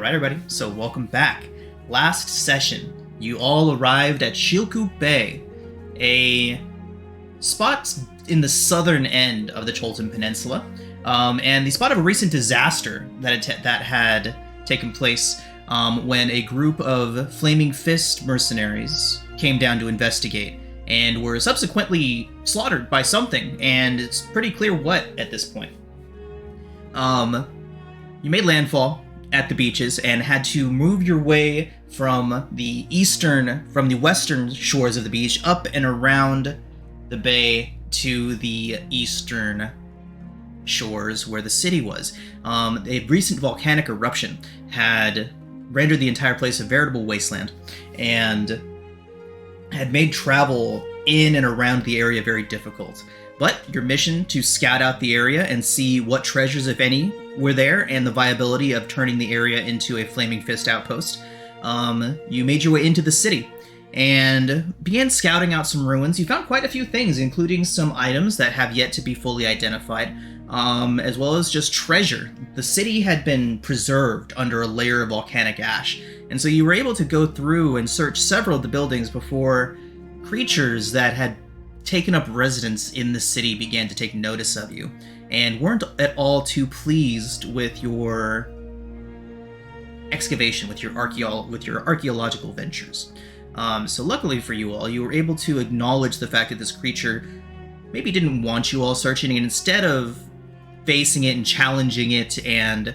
Alright everybody, so welcome back. Last session, you all arrived at Shilku Bay, a spot in the southern end of the Cholton Peninsula, and the spot of a recent disaster that had taken place when a group of Flaming Fist mercenaries came down to investigate and were subsequently slaughtered by something, and it's pretty clear what at this point. You made landfall at the beaches and had to move your way from the western shores of the beach up and around the bay to the eastern shores where the city was. A recent volcanic eruption had rendered the entire place a veritable wasteland and had made travel in and around the area very difficult. But your mission to scout out the area and see what treasures, if any, were there, and the viability of turning the area into a Flaming Fist outpost, you made your way into the city and began scouting out some ruins. You found quite a few things, including some items that have yet to be fully identified, as well as just treasure. The city had been preserved under a layer of volcanic ash, and so you were able to go through and search several of the buildings before creatures that had taken up residence in the city began to take notice of you, and weren't at all too pleased with your excavation, with your archaeological ventures. So luckily for you all, you were able to acknowledge the fact that this creature maybe didn't want you all searching, and instead of facing it and challenging it and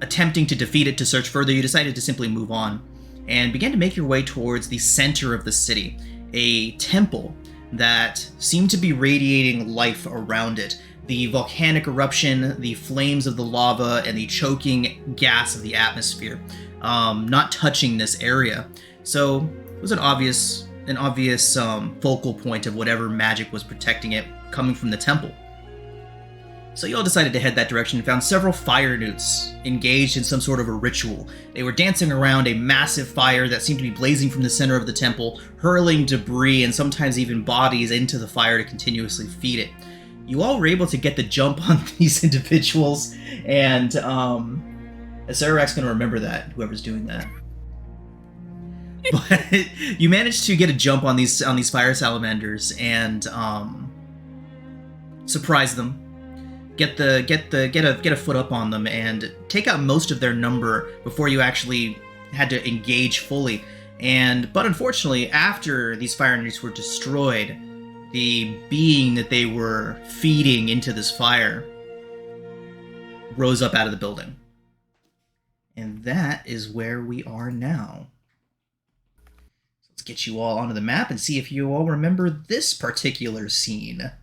attempting to defeat it to search further, you decided to simply move on and began to make your way towards the center of the city, a temple that seemed to be radiating life around it. The volcanic eruption, the flames of the lava, and the choking gas of the atmosphere not touching this area. So it was an obvious focal point of whatever magic was protecting it coming from the temple. So you all decided to head that direction and found several fire newts engaged in some sort of a ritual. They were dancing around a massive fire that seemed to be blazing from the center of the temple, hurling debris and sometimes even bodies into the fire to continuously feed it. You all were able to get the jump on these individuals, and Sarak's going to remember that, whoever's doing that. But you managed to get a jump on these fire salamanders and surprise them. Get a foot up on them and take out most of their number before you actually had to engage fully. But unfortunately, after these fire newts were destroyed, the being that they were feeding into this fire rose up out of the building. And that is where we are now. Let's get you all onto the map and see if you all remember this particular scene.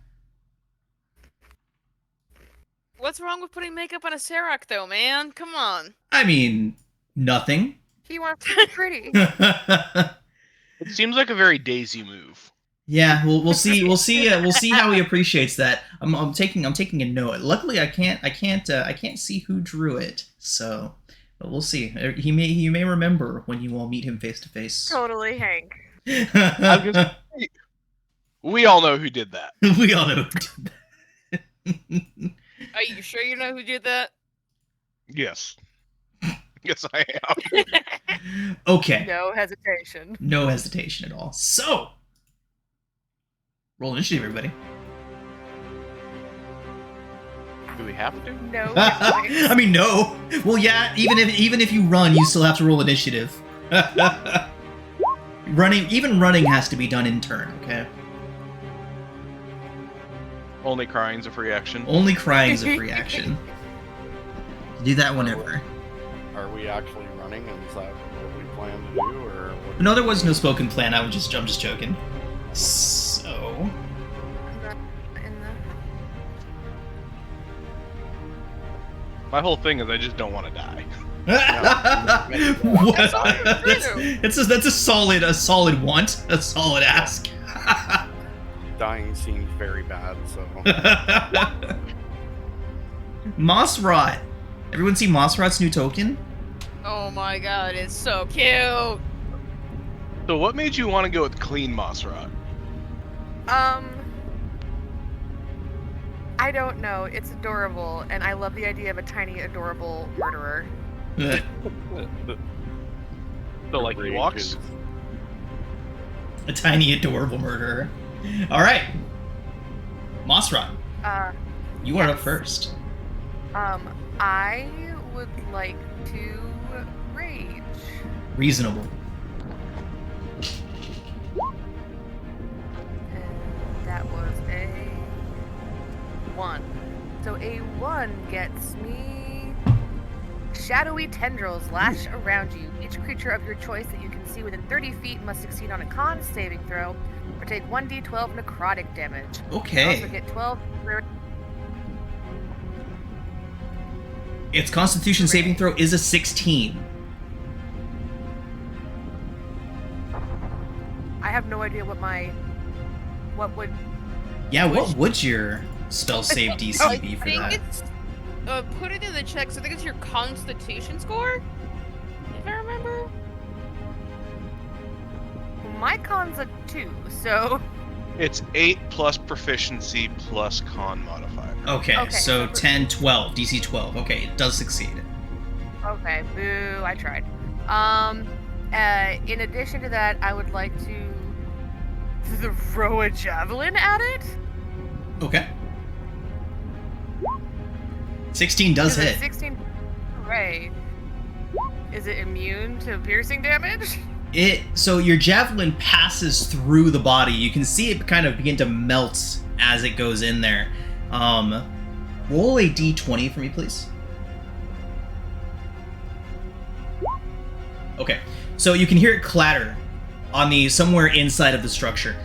What's wrong with putting makeup on a Sarak, though, man? Come on. I mean, nothing. He wants to be pretty. It seems like a very Daisy move. Yeah, we'll see how he appreciates that. I'm taking a note. Luckily, I can't see who drew it, so but we'll see. He may remember when you all meet him face to face. Totally, Hank. We all know who did that. We all know who did that. Are you sure you know who did that? Yes. Yes, I am. Okay. No hesitation. No hesitation at all. So, roll initiative, everybody. Do we have to? No. I mean, no. Well, yeah. Even if you run, you still have to roll initiative. Running has to be done in turn. Okay. Only crying's a free action. Only crying's a free action. Do that whenever. Are we actually running? And is that what we plan to do, or what? No, there was no spoken plan. I'm just joking. So. My whole thing is I just don't want to die. What? That's That's a solid want, a solid ask. Dying seems very bad, so. Moss Rot. Everyone see Moss Rot's new token? Oh my god, it's so cute. So what made you want to go with clean moss rot? I don't know. It's adorable, and I love the idea of a tiny, adorable murderer. So like Break Ewoks? is- A tiny, adorable murderer. All right, Mossrot, you are up Yes. first. I would like to rage. Reasonable. And that was a 1. So a 1 gets me shadowy tendrils lash around you. Each creature of your choice that you can see within 30 feet must succeed on a con saving throw or take 1d12 necrotic damage. You Okay. also get 12 Its Constitution saving throw is a 16. I have no idea what would Yeah, what would your spell save DC be for I think that? it's put it in the checks. I think it's your Constitution score, if I remember. my con's a 2, so It's 8 plus proficiency plus con modifier. Okay, Okay, so so for- 10, 12, DC 12. Okay, it does succeed. okay, boo, I tried. In addition to that, I would like to throw a javelin at it. Okay. 16 does Is it hit. 16. Hooray. Is it immune to piercing damage? So your javelin passes through the body. You can see it kind of begin to melt as it goes in there. Roll a d20 for me, please. Okay, so you can hear it clatter on the somewhere inside of the structure.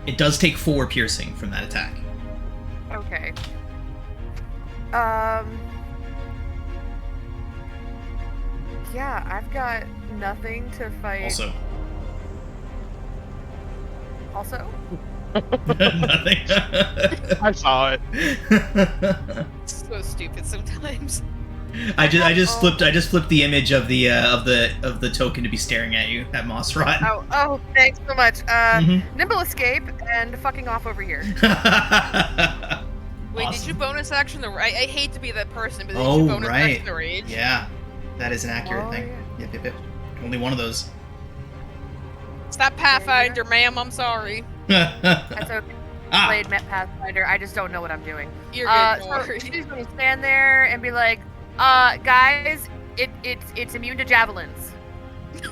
It does take 4 piercing from that attack. Okay. Yeah, I've got nothing to fight. Also, Also? nothing. I saw it. So stupid sometimes. I just flipped the image of the token to be staring at you at Mossrot. Oh, thanks so much. Mhm. Nimble escape and fucking off over here. Wait, Awesome. did you bonus action the rage? I hate to be that person, but did Oh, you bonus right. action the rage? Yeah, that is an accurate Oh, thing. yeah. Yep. Only one of those. Stop Pathfinder, ma'am. I'm sorry. That's okay. Ah, Played Met Pathfinder. I just don't know what I'm doing. You're good. don't So worry. she's gonna stand there and be like, guys, it's immune to javelins. all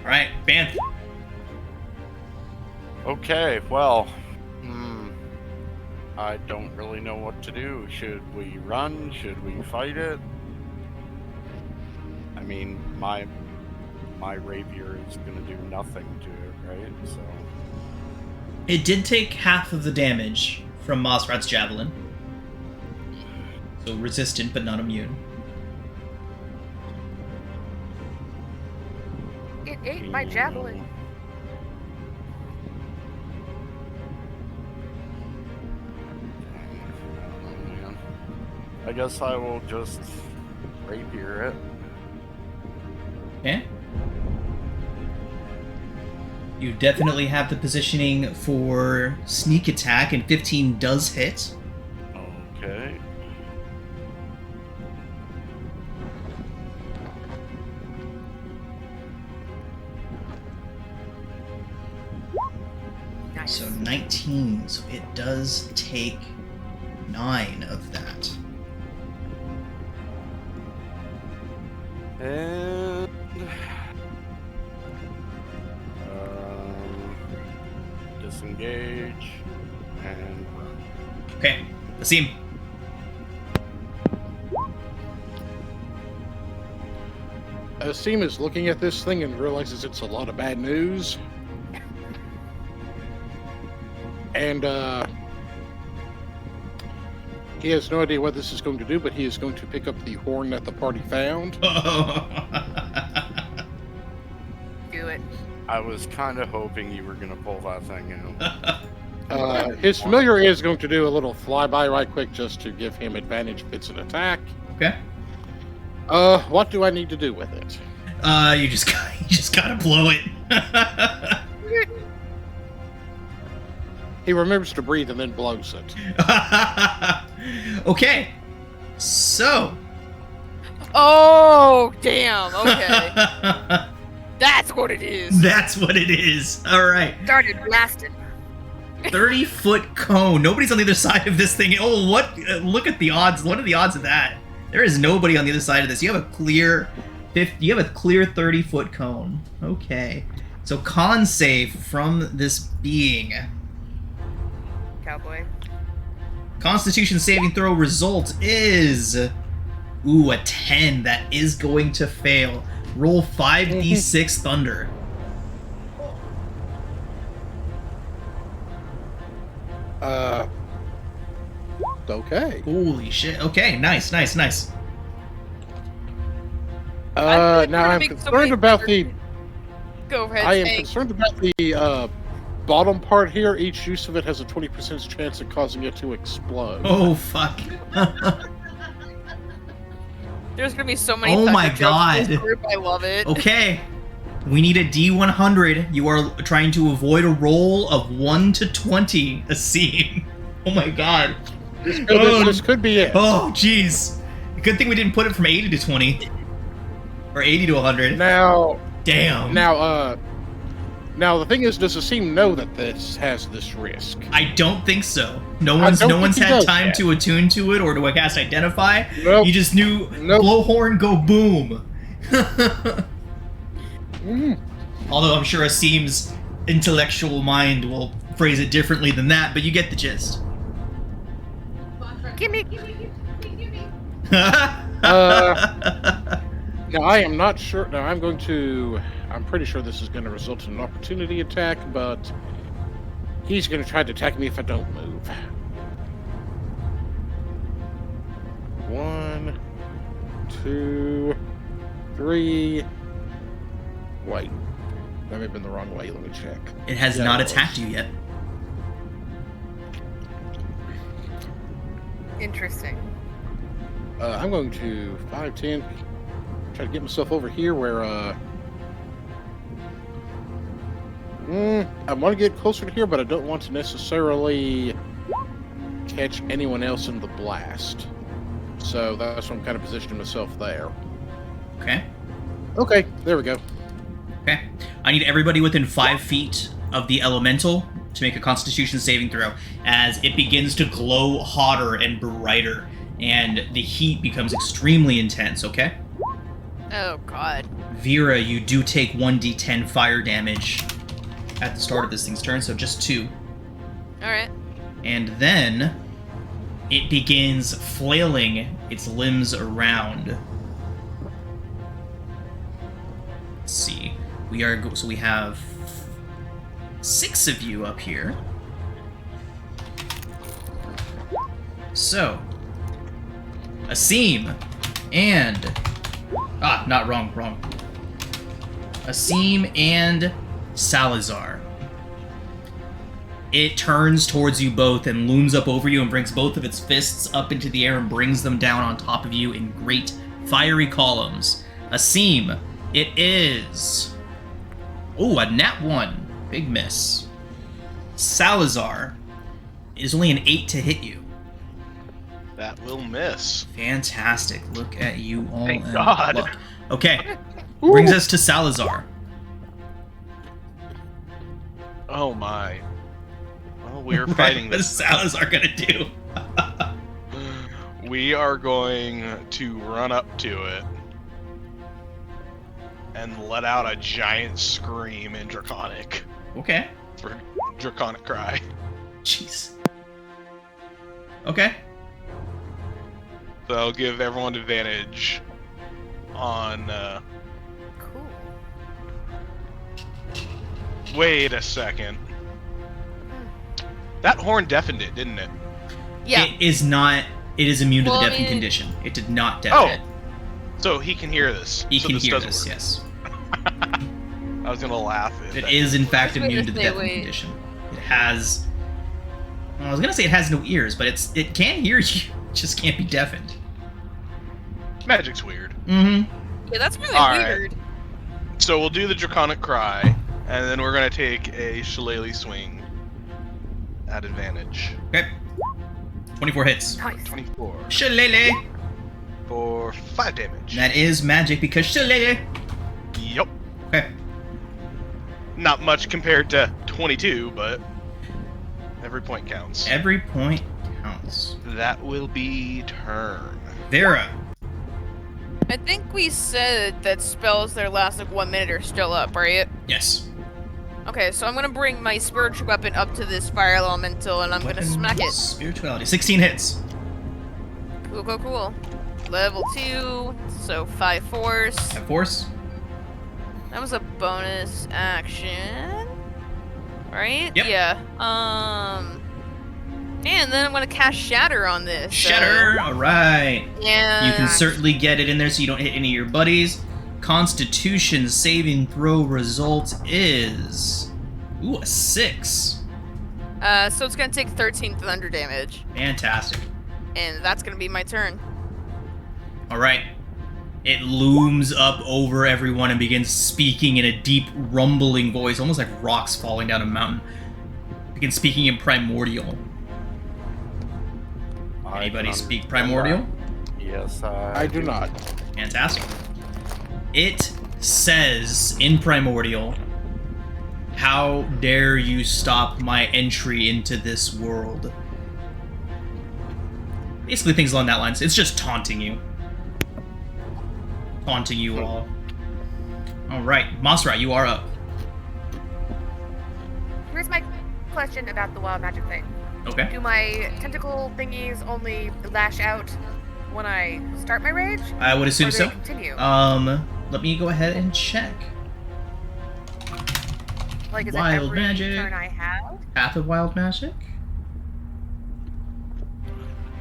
right, Banff. Okay, well, I don't really know what to do. Should we run? Should we fight it? I mean, my rapier is gonna do nothing to it, right? So It did take half of the damage from Mossrat's javelin, so resistant but not immune. It ate my javelin. I don't know, man. I guess I will just rapier it. Okay. You definitely have the positioning for sneak attack, and 15 does hit. Okay. Nice. So 19, so it does take 9 of that. And disengage and run. Okay, Asim. Asim is looking at this thing and realizes it's a lot of bad news. And he has no idea what this is going to do, but he is going to pick up the horn that the party found. Do it. I was kind of hoping you were gonna pull that thing out. His familiar is going to do a little flyby right quick just to give him advantage if it's an attack. Okay. What do I need to do with it? You just gotta blow it. He remembers to breathe and then blows it. Okay. So, Oh, damn. Okay. That's what it is. That's what it is. All right. Started blasting. 30-foot cone. Nobody's on the other side of this thing. Oh, what? Look at the odds. What are the odds of that? There is nobody on the other side of this. You have a clear 30-foot cone. Okay. So con save from this being. Cowboy. Constitution saving throw result is... Ooh, a 10. That is going to fail. Roll 5d6 thunder. Okay. Holy shit. Okay, nice. Now I'm make so concerned many about the. Go ahead. I am Hank. concerned about the bottom part here. Each use of it has a 20% chance of causing it to explode. Oh, fuck. There's gonna be so many. Oh my Thunder jokes in this God. group. I love it. Okay. We need a D100. You are trying to avoid a roll of 1 to 20 a scene. Oh my god. This could be it. Oh, jeez. Good thing we didn't put it from 80 to 20. Or 80 to 100. Now, Damn. now the thing is, does the team know that this has this risk? I don't think so. No I one's don't think he had does time yet. to attune to it or to cast identify. Nope. You just knew Nope. blowhorn go boom. Mm. Although I'm sure Asim's intellectual mind will phrase it differently than that, but you get the gist. Gimme. Now I am not sure. Now I'm pretty sure this is going to result in an opportunity attack, but he's going to try to attack me if I don't move. 1, 2, 3. Wait, that may have been the wrong way. Let me check. It has Yeah, not it was. attacked you yet. Interesting. I'm going to 5, 10. Try to get myself over here where I want to get closer to here, but I don't want to necessarily catch anyone else in the blast. So that's why I'm kind of positioning myself there. Okay. Okay, there we go. Okay. I need everybody within 5 feet of the elemental to make a Constitution saving throw as it begins to glow hotter and brighter, and the heat becomes extremely intense, okay? Oh god. Vera, you do take 1d10 fire damage at the start of this thing's turn, so just 2. All right. And then it begins flailing its limbs around. Let's see. So we have 6 of you up here. So, Asim and wrong. Asim and Salazar. It turns towards you both and looms up over you and brings both of its fists up into the air and brings them down on top of you in great fiery columns. Asim, it is... Oh, a nat 1. Big miss. Salazar, it is only an 8 to hit you. That will miss. Fantastic. Look at you all. Thank in God. luck. Okay. Brings us to Salazar. Oh my. Well, we're fighting What is this. Salazar gonna do? We are going to run up to it and let out a giant scream in Draconic Okay. for Draconic Cry. Jeez. Okay. So I'll give everyone advantage on. Cool. Wait a second. That horn deafened it, didn't it? Yeah. It is not. It is immune to Well, the I deafening mean- condition. It did not deafen it. So he can hear this. He so can this hear doesn't this, work. yes. I was gonna laugh. If It that- is, in fact, I was immune to the gonna say, deafening wait. condition. It has. Well, I was gonna say it has no ears, but it can hear you. It just can't be deafened. Magic's weird. Mm-hmm. Yeah, that's really All right. weird. So we'll do the Draconic Cry, and then we're gonna take a Shillelagh swing at advantage. Okay. 24 hits. Nice. 24. Shillelagh. for 5 damage. That is magic because shillelagh. Yep. Okay. Not much compared to 22, but every point counts. Every point counts. That will be turn. Vera. I think we said that spells that last like 1 minute are still up, right? Yes. Okay, so I'm gonna bring my spiritual weapon up to this fire elemental and I'm gonna smack it. Spirituality. 16 hits. Cool, cool, cool. Level 2, so 5 force. Have force. That was a bonus action. Right? Yep. Yeah. And then I'm gonna cast Shatter on this. Shatter. All right. Yeah. You can certainly get it in there so you don't hit any of your buddies. Constitution saving throw result is... Ooh, a 6. So it's gonna take 13 thunder damage. Fantastic. And that's gonna be my turn. All right. It looms up over everyone and begins speaking in a deep, rumbling voice, almost like rocks falling down a mountain. Begins speaking in Primordial. Anybody speak Primordial? Yes, I do not. Fantastic. It says in Primordial, "How dare you stop my entry into this world?" Basically things along that lines. It's just taunting you. Taunting you all. Alright, Masra, you are up. Here's my question about the wild magic thing. Okay. Do my tentacle thingies only lash out when I start my rage? I would assume or do so. they continue? Let me go ahead and check. Like, is it wild every magic. turn I have? Path of Wild Magic.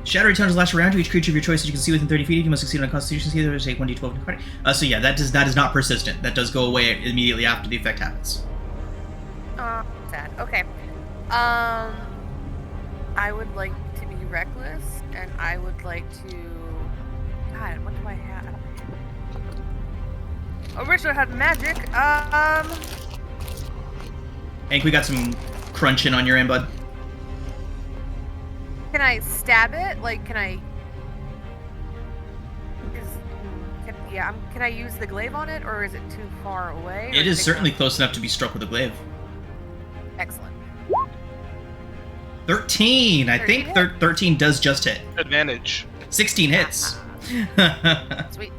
Shadowy tones lash around you. Each creature of your choice that you can see within 30 feet. You must succeed on a Constitution save or take 1d12 in party. So yeah, that is not persistent. That does go away immediately after the effect happens. Sad. Okay. I would like to be reckless, and I would like to... God, what do I have? Originally I had magic. Hank, we got some crunching on your end, bud. Can I stab it? Like, can I... Can I use the glaive on it, or is it too far away? It is certainly close enough to be struck with a glaive. Excellent. 13! I think 13 does just hit. Advantage. 16 hits. Sweet.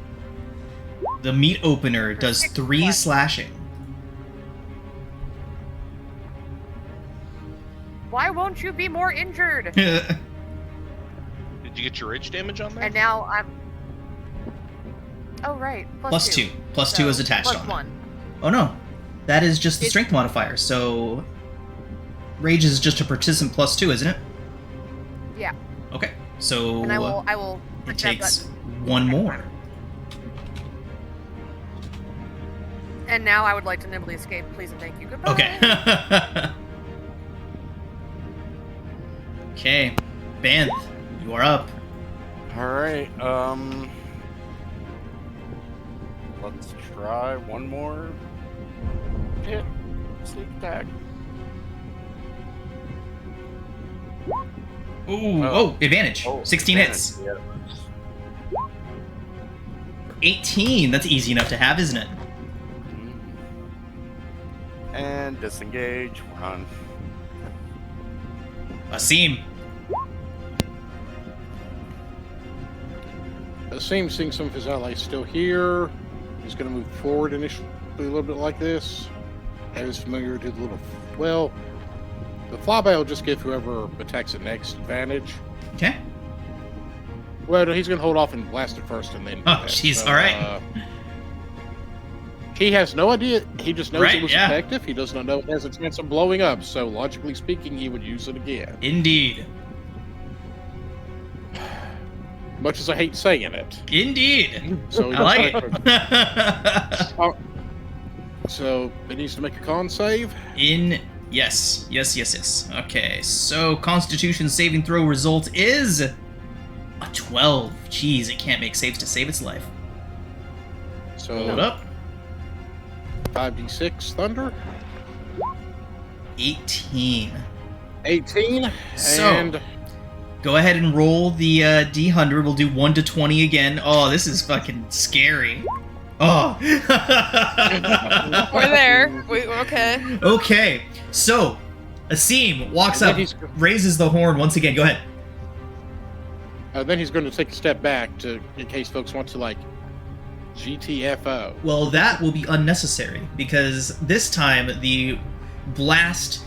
The meat opener does 3 slashing. Why won't you be more injured? Did you get your rage damage on there? And now I'm... Oh, right. Plus 2. Plus 2 is attached plus on 1. it. Oh no. That is just the strength modifier, so... Rage is just a persistent plus 2, isn't it? Yeah. Okay, so... And I will it takes 1 more. And now I would like to nimbly escape, please and thank you. Goodbye. Okay. Okay. Banth, you are up. Alright, let's try one more hit. Sneak attack. Ooh, oh, advantage. 16 hits. Yeah. 18, that's easy enough to have, isn't it? And disengage, run. Asim. Asim, seeing some of his allies still here, he's going to move forward initially a little bit like this. That is familiar to the little... Well, the flyby will just give whoever attacks it next advantage. Okay. Well, no, he's going to hold off and blast it first and then... Oh, jeez, alright. He has no idea. He just knows Right, it was yeah. effective. He does not know it has a chance of blowing up, so logically speaking, he would use it again. Indeed. Much as I hate saying it. Indeed. So I like it. So it needs to make a con save. Yes. Okay, so Constitution saving throw result is a 12. Jeez, it can't make saves to save its life. So Hold up. 5d6 thunder. 18. 18. So, And Go ahead and roll the D100. We'll do 1 to 20 again. Oh, this is fucking scary. Oh. We're there. We're okay. Okay, so Asim walks And up, then he's- raises the horn once again. Go ahead. Then he's going to take a step back in case folks want to like GTFO. Well, that will be unnecessary because this time the blast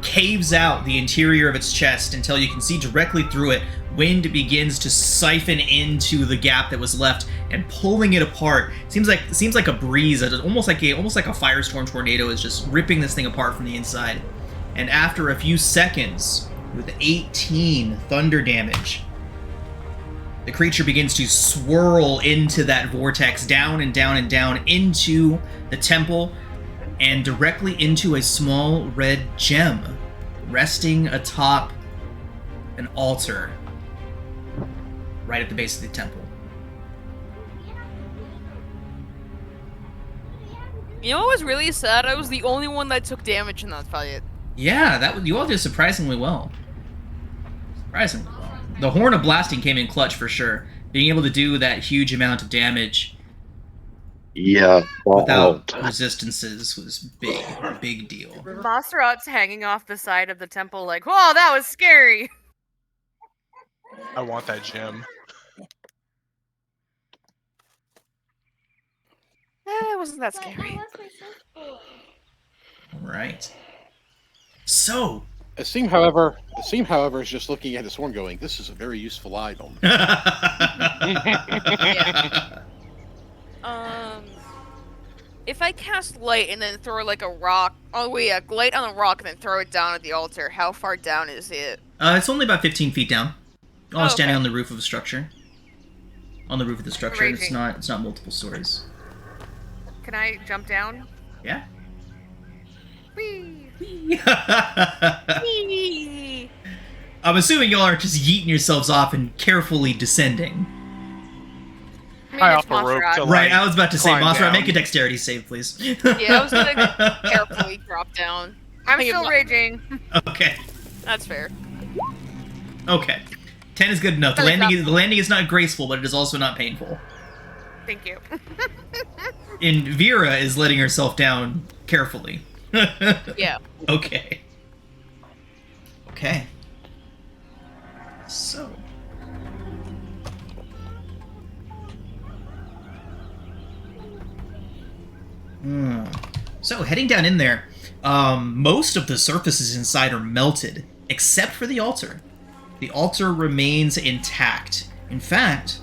caves out the interior of its chest until you can see directly through it. Wind begins to siphon into the gap that was left and pulling it apart. Seems like a breeze, almost like a firestorm tornado is just ripping this thing apart from the inside. And after a few seconds, with 18 thunder damage, the creature begins to swirl into that vortex, down and down and down into the temple, and directly into a small red gem resting atop an altar right at the base of the temple. You know what was really sad? I was the only one that took damage in that fight. Yeah, you all did surprisingly well. Surprisingly well. The Horn of Blasting came in clutch for sure. Being able to do that huge amount of damage Yeah. without resistances was big deal. Mossrot's hanging off the side of the temple like, whoa, that was scary. I want that gem. It wasn't that scary. Alright. So, Asim, however, is just looking at his horn going, this is a very useful item. If I cast light and then throw like a rock, light on a rock and then throw it down at the altar, how far down is it? it's only about 15 feet down. Oh, Oh, standing okay. on the roof of a structure. On the roof of the structure. It's Raging. not multiple stories. Can I jump down? Yeah. Whee! I'm assuming y'all aren't just yeeting yourselves off and carefully descending. I mean, High it's off the rope Mossrot. to Right, I was about to say, climb Mossrot, down. make a dexterity save, please. Yeah, I was gonna carefully drop down. I'm think still it- raging. Okay. That's fair. Okay. 10 is good enough. The landing is not graceful, but it is also not painful. Thank you. And Vera is letting herself down carefully. Yeah. Okay. Okay. So. So, heading down in there, most of the surfaces inside are melted, except for the altar. The altar remains intact. In fact,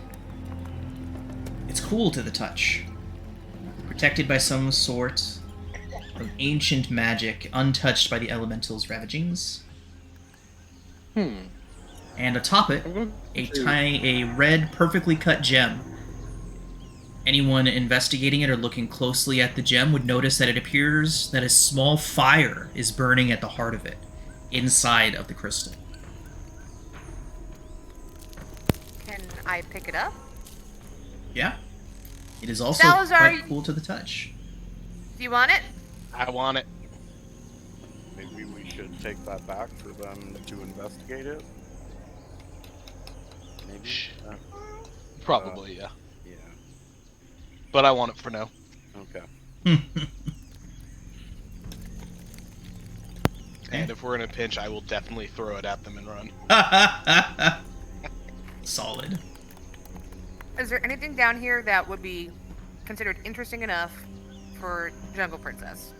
it's cool to the touch. Protected by some sort of ancient magic, untouched by the elemental's ravagings. And atop it, a red, perfectly cut gem. Anyone investigating it or looking closely at the gem would notice that it appears that a small fire is burning at the heart of it, inside of the crystal. Can I pick it up? Yeah. It is also Salazar, quite cool to the touch. Do you want it? I want it. Maybe we should take that back for them to investigate it. Maybe. Probably, yeah. Yeah. But I want it for now. Okay. And if we're in a pinch, I will definitely throw it at them and run. Solid. Is there anything down here that would be considered interesting enough for Jungle Princess?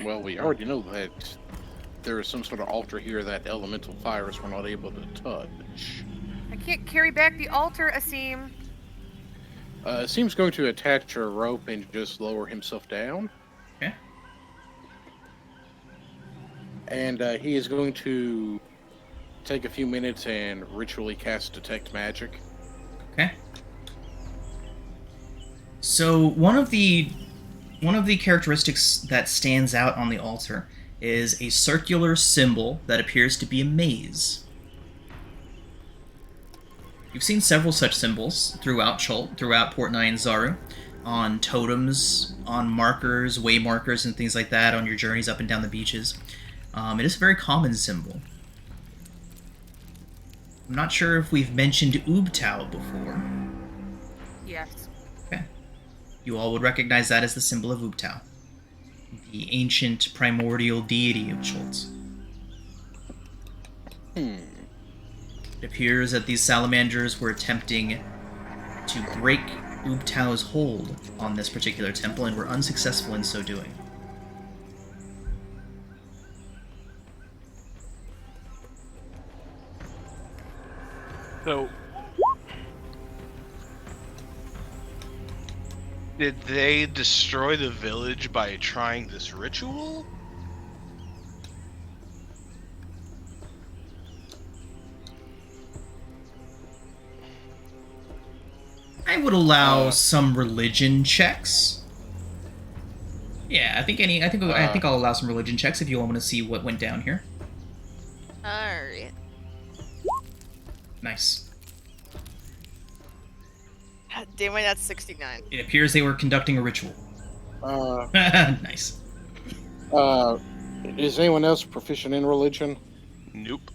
Well, we already know that there is some sort of altar here that elemental fires were not able to touch. I can't carry back the altar, Asim. Seems going to attach a rope and just lower himself down. Okay. And he is going to take a few minutes and ritually cast Detect Magic. Okay. So one of the characteristics that stands out on the altar is a circular symbol that appears to be a maze. You've seen several such symbols throughout Chult, throughout Port 9 Zaru, on totems, on markers, way markers, and things like that on your journeys up and down the beaches. It is a very common symbol. I'm not sure if we've mentioned Ubtao before. Yes. Okay. You all would recognize that as the symbol of Ubtao, the ancient primordial deity of Schultz. It appears that these salamanders were attempting to break Ubtao's hold on this particular temple and were unsuccessful in so doing. So, did they destroy the village by trying this ritual? I would allow some religion checks. Yeah, I think I'll allow some religion checks if you all want to see what went down here. Alright. Nice. God damn it, that's 69. It appears they were conducting a ritual. Nice. Is anyone else proficient in religion? Nope.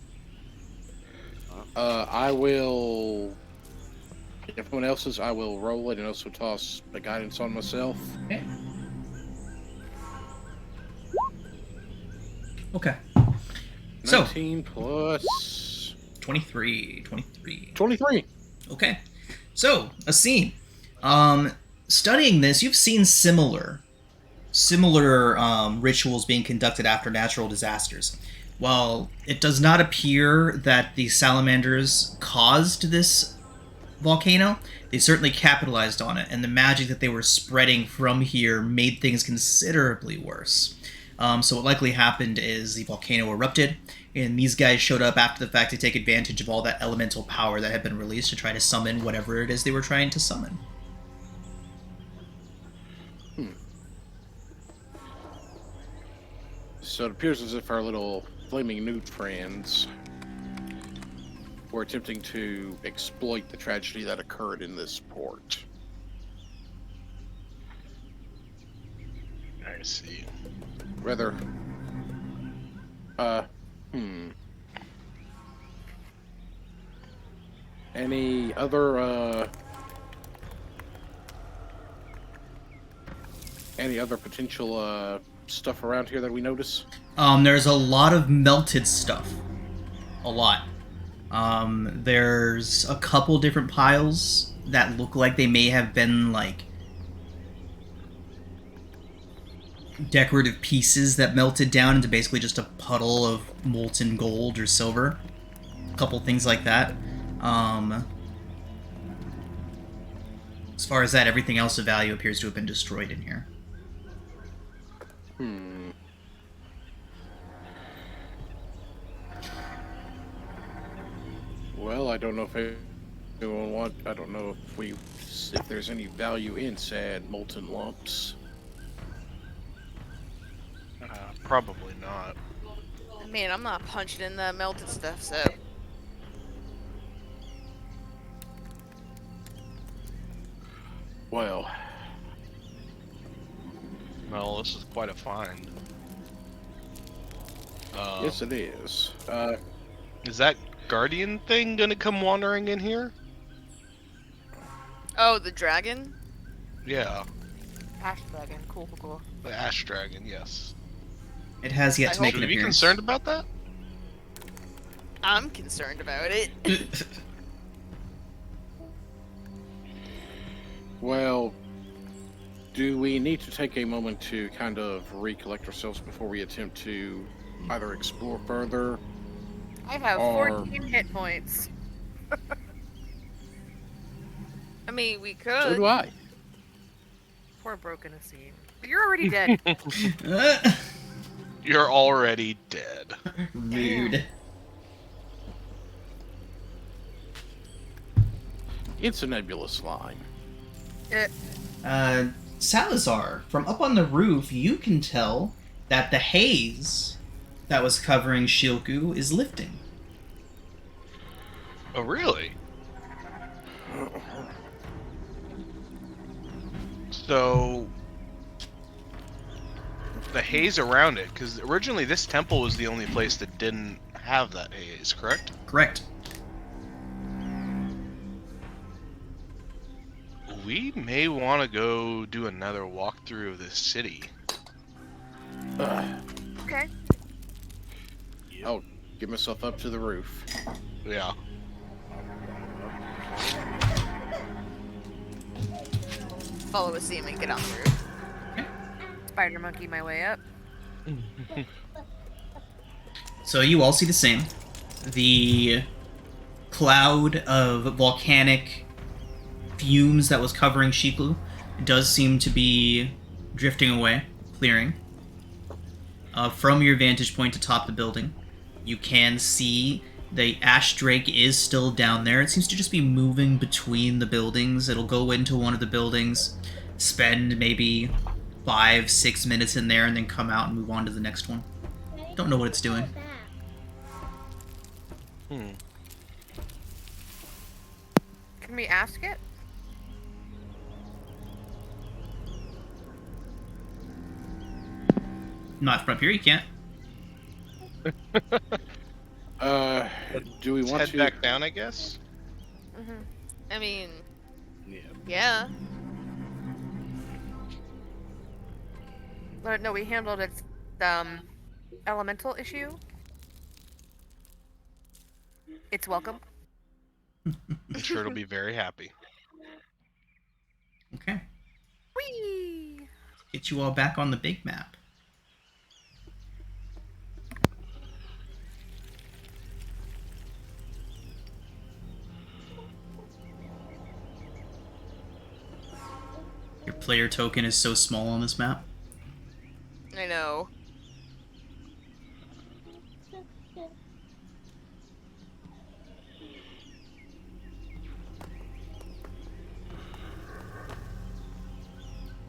I will. If everyone else is, I will roll it and also toss a guidance on myself. Okay. So 19 plus 23. 23. Okay. So, a scene. Studying this, you've seen similar rituals being conducted after natural disasters. While it does not appear that the salamanders caused this volcano, they certainly capitalized on it, and the magic that they were spreading from here made things considerably worse. So what likely happened is the volcano erupted, and these guys showed up after the fact to take advantage of all that elemental power that had been released to try to summon whatever it is they were trying to summon. So it appears as if our little flaming nude friends were attempting to exploit the tragedy that occurred in this port. I see. Rather, any other potential stuff around here that we notice? There's a lot of melted stuff. A lot. There's a couple different piles that look like they may have been, like, decorative pieces that melted down into basically just a puddle of molten gold or silver. A couple things like that. As far as that, everything else of value appears to have been destroyed in here. Well, I don't know if anyone I don't know if there's any value in sad molten lumps. Probably not. I mean, I'm not punching in the melted stuff, so. Well, This is quite a find. yes it is. Is that guardian thing gonna come wandering in here? Oh, the dragon? Yeah, Ash dragon. Cool. the ash dragon. Yes. It has yet to make Should an we be appearance. concerned about that? I'm concerned about it. Well, do we need to take a moment to kind of recollect ourselves before we attempt to either explore further? I have Or- 14 hit points. I mean, we So could. do I. Poor broken scene. But you're already dead. You're already dead. Rude. It's a nebulous line. Salazar, from up on the roof, you can tell that the haze that was covering Shilku is lifting. Oh, really? So, the haze around it, because originally this temple was the only place that didn't have that haze, correct? Correct. We may want to go do another walkthrough of this city. Okay. I'll get myself up to the roof. Yeah. Follow Asim and get on the roof. Spider monkey my way up. So you all see the same. The cloud of volcanic fumes that was covering Shiklu does seem to be drifting away, clearing. From your vantage point atop the building, you can see the ash drake is still down there. It seems to just be moving between the buildings. It'll go into one of the buildings, spend maybe 5-6 minutes in there, and then come out and move on to the next one. Don't know what it's doing. Can we ask it? Not from up here, you can't. Do we Let's want head to back down, I guess? I mean, Yeah. yeah. But no, we handled its elemental issue. It's welcome. I'm sure it'll be very happy. Okay. Whee! Get you all back on the big map. Your player token is so small on this map. I know.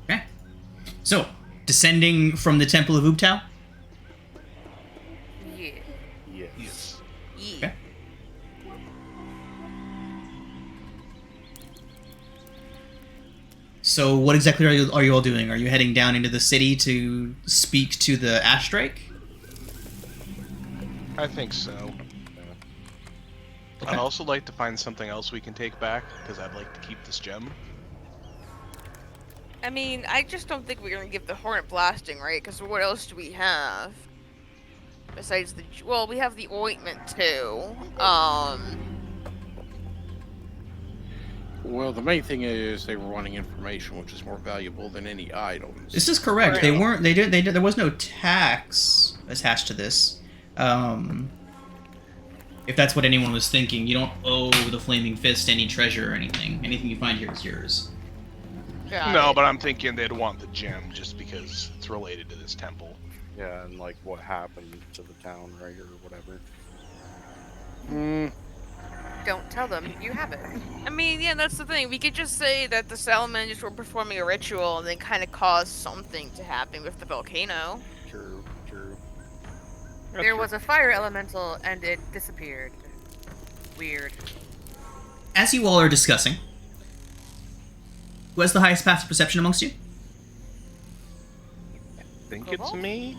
Okay. So, descending from the Temple of Ubtao? Yeah. Yes. Yeah. Okay. So, what exactly are you all doing? Are you heading down into the city to speak to the Ash Drake? I think so. Okay. I'd also like to find something else we can take back, because I'd like to keep this gem. I mean, I just don't think we're gonna give the Hornet blasting, right? Because what else do we have? Besides the... Well, we have the ointment, too. Well, the main thing is they were wanting information, which is more valuable than any items. This is correct. They weren't. They did. There was no tax attached to this. If that's what anyone was thinking, you don't owe the Flaming Fist any treasure or anything. Anything you find here is yours. No, but I'm thinking they'd want the gem just because it's related to this temple. Yeah, and like what happened to the town, right, or whatever. Don't tell them you have it. I mean, yeah, that's the thing. We could just say that the salamanders were performing a ritual and then kind of caused something to happen with the volcano. True. There was a fire elemental and it disappeared. Weird. As you all are discussing, who has the highest passive perception amongst you? I think it's me?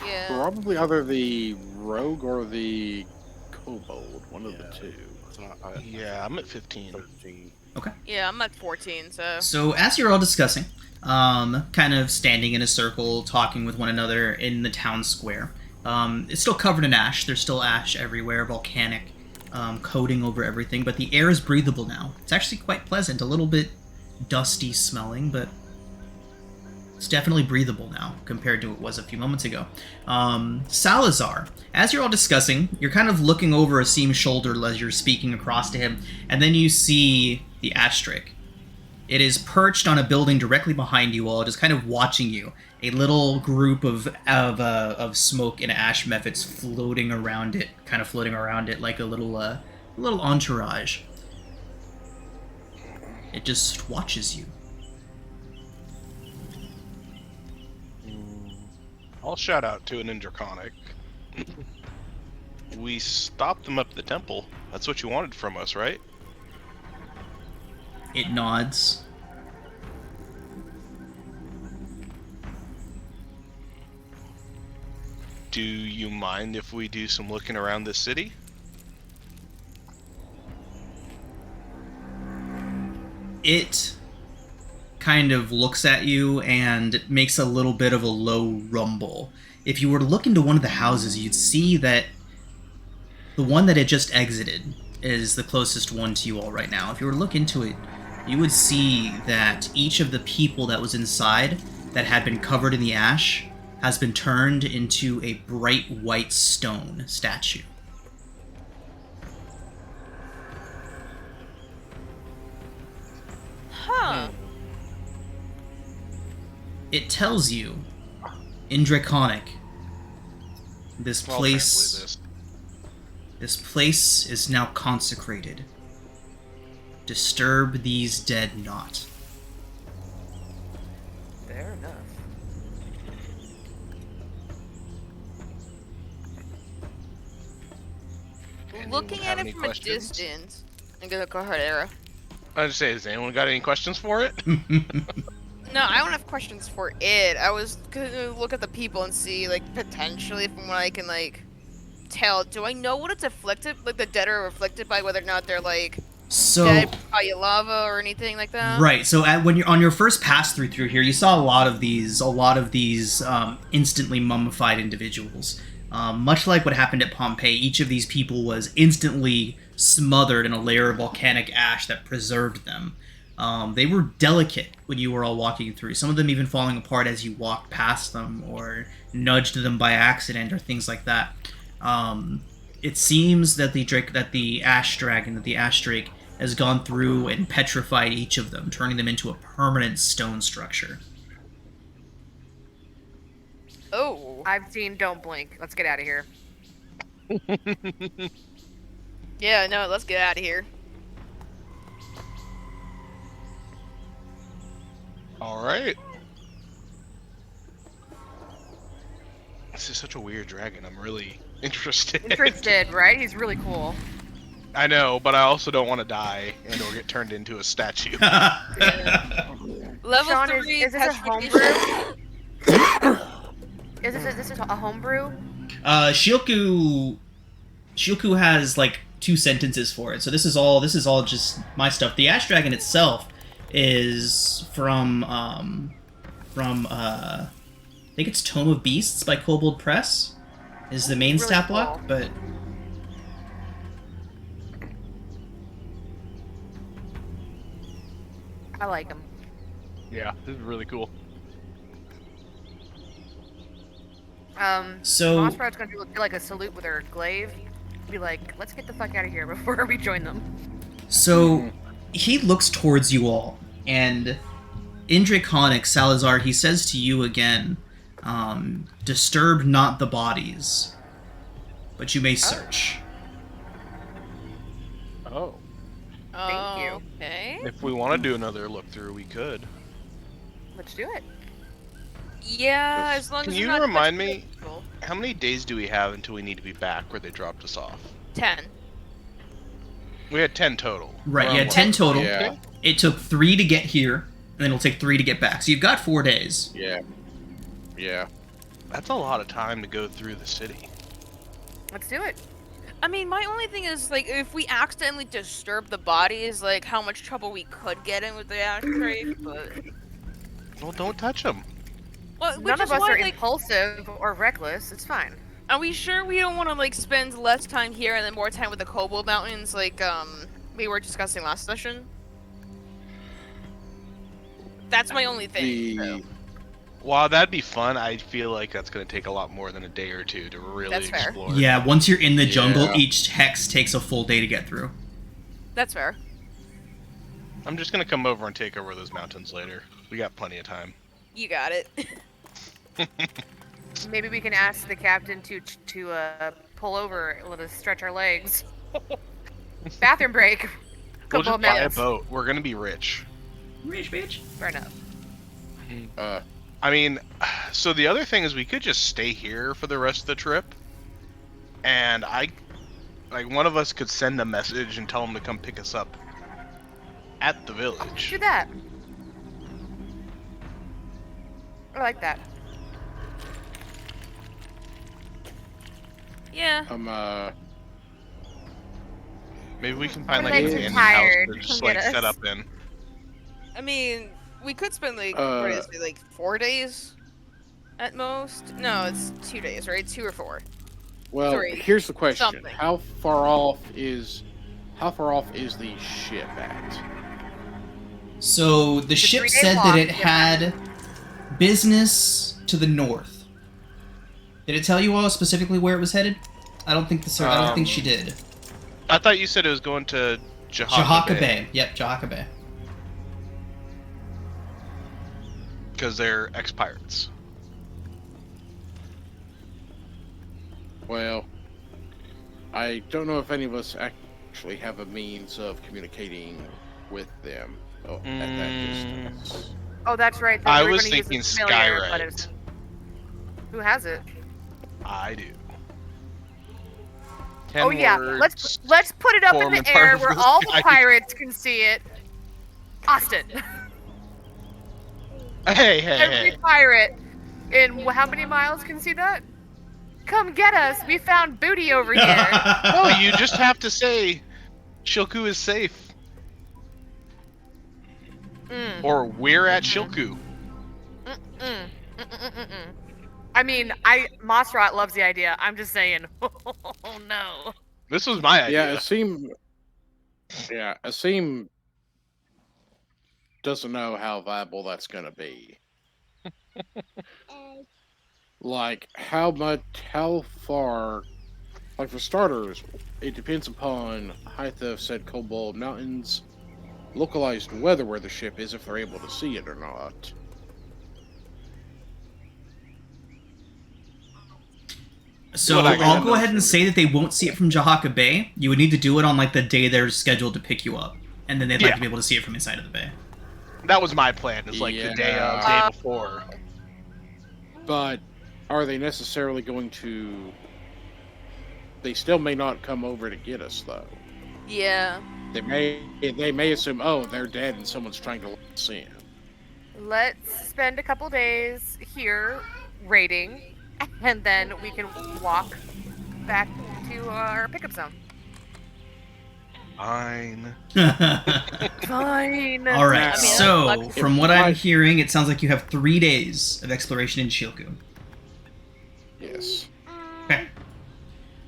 Yeah. Probably either the rogue or the kobold, one of the two. It's not. Yeah, I'm at 15. 13. Yeah, I'm at 14, so... So as you're all discussing, kind of standing in a circle, talking with one another in the town square, it's still covered in ash. There's still ash everywhere, volcanic coating over everything, but the air is breathable now. It's actually quite pleasant, a little bit dusty smelling, but it's definitely breathable now compared to what it was a few moments ago. Salazar, as you're all discussing, you're kind of looking over Asim's shoulder as you're speaking across to him, and then you see the ash drake. It is perched on a building directly behind you all, just kind of watching you. A little group of smoke and ash methods floating around it, like a little entourage. It just watches you. I'll shout out to an Draconic. We stopped them up at the temple. That's what you wanted from us, right? It nods. Do you mind if we do some looking around the city? it kind of looks at you and makes a little bit of a low rumble. If you were to look into one of the houses, you'd see that the one that it just exited is the closest one to you all right now. If you were to look into it, you would see that each of the people that was inside that had been covered in the ash has been turned into a bright white stone statue. Huh. It tells you, in Draconic, this I'll place... translate This place is now consecrated. Disturb these dead not. Fair enough. Anyone Looking have at any it from questions? a distance, I'm gonna go ahead, Era. I was just say, has anyone got any questions for it? No, I don't have questions for it. I was gonna look at the people and see, like, potentially from what I can, like, tell. Do I know what it's afflicted? Like, the dead are afflicted by, whether or not they're, like, So, dead by lava or anything like that? right. So when you're on your first pass through here, you saw a lot of these instantly mummified individuals. Much like what happened at Pompeii, each of these people was instantly smothered in a layer of volcanic ash that preserved them. They were delicate when you were all walking through. Some of them even falling apart as you walked past them or nudged them by accident or things like that. It seems that the ash drake has gone through and petrified each of them, turning them into a permanent stone structure. Oh. I've seen Don't Blink. Let's get out of here. Yeah, no, let's get out of here. All right. This is such a weird dragon. I'm really interested. Interested, right? He's really cool. I know, but I also don't want to die and or get turned into a statue. Level Sean, 3 is this a petrification. homebrew? Is this a homebrew? Shilku has like 2 sentences for it, so this is all just my stuff. The Ash Dragon itself is from I think it's Tome of Beasts by Kobold Press is the main Really stat cool. block, but I like him. Yeah, this is really cool. So- Mossprout's gonna do like a salute with her glaive. Be like, let's get the fuck out of here before we join them. So he looks towards you all, and in Draconic, Salazar, he says to you again, disturb not the bodies, but you may search. Oh. Thank you. Okay. If we want to do another look through, we could. Let's do it. Yeah, as long Can as you it's not remind me- petrified. How many days do we have until we need to be back where they dropped us off? 10. We had 10 total. Right, We're you on had 10 one. total. Yeah. It took 3 to get here, and then it'll take 3 to get back. So you've got 4 days. Yeah. Yeah. That's a lot of time to go through the city. Let's do it. I mean, my only thing is, like, if we accidentally disturb the bodies, like, how much trouble we could get in with the ashtray, but... Well, don't touch them. Well, which None of is us why, are like, impulsive or reckless. It's fine. are we sure we don't want to, like, spend less time here and then more time with the Kobold Mountains, like, we were discussing last session? That's my only thing. so. While that'd be fun, I feel like that's going to take a lot more than a day or two to really That's fair. explore. Yeah, once you're in the jungle, Yeah. each hex takes a full day to get through. That's fair. I'm just going to come over and take over those mountains later. We got plenty of time. You got it. Maybe we can ask the captain to pull over and let us stretch our legs. Bathroom break. We'll Couple just buy a minutes. boat. We're going to be rich. Rich bitch. Fair enough. I mean, so the other thing is we could just stay here for the rest of the trip. And one of us could send a message and tell them to come pick us up at the village. Do that. I like that. Yeah. Maybe we can find My like a legs are abandoned tired. house to just Come like get set us. up in. I mean, we could spend like Uh, what is it, like 4 days at most? No, it's 2 days, right? 2 or 4. Well, 3. here's the question: Something. How far off is the ship at? So the ship 3-day said that walk, it yeah. had business to the north. Did it tell you all specifically where it was headed? I don't think I don't think she did. I thought you said it was going to Jahaka Jahaka Bay. Bay. Yep, Jahaka Bay. Because they're ex-pirates. Well, I don't know if any of us actually have a means of communicating with them at that distance. Oh, that's right. I we were was gonna use thinking the familiar, but Skywrite. it's- Who has it? I do. 10 Oh yeah, words, let's put it up in form the and air part of where the all the sky. pirates can see it. Austin. Hey, Every pirate in how many miles can see that? Come get us. We found booty over here. No, you just have to say, Shilku is safe. Or we're at Shilku. I mean, Mossrot loves the idea. I'm just saying. Oh no. This was my idea. Yeah, Asim doesn't know how viable that's going to be. Like, how far, like for starters, it depends upon height of said Cobalt Mountains, localized weather where the ship is, if they're able to see it or not. So Well, I I'll got go ahead and say that they won't see it from Jahaka Bay. You would need to do it on like the day they're scheduled to pick you up, and then they'd like Yeah. to be able to see it from inside of the bay. That was my plan. It's like the day of, day before. But are they necessarily going to... They still may not come over to get us, though. Yeah. They may assume, oh, they're dead and someone's trying to let us in. Let's spend a couple days here raiding, and then we can walk back to our pickup zone. Fine. Fine. All right. I mean, So that's from what I'm hearing, it sounds like you have 3 days of exploration in Shilku. Yes. Okay.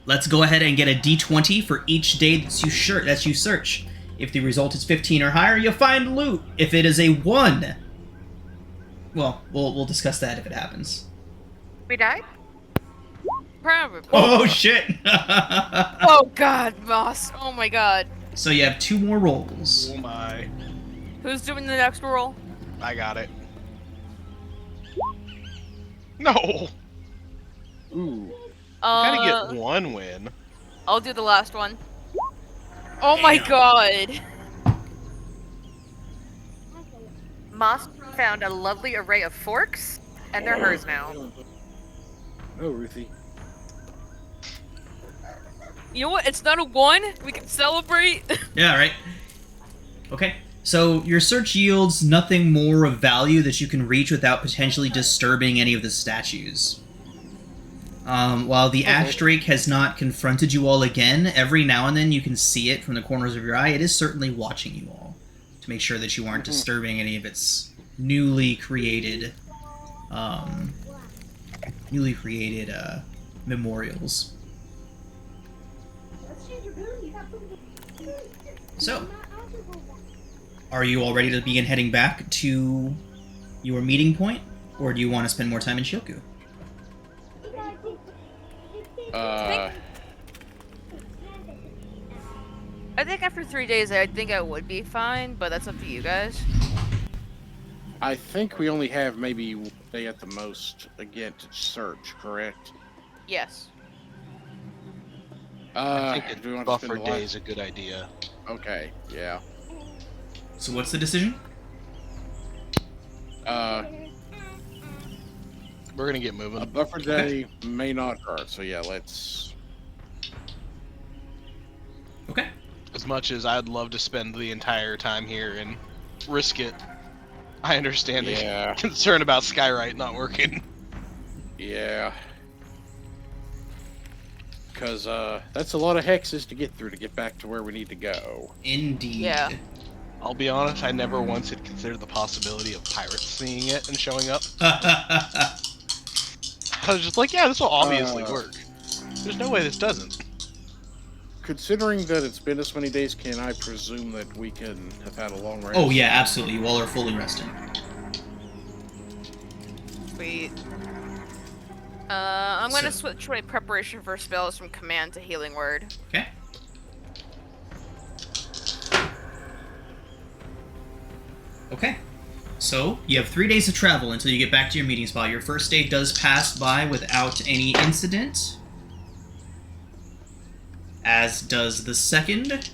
Let's go ahead and get a D20 for each day that you search. If the result is 15 or higher, you'll find loot. If it is a 1, well, we'll discuss that if it happens. We died? Probably. Oh shit! Oh god, Moss. Oh my god. So you have 2 more rolls. Oh my. Who's doing the next roll? I got it. No! Ooh. Gotta get 1 win. I'll do the last one. Oh my god. Moss found a lovely array of forks, and they're hers now. Oh, Ruthie. You know what? It's not a 1. We can celebrate. Yeah, right. Okay. So your search yields nothing more of value that you can reach without potentially disturbing any of the statues. While the Ash Drake has not confronted you all again, every now and then you can see it from the corners of your eye. It is certainly watching you all to make sure that you aren't disturbing any of its newly created memorials. So, are you all ready to begin heading back to your meeting point, or do you want to spend more time in Shilku? I think after 3 days, I think I would be fine, but that's up to you guys. I think we only have maybe 1 day at the most again to search, correct? Yes. I Do think we a want to buffer spend the day last- is a good idea. Okay, yeah. So what's the decision? We're gonna get moving. A buffer day may not hurt, so yeah, let's... Okay. As much as I'd love to spend the entire time here and risk it, I understand Yeah. the concern about Skywrite not working. Yeah. Because, that's a lot of hexes to get through to get back to where we need to go. Indeed. Yeah. I'll be honest, I never once had considered the possibility of pirates seeing it and showing up. I was just like, yeah, this will obviously work. There's no way this doesn't. Considering that it's been this many days, can I presume that we can have had a long rest? Oh yeah, absolutely. You all are fully rested. Sweet. I'm gonna switch my preparation for spells from command to healing word. Okay. Okay. So, you have 3 days to travel until you get back to your meeting spot. Your first day does pass by without any incident. As does the second.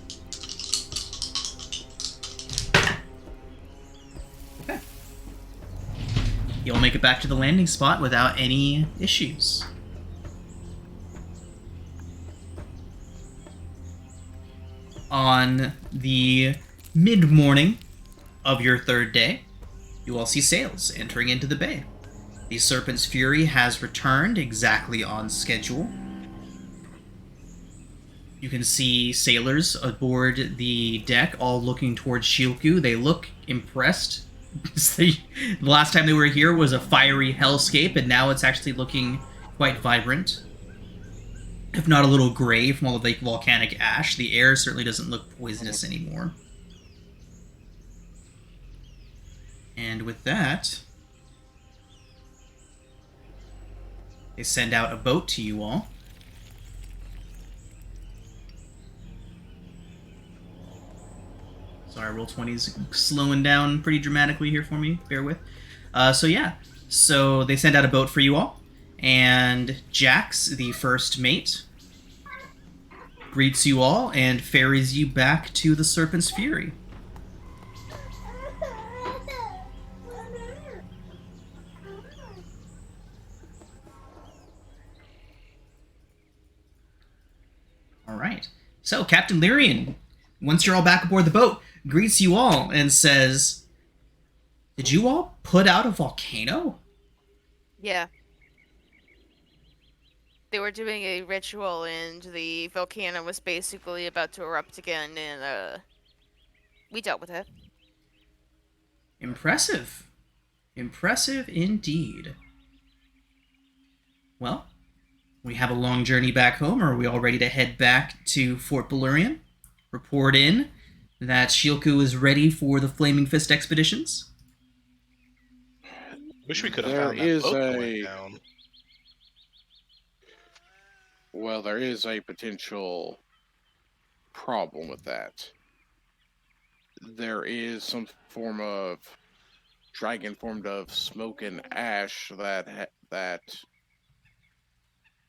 Okay. You'll make it back to the landing spot without any issues. On the mid-morning of your third day, you all see sails entering into the bay. The Serpent's Fury has returned exactly on schedule. You can see sailors aboard the deck all looking towards Shilku. They look impressed. The last time they were here was a fiery hellscape, and now it's actually looking quite vibrant. If not a little gray from all the volcanic ash, the air certainly doesn't look poisonous anymore. And with that, they send out a boat to you all. Sorry, Roll20's slowing down pretty dramatically here for me. Bear with. So they send out a boat for you all. And Jax, the first mate, greets you all and ferries you back to the Serpent's Fury. Alright. So, Captain Lyrian, once you're all back aboard the boat, greets you all and says, "Did you all put out a volcano?" Yeah. They were doing a ritual and the volcano was basically about to erupt again, and we dealt with it. Impressive. Impressive indeed. Well, we have a long journey back home. Are we all ready to head back to Fort Belurian? Report in that Shilku is ready for the Flaming Fist expeditions? Wish we could have There found that is boat that a- went down. Well, there is a potential problem with that. There is some form of dragon formed of smoke and ash that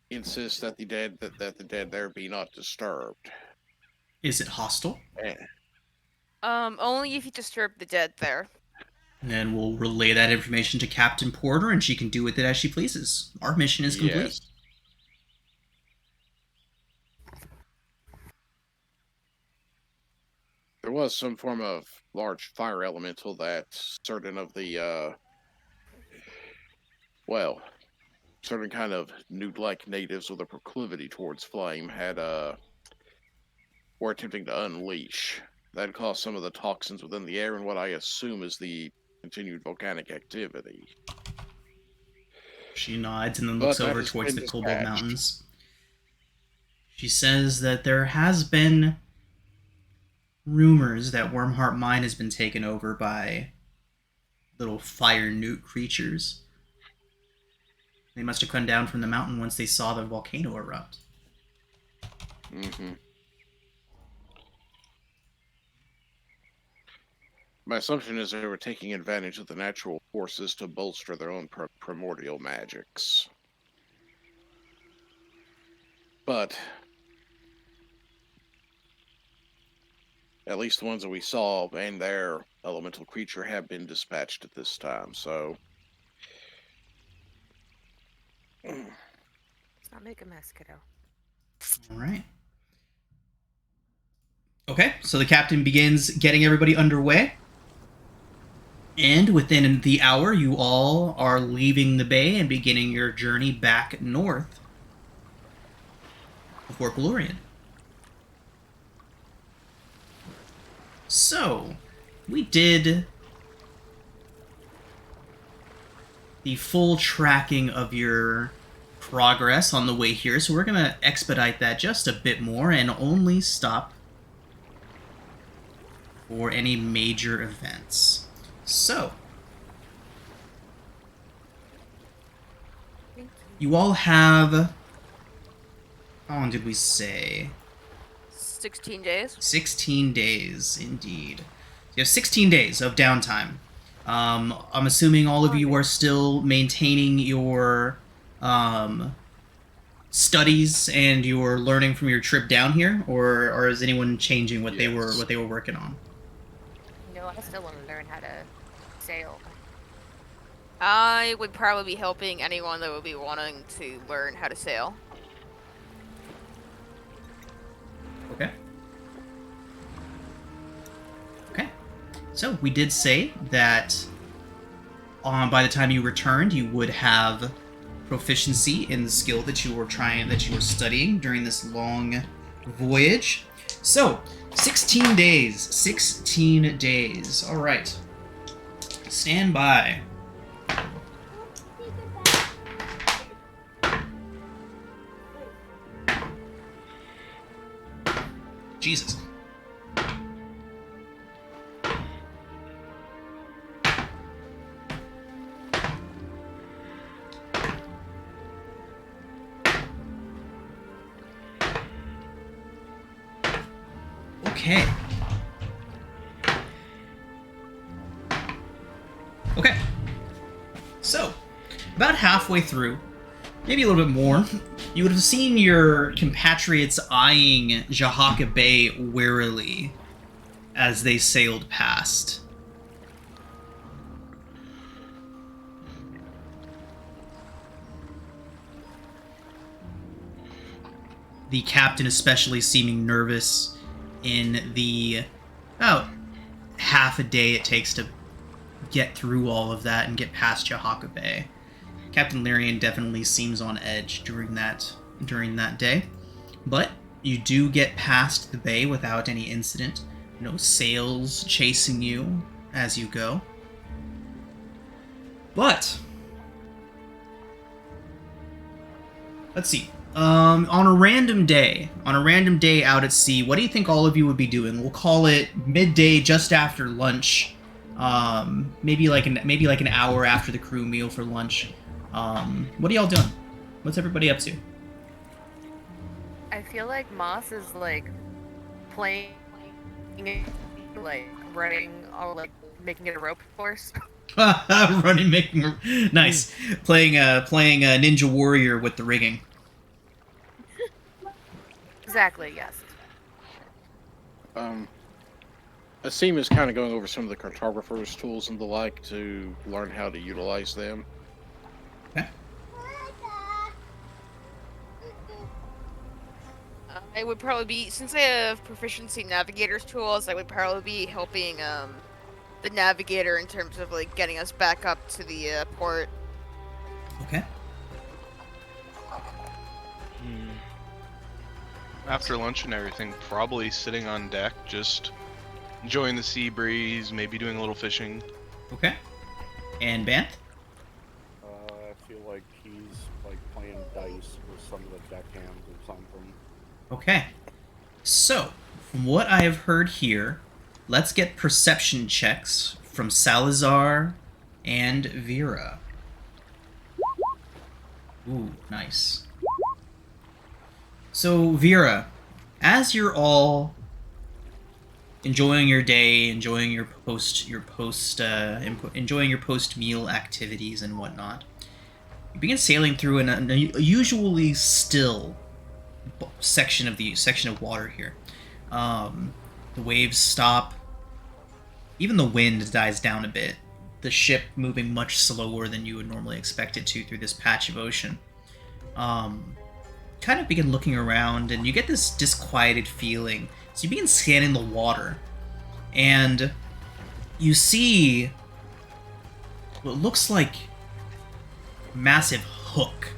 insists that the dead there be not disturbed. Is it hostile? Only if you disturb the dead there. And we'll relay that information to Captain Porter, and she can do with it as she pleases. Our mission is complete. Yes. There was some form of large fire elemental that certain of the, certain kind of nude-like natives with a proclivity towards flame were attempting to unleash. That caused some of the toxins within the air and what I assume is the continued volcanic activity. She nods and then But looks that over has towards been the Cobalt dispatched. Mountains. She says that there has been rumors that Wormheart Mine has been taken over by little fire newt creatures. They must have come down from the mountain once they saw the volcano erupt. Mm-hmm. My assumption is they were taking advantage of the natural forces to bolster their own primordial magics. But at least the ones that we saw and their elemental creature have been dispatched at this time, so... Let's not make a mess, kiddo. Alright. Okay, so the captain begins getting everybody underway. And within the hour, you all are leaving the bay and beginning your journey back north to Fort Belurian. So, we did the full tracking of your progress on the way here, so we're going to expedite that just a bit more and only stop for any major events. So, you all have... How long did we say? 16 days. 16 days, indeed. You have 16 days of downtime. I'm assuming all of you are still maintaining your studies and your learning from your trip down here, or is anyone changing what they were working on? No, I still want to learn how to sail. I would probably be helping anyone that would be wanting to learn how to sail. Okay. Okay. So, we did say that by the time you returned, you would have proficiency in the skill that you were studying during this long voyage. So, 16 days. 16 days. All right. Stand by. Jesus. Okay. Okay. So, about halfway through, maybe a little bit more, you would have seen your compatriots eyeing Jahaka Bay warily as they sailed past. The captain especially seeming nervous in the about half a day it takes to get through all of that and get past Jahaka Bay. Captain Lyrian definitely seems on edge during that day, but you do get past the bay without any incident. No sails chasing you as you go. But let's see. On a random day out at sea, what do you think all of you would be doing? We'll call it midday, just after lunch. Maybe like an hour after the crew meal for lunch. What are y'all doing? What's everybody up to? I feel like Moss is like playing, like running, or like making it a rope course. Nice. Playing a Ninja Warrior with the rigging. Exactly. Yes. Asim is kind of going over some of the cartographer's tools and the like to learn how to utilize them. Okay. I would probably be, since I have proficiency in navigator's tools, I would probably be helping the navigator in terms of like getting us back up to the port. Okay. After lunch and everything, probably sitting on deck, just enjoying the sea breeze, maybe doing a little fishing. Okay. And Banth? I feel like he's like playing dice with some of the deckhands or something. Okay. So, from what I have heard here, let's get perception checks from Salazar and Vera. Ooh, nice. So, Vera, as you're all enjoying your day, enjoying your post-meal activities and whatnot, you begin sailing through an unusually still section of water here. The waves stop. Even the wind dies down a bit. The ship moving much slower than you would normally expect it to through this patch of ocean. Kind of begin looking around, and you get this disquieted feeling. So you begin scanning the water, and you see what looks like a massive hook.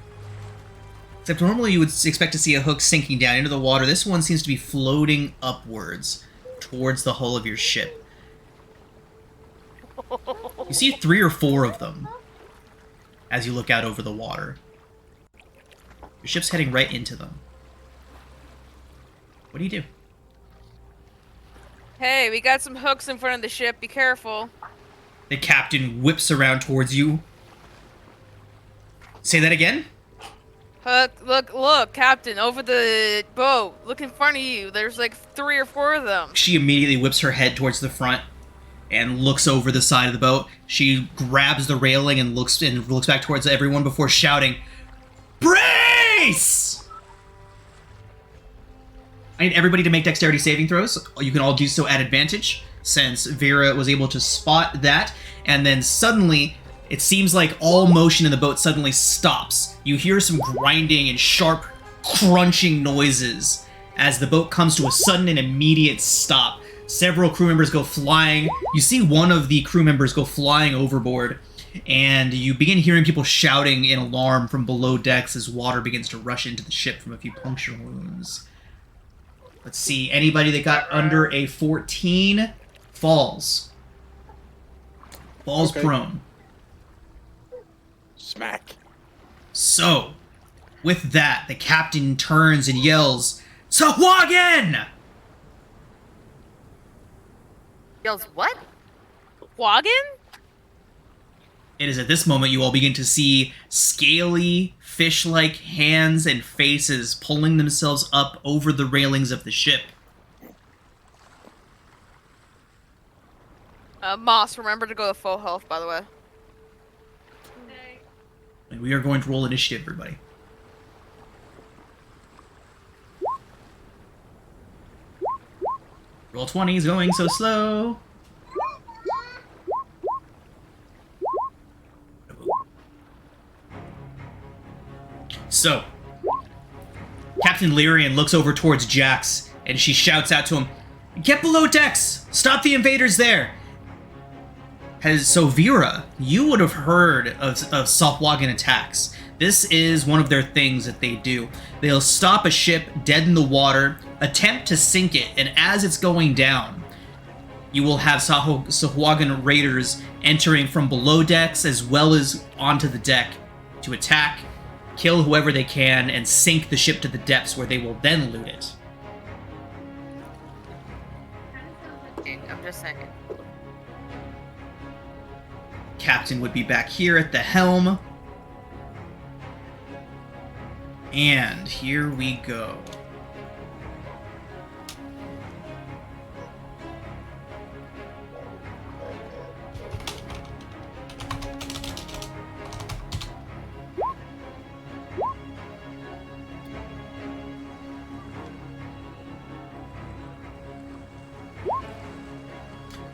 Except normally you would expect to see a hook sinking down into the water. This one seems to be floating upwards towards the hull of your ship. You see 3 or 4 of them as you look out over the water. Your ship's heading right into them. What do you do? Hey, we got some hooks in front of the ship. Be careful. The captain whips around towards you. Say that again? Hook, look, Captain, over the boat. Look in front of you. There's like 3 or 4 of them. She immediately whips her head towards the front and looks over the side of the boat. She grabs the railing and looks back towards everyone before shouting, "Brace!" I need everybody to make dexterity saving throws. You can all do so at advantage, since Vera was able to spot that, and then suddenly, it seems like all motion in the boat suddenly stops. You hear some grinding and sharp, crunching noises as the boat comes to a sudden and immediate stop. Several crew members go flying. You see one of the crew members go flying overboard, and you begin hearing people shouting in alarm from below decks as water begins to rush into the ship from a few puncture wounds. Let's see, anybody that got under a 14 falls. Falls Okay. prone. Smack. So, with that, the captain turns and yells, "Sahuagin!" Yells what? Wagon? It is at this moment you all begin to see scaly, fish-like hands and faces pulling themselves up over the railings of the ship. Moss, remember to go to full health, by the way. And we are going to roll initiative, everybody. Roll 20 is going so slow. So, Captain Lyrian looks over towards Jax, and she shouts out to him, "Get below decks! Stop the invaders there!" So Vera, you would have heard of Sahuagin attacks. This is one of their things that they do. They'll stop a ship dead in the water, attempt to sink it, and as it's going down, you will have Sahuagin raiders entering from below decks as well as onto the deck to attack, kill whoever they can, and sink the ship to the depths where they will then loot it. I'm just saying. Captain would be back here at the helm. And here we go.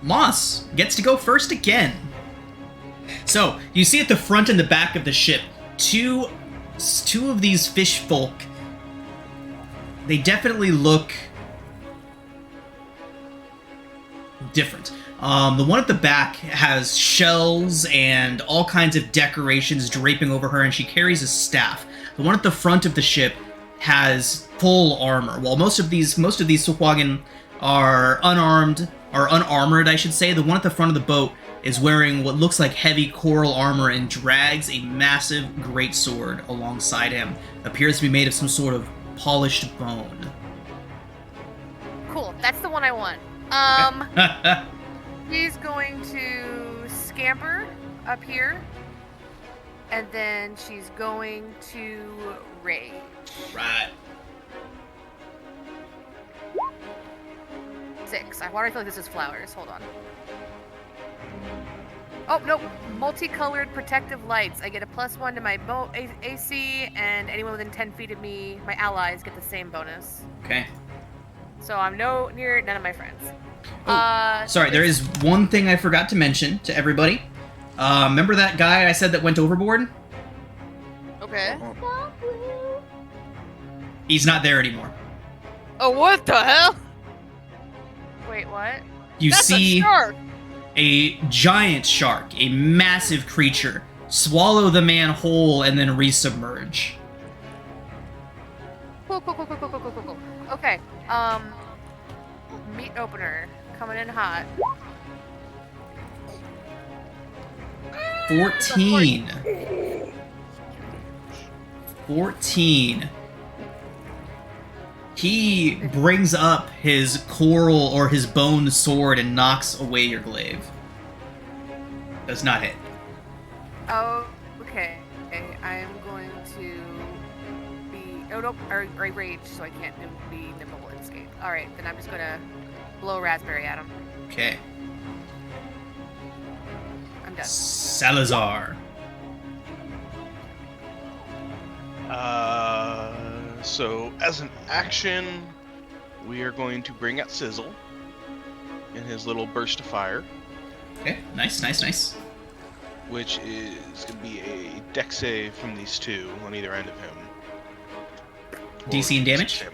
Moss gets to go first again. So, you see at the front and the back of the ship, two of these fish folk. They definitely look different. The one at the back has shells and all kinds of decorations draping over her, and she carries a staff. The one at the front of the ship has full armor. While most of these Sahuagin are unarmored, I should say. The one at the front of the boat is wearing what looks like heavy coral armor and drags a massive greatsword alongside him. Appears to be made of some sort of polished bone. Cool, that's the one I want. He's going to scamper up here, and then she's going to rage. Right. 6. Why do I feel like this is flowers? Hold on. Oh, nope. Multicolored protective lights. I get a +1 to my boat AC, and anyone within 10 feet of me, my allies, get the same bonus. Okay. So I'm near none of my friends. Sorry, there is one thing I forgot to mention to everybody. Remember that guy I said that went overboard? Okay. He's not there anymore. Oh, what the hell? Wait, what? You That's see a shark. a giant shark, a massive creature, swallow the man whole and then resubmerge. Cool. Okay. Meat opener coming in hot. 14. 14. He brings up his coral or his bone sword and knocks away your glaive. Does not hit. Oh, okay. I am going to be. Oh, nope. I rage, so I can't be nimble and escape. Alright, then I'm just gonna blow raspberry at him. Okay. I'm done. Salazar. So as an action, we are going to bring out Sizzle in his little burst of fire, Okay, nice, nice, nice. which is going to be a dex save from these two on either end of him. DC and damage?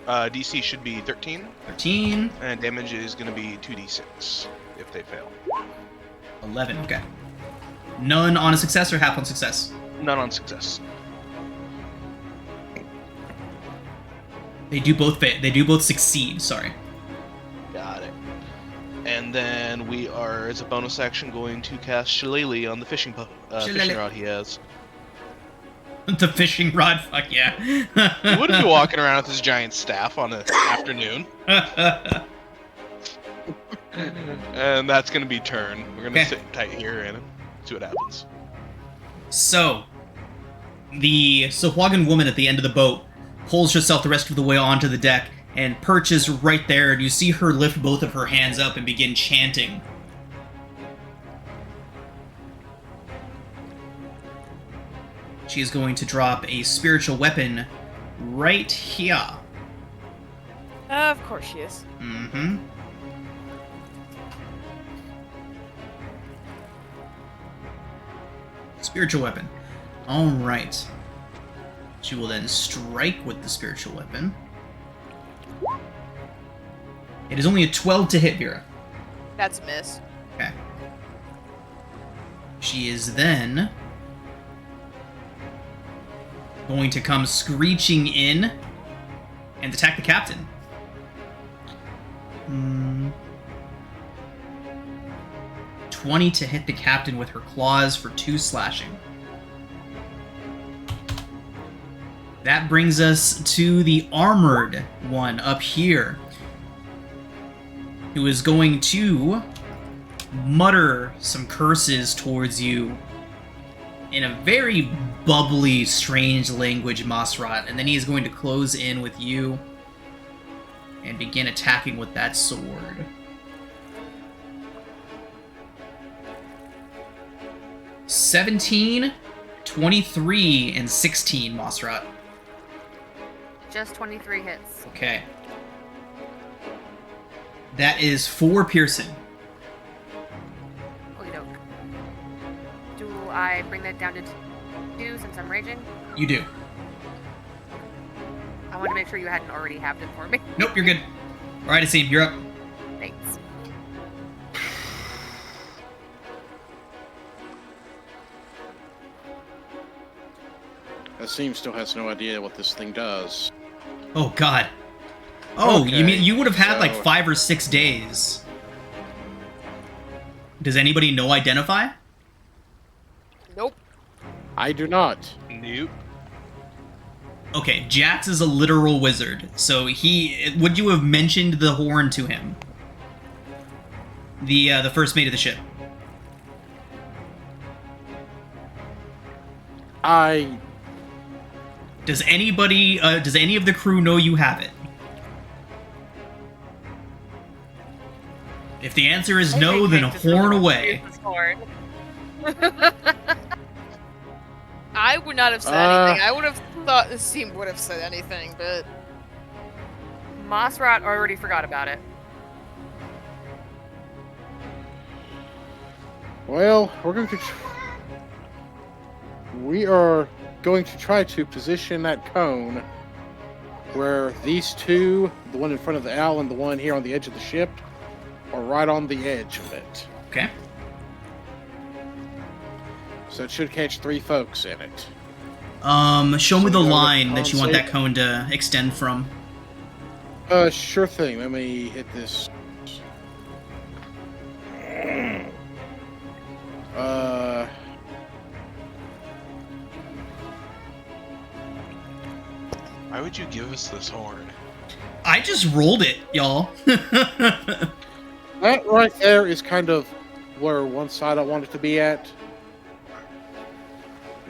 DC should be 13, 13. and damage is going to be 2d6 if they fail. 11, okay. None on a success or half on success? None on success. They do both succeed, sorry. Got it. And then we are, as a bonus action, going to cast Shillelagh on the fishing rod he has. The fishing rod, fuck yeah. He wouldn't be walking around with his giant staff on an afternoon. And that's going to be turn. We're going to Okay. sit tight here and see what happens. So, the Sahuagin woman at the end of the boat pulls herself the rest of the way onto the deck and perches right there, and you see her lift both of her hands up and begin chanting. She is going to drop a spiritual weapon right here. Of course she is. Mm-hmm. Spiritual weapon. Alright. She will then strike with the spiritual weapon. It is only a 12 to hit, Vera. That's a miss. Okay. She is then going to come screeching in and attack the captain. 20 to hit the captain with her claws for 2 slashing. That brings us to the armored one up here, who is going to mutter some curses towards you in a very bubbly, strange language, Masrat, and then he is going to close in with you and begin attacking with that sword. "17, 23, and 16, Masrat. Just 23 hits. Okay. That is 4 piercing. Okie doke. Do I bring that down to 2 since I'm raging? You do. I want to make sure you hadn't already halved it for me. Nope, you're good. Alright, Asim, you're up. Thanks. Asim still has no idea what this thing does. Oh, God. Oh, Okay, you mean you would have had like so- 5 or 6 days. Does anybody know Identify? Nope. I do not. Nope. Okay, Jax is a literal wizard, so would you have mentioned the horn to him? The first mate of the ship. Does any of the crew know you have it? If the answer is no, then horn away. I would not have said anything. I would have thought the team would have said anything, but Mossrot already forgot about it. Well, we are going to try to position that cone where these two, the one in front of the owl and the one here on the edge of the ship, are right on the edge of it. Okay. So it should catch 3 folks in it. Show me the So go line with that you want con that cone to extend from. Sure thing. Let me hit this. Why would you give us this horn? I just rolled it, y'all. That right there is kind of where one side I want it to be at.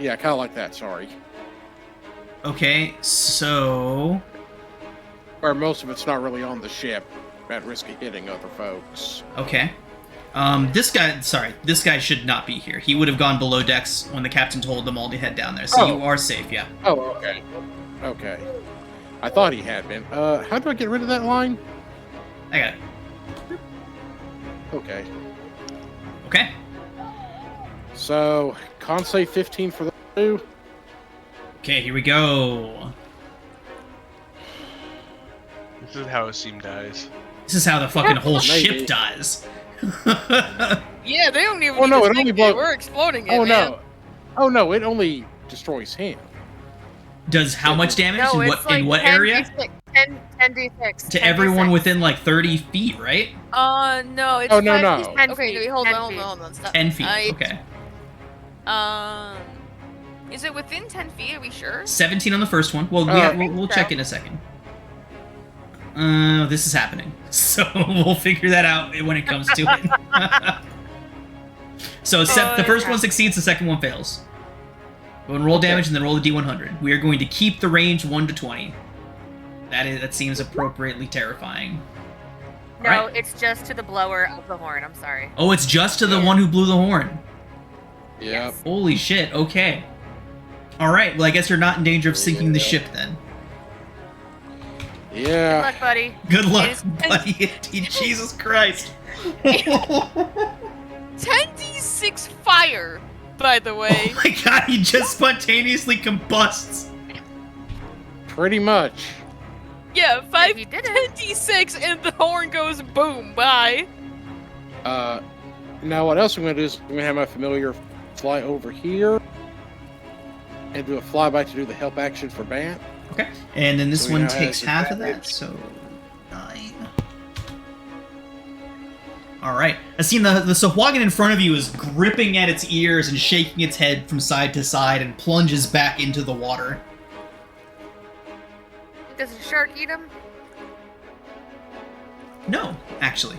Yeah, kind of like that, sorry. Okay, so... Where most of it's not really on the ship, at risk of hitting other folks. Okay. This guy should not be here. He would have gone below decks when the captain told them all to head down there, so Oh. you are safe, yeah. Oh, okay. Okay. I thought he had been. How do I get rid of that line? I got it. Okay. Okay. So, con save 15 for the two. Okay, here we go. This is how Asim dies. This is how the fucking whole Maybe. ship dies. Yeah, they don't even. Oh, no, need to it only sink blows- We're exploding it, Oh, man. no. Oh, no, it only destroys him. Does how much damage? No, in it's what, in what 10 area? D6, 10d6. To everyone within like 30 feet, right? No, it's Oh, no, 5d6. no. 10 Okay, feet, wait, hold 10 on, feet. hold on. Stop. 10 feet, okay. Is it within 10 feet? Are we sure? 17 on the first one. Well, we'll check in a second. This is happening. So we'll figure that out when it comes to it. So the first one succeeds, the second one fails. Go and roll damage and then roll the D100. We are going to keep the range 1 to 20. That seems appropriately terrifying. No, Alright. it's just to the blower of the horn. I'm sorry. Oh, it's just to the one who blew the horn. Yep. Yes. Holy shit, okay. Alright, well I guess you're not in danger of sinking the ship then. Good Yeah. luck, buddy. Good luck, Is- buddy. Jesus Christ. 10d6 fire, by the way. Oh my god, he just spontaneously combusts. Pretty much. Yeah, He did it. 10d6 and the horn goes boom, bye. Now what else I'm going to do is I'm going to have my familiar fly over here and do a flyby to do the help action for Bant. Okay. And then this So we one now have takes half of that, advantage. so 9. Alright. I seen the Sahuagin in front of you is gripping at its ears and shaking its head from side to side and plunges back into the water. Does a shark eat him? No, actually.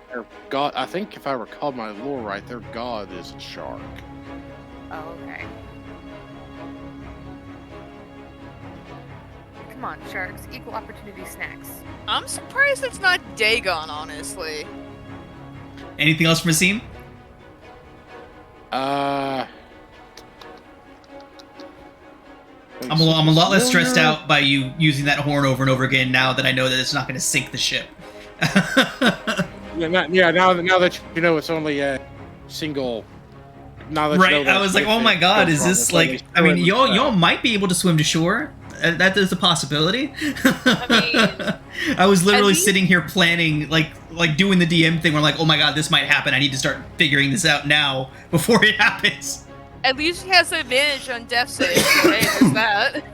Their god, I think if I recall my lore right, their god is a shark. Oh, okay. Come on, sharks. Equal opportunity snacks. I'm surprised it's not Dagon, honestly. Anything else from Asim? I'm a lot less stressed out by you using that horn over and over again now that I know that it's not going to sink the ship. Yeah, now that you know it's only a single. Now that you know Right, that I was like, it's oh my a- god, is it's this only like... I mean, shore. y'all might be able to swim to shore. That is a possibility. I was literally least- sitting here planning, like doing the DM thing where like, oh my god, this might happen. I need to start figuring this out now before it happens. At least he has advantage on death save. Hey, there's that.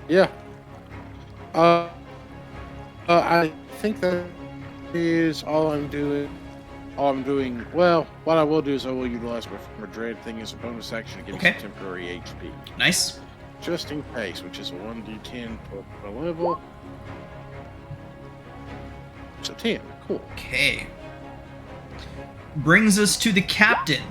Yeah. I think that is all I'm doing. Well, what I will do is I will utilize my former dread thing as a bonus action to give Okay. me some temporary HP. Nice. Just in case, which is a 1d10 per level. It's a 10. Cool. Okay. Brings us to the captain,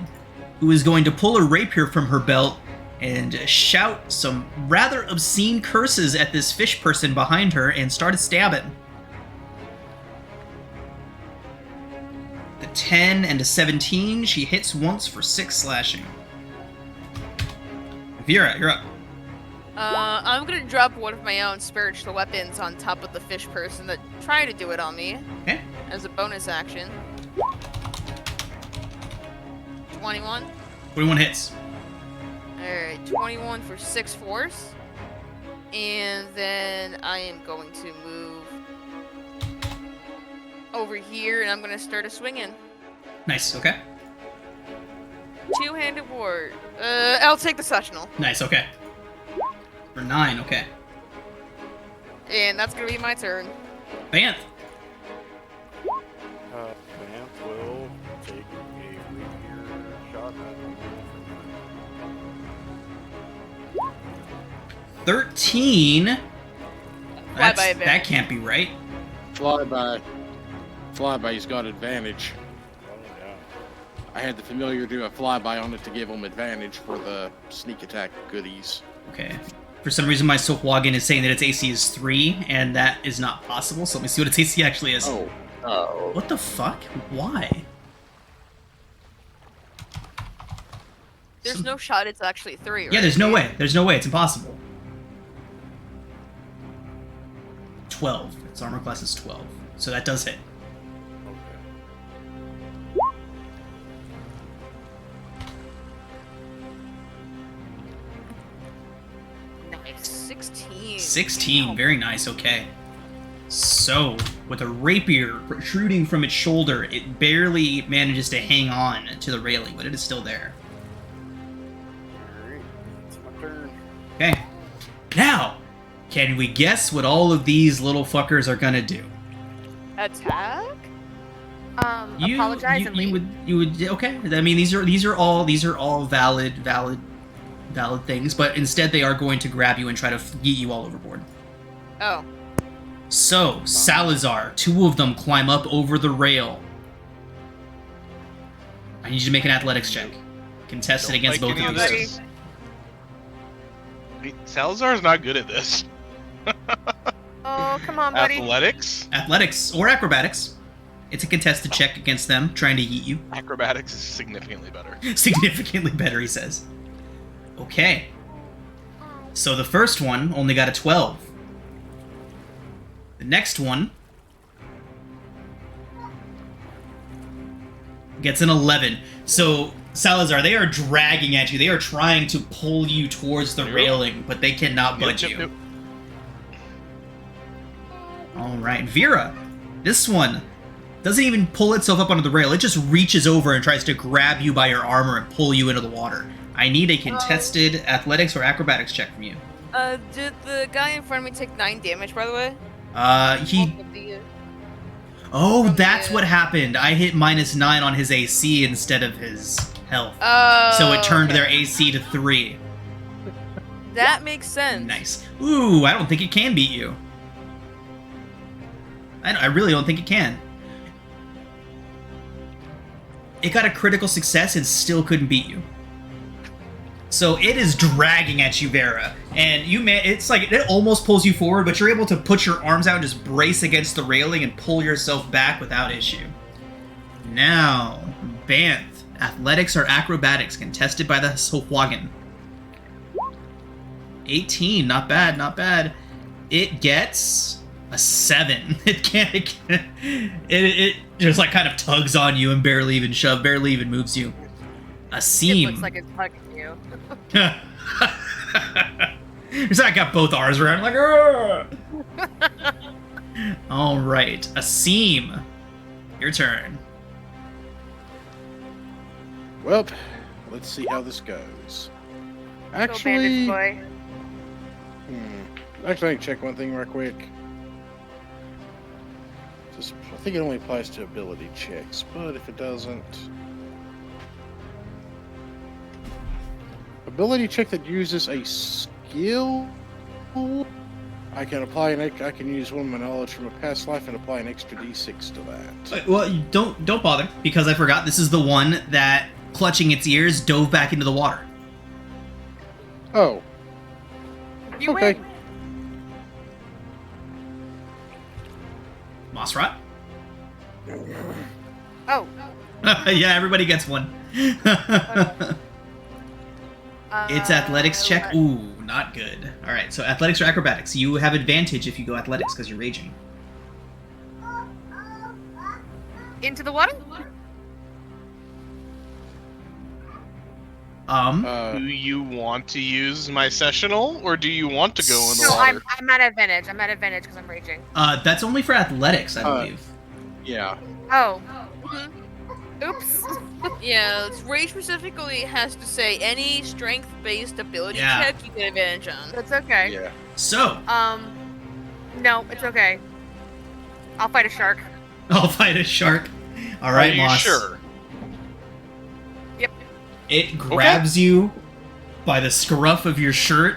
who is going to pull a rapier from her belt and shout some rather obscene curses at this fish person behind her and start stabbing. The 10 and a 17, she hits once for 6 slashing. Vera, you're up. I'm gonna drop one of my own spiritual weapons on top of the fish person that tried to do it on me. Okay. As a bonus action. 21. 21 hits. Alright, 21 for 6 force. And then I am going to move over here and I'm gonna start a swinging. Nice, okay. Two-handed ward. I'll take the sectional. Nice, okay. For 9, okay. And that's gonna be my turn. Banth. Bant will take a rapier shot at him. 13. Flyby That can't be right. Flyby. Flyby's got advantage. Oh, yeah. I had the familiar do a flyby on it to give him advantage for the sneak attack goodies. Okay. For some reason, my Sohwagan is saying that its AC is 3, and that is not possible. So let me see what its AC actually is. Oh. What the fuck? Why? There's no shot it's actually 3, right? Yeah, there's no way. There's no way. It's impossible. 12. Its armor class is 12. So that does hit. Okay. Nice. 16. 16. Very nice. Okay. So, with a rapier protruding from its shoulder, it barely manages to hang on to the railing, but it is still there. Alright. It's my turn. Okay. Now, can we guess what all of these little fuckers are gonna do? Attack? Apologize and leave. You would okay. I mean, these are all valid things, but instead they are going to grab you and try to yeet you all overboard. Oh. So, Salazar, 2 of them climb up over the rail. I need you to make an athletics check. Contested Don't against like both any of of you. this. Wait, Salazar's not good at this. Oh, come on, buddy. Athletics? Athletics or acrobatics. It's a contested check against them, trying to yeet you. Acrobatics is significantly better. Significantly better, he says. Okay. So the first one only got a 12. The next one gets an 11. So, Salazar, they are dragging at you. They are trying to pull you towards the railing, but they cannot budge you. Yep. Alright, Vera. This one doesn't even pull itself up onto the rail. It just reaches over and tries to grab you by your armor and pull you into the water. I need a contested athletics or acrobatics check from you. Did the guy in front of me take 9 damage, by the way? Oh, that's what happened. I hit -9 on his AC instead of his health. Oh. So it turned okay. their AC to 3. That makes sense. Nice. Ooh, I don't think it can beat you. I really don't think it can. It got a critical success and still couldn't beat you. So it is dragging at you, Vera, and it's like it almost pulls you forward, but you're able to put your arms out and just brace against the railing and pull yourself back without issue. Now, Banth, athletics or acrobatics, contested by the Sohwagan. 18, not bad, not bad. It gets a 7. It just like kind of tugs on you and barely even moves you. A It seam. looks like it's hugging you. So I got both R's around, like, "Argh!" All right, a seam. Your turn. Well, let's see how this goes. Go Actually, bandage boy. Actually, I can check one thing real quick. I think it only applies to ability checks, but if it doesn't... Ability check that uses a skill... I can apply I can use one of my knowledge from a past life and apply an extra d6 to that. Well, you don't bother, because I forgot this is the one that, clutching its ears, dove back into the water. Oh. You Okay. win. Mossrot? Oh. Yeah, everybody gets one. It's athletics check. Ooh, not good. All right, so athletics or acrobatics. You have advantage if you go athletics because you're raging. Into the water? Do you want to use my sessional, or do you want to go in the No, water? I'm at advantage. I'm at advantage because I'm raging. That's only for athletics, I believe. Yeah. Oh. Mhm. Oops. Yeah, rage specifically has to say any strength-based ability Yeah. check you get advantage on. That's okay. Yeah. So, No, it's okay. I'll fight a shark. I'll fight a shark. All right, Are you Moss. sure? Yep. It grabs you by the scruff of your shirt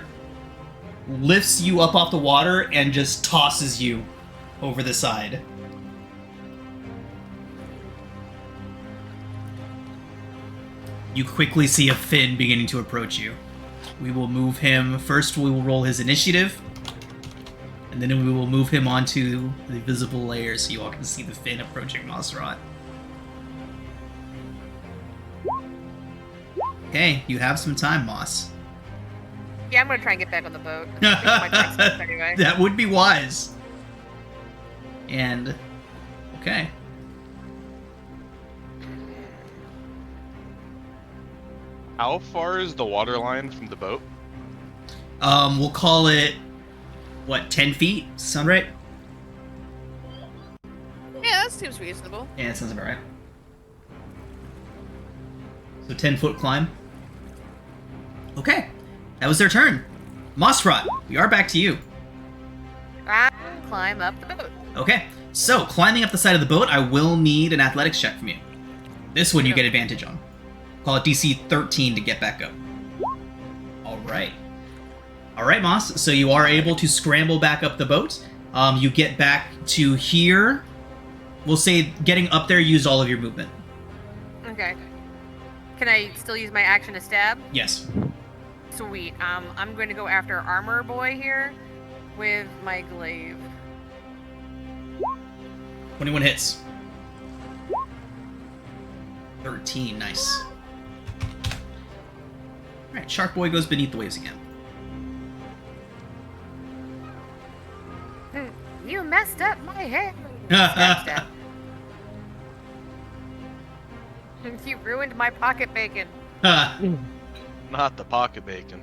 lifts you up off the water and just tosses you over the side. You quickly see a Finn beginning to approach you. We will move him. First, we will roll his initiative. And then we will move him onto the visible layer so you all can see the Finn approaching Nosferat. Okay, you have some time, Moss. Yeah, I'm gonna try and get back on the boat. My text anyway. That would be wise. And, okay. How far is the water line from the boat? We'll call it, what, 10 feet? Sound right? Yeah, that seems reasonable. Yeah, that sounds about right. So 10-foot climb. Okay, that was their turn. Mossrot, we are back to you. I climb up the boat. Okay, so climbing up the side of the boat, I will need an athletics check from you. This one you get advantage on. Call it DC 13 to get back up. Alright. Alright, Moss, so you are able to scramble back up the boat. You get back to here. We'll say getting up there used all of your movement. Okay. Can I still use my action to stab? Yes. Sweet. I'm going to go after Armor Boy here with my glaive. 21 hits. 13, nice. Alright, Shark Boy goes beneath the waves again. You messed up my hair. Stab, stab. You ruined my pocket bacon. Not the pocket bacon.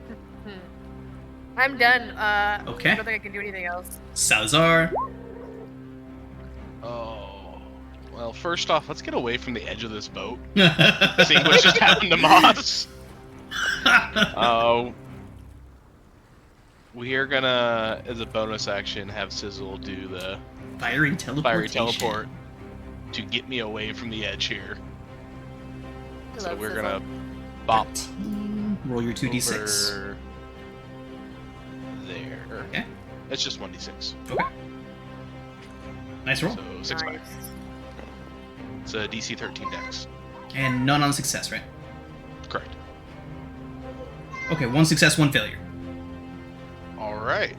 I'm done. Okay. I don't think I can do anything else. Salazar. Oh. Well, first off, let's get away from the edge of this boat. Seeing what just happened to Moss. We are gonna, as a bonus action, have Sizzle do the Fiery fiery teleportation. teleport to get me away from the edge here. So Love we're Sizzle. gonna bop Roll your 2d6. over there. Okay. It's just 1d6. Okay. Nice roll. So 6 Nice. back. It's a DC 13 dex. And none on success, right? Correct. Okay, 1 success, 1 failure. Alright.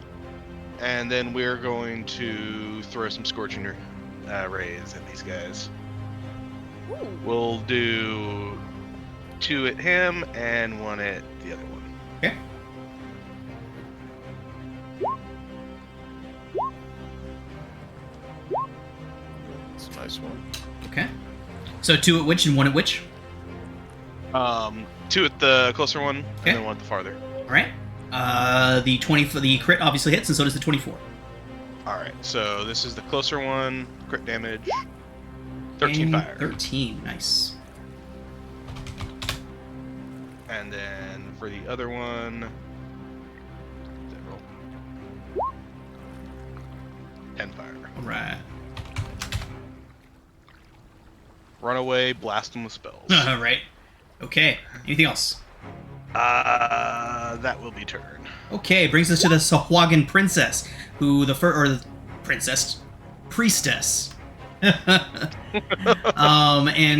And then we're going to throw some Scorching Rays at these guys. Ooh. We'll do 2 at him and 1 at the other one. Okay. It's a nice one. Okay. So 2 at which and 1 at which? 2 at the closer one, Okay. and then 1 at the farther. Alright. The 20 for the crit obviously hits, and so does the 24. Alright, so this is the closer one, crit damage. 13 And fire. 13, nice. And then for the other one, what's that roll? 10 fire. Alright. Run away, blast them with spells. Alright. Okay. Anything else? That will be turn. Okay, brings us to the Sahuagin princess, who the priestess. And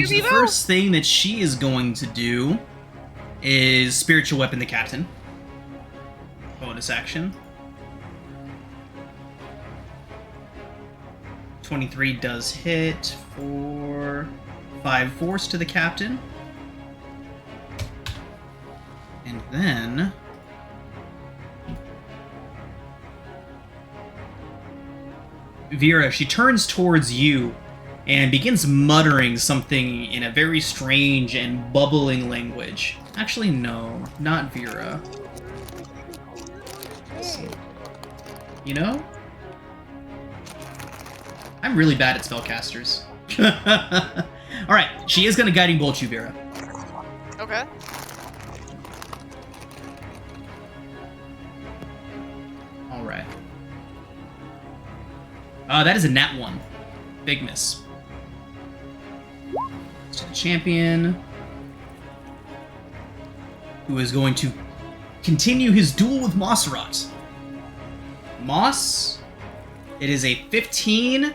the first thing that she is going to do is spiritual weapon the captain. Bonus action. 23 does hit for 5 force to the captain. And then Vera, she turns towards you and begins muttering something in a very strange and bubbling language. Actually, no, not Vera. You know? I'm really bad at spellcasters. Alright, she is gonna guiding bolt you, Vera. Okay. Alright. That is a nat 1. Big miss. To the champion, who is going to continue his duel with Mossrot. Moss, it is a 15, a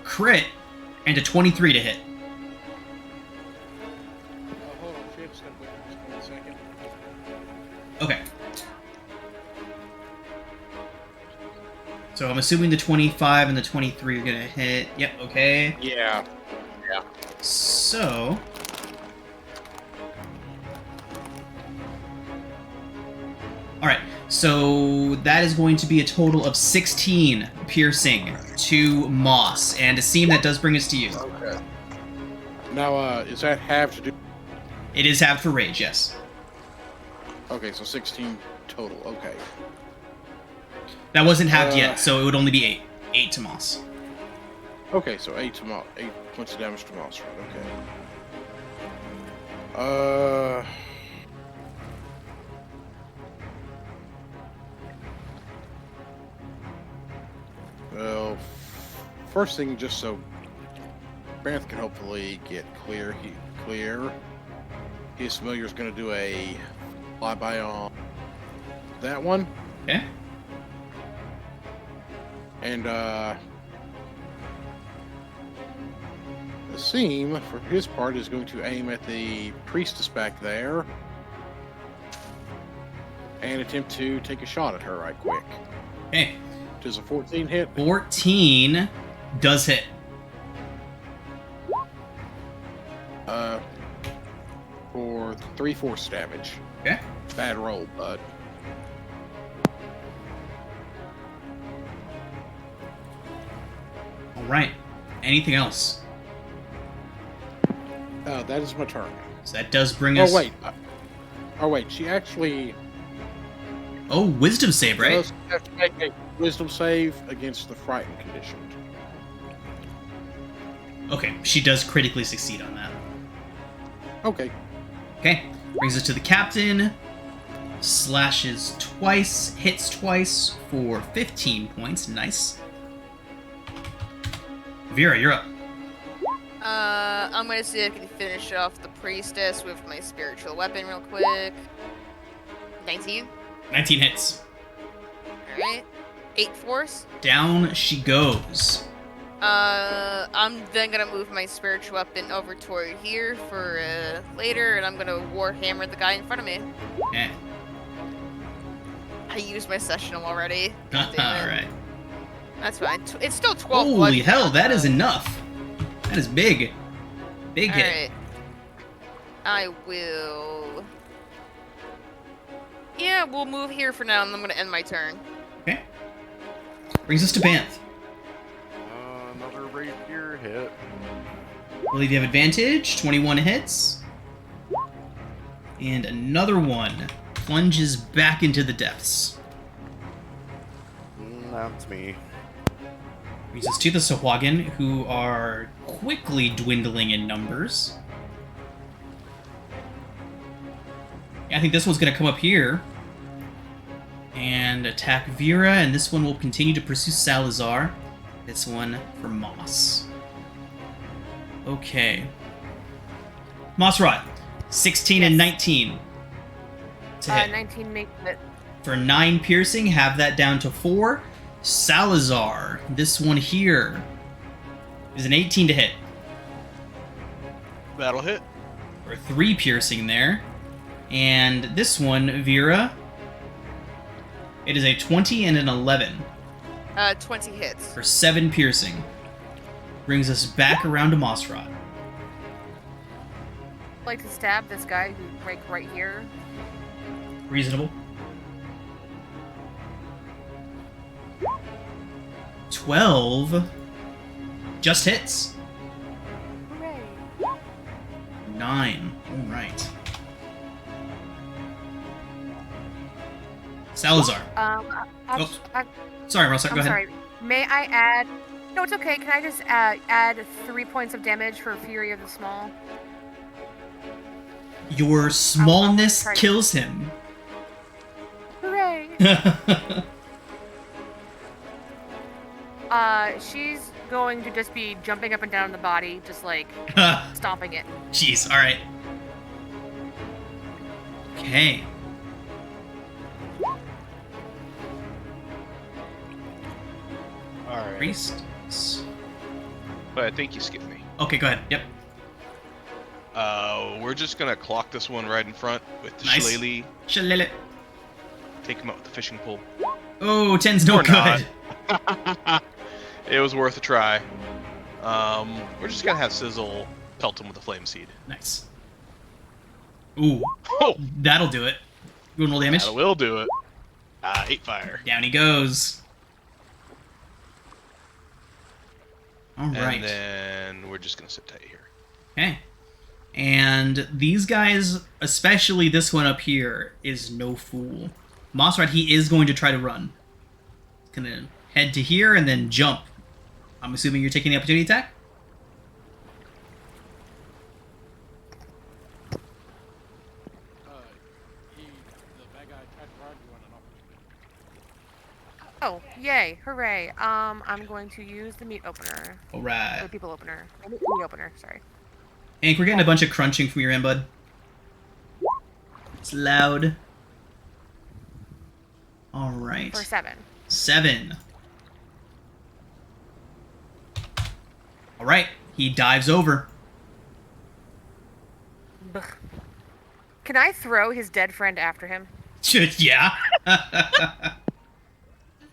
crit, and a 23 to hit. Hold on, Chip. Step away just 1 second. Okay. So I'm assuming the 25 and the 23 are gonna hit. Yep, okay. Yeah. So... Alright, so that is going to be a total of 16 piercing to Moss. And Asim, that does bring us to you. Okay. Now, is that half to do? It is halved for rage, yes. Okay, so 16 total. Okay. That wasn't halved yet, so it would only be 8. 8 to Moss. Okay, so 8 points of damage to Moss, right? Okay. Well, first thing, just so Banth can hopefully get clear, his familiar is going to do a flyby on that one. Okay. And, Asim, for his part, is going to aim at the priestess back there and attempt to take a shot at her right quick. Okay. Does a 14 hit? 14 does hit. For 3 force damage. Okay. Bad roll, bud. Alright. Anything else? That is my turn. So that does bring us... Oh, wait. She actually Oh, wisdom save, right? does have to make a wisdom save against the frightened condition. Okay, she does critically succeed on that. Okay. Okay, brings us to the captain. Slashes twice, hits twice for 15 points. Nice. Vera, you're up. I'm gonna see if I can finish off the priestess with my spiritual weapon real quick. 19. 19 hits. Alright. 8 force. Down she goes. I'm then gonna move my spiritual weapon over toward here for later, and I'm gonna warhammer the guy in front of me. Okay. I used my sessional already. God damn it. Alright. That's fine. It's still 12 Holy bludgeoning, hell, that so- is enough. That is big. Big hit. Alright. I will... Yeah, we'll move here for now, and I'm gonna end my turn. Okay. Brings us to Banth. Another rapier hit. I believe you have advantage. 21 hits. And another one plunges back into the depths. That's me. Brings us to the Sahuagin, who are quickly dwindling in numbers. I think this one's going to come up here and attack Vera, and this one will continue to pursue Salazar. This one for Moss. Okay. Mossrot, 16 and 19 to hit. 19 makes it. For 9 piercing, have that down to 4. Salazar, this one here is an 18 to hit. That'll hit. For 3 piercing there. And this one, Vera, it is a 20 and an 11. 20 hits. For 7 piercing. Brings us back around to Mossrot. I'd like to stab this guy who's right here. Reasonable. 12 just hits. Hooray. 9. Alright. Salazar. Oops. Sorry, Rosa, go I'm ahead. sorry. May I add? No, it's okay. Can I just add 3 points of damage for Fury of the Small? Your smallness try to- kills him. Hooray! She's going to just be jumping up and down the body, just like stomping it. Jeez, alright. Okay. Priestess. But I think you skipped me. Okay, go ahead. Yep. We're just gonna clock this one right in front with the Nice. shillelagh. Shillelagh. Take him out with the fishing pole. Oh, 10's no Or not. good. It was worth a try. We're just gonna have Sizzle pelt him with a flame seed. Nice. Ooh, Oh, that'll do it. You want roll damage? that will do it. 8 fire. Down he goes. All And right. then we're just gonna sit tight here. Okay. And these guys, especially this one up here, is no fool. Mossrat, he is going to try to run. He's gonna head to here and then jump. I'm assuming you're taking the opportunity attack? The bad guy tried to run you on an opportunity. Oh, yay, hooray. I'm going to use the meat opener. All Or right. the people opener. Meat opener, sorry. Hank, we're getting a bunch of crunching from your end, bud. It's loud. All right. For 7. 7. All right. He dives over. Blech. Can I throw his dead friend after him? Yeah.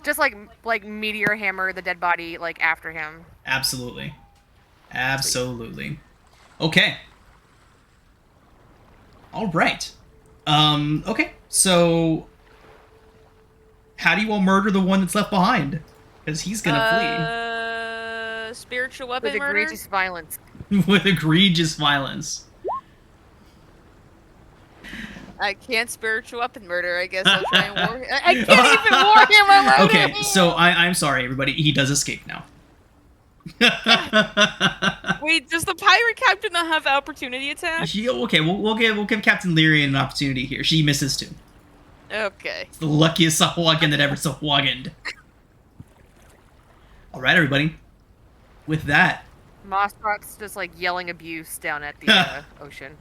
Just like meteor hammer the dead body like after him. Absolutely. Absolutely. Okay. All right. Okay. So, how do you all murder the one that's left behind? Because he's gonna Spiritual weapon With murder? egregious violence. flee with egregious violence. I can't spiritual weapon murder. I guess I'll try and war. I can't even war him alone. Okay, so I'm sorry, everybody. He does escape now. Wait, does the pirate captain not have opportunity attack? Okay, we'll give Captain Lyrian an opportunity here. She misses too. Okay. It's the luckiest Sahuagin that ever Sahuagined. All right, everybody. With that, Mossrock's just like yelling abuse down at the ocean.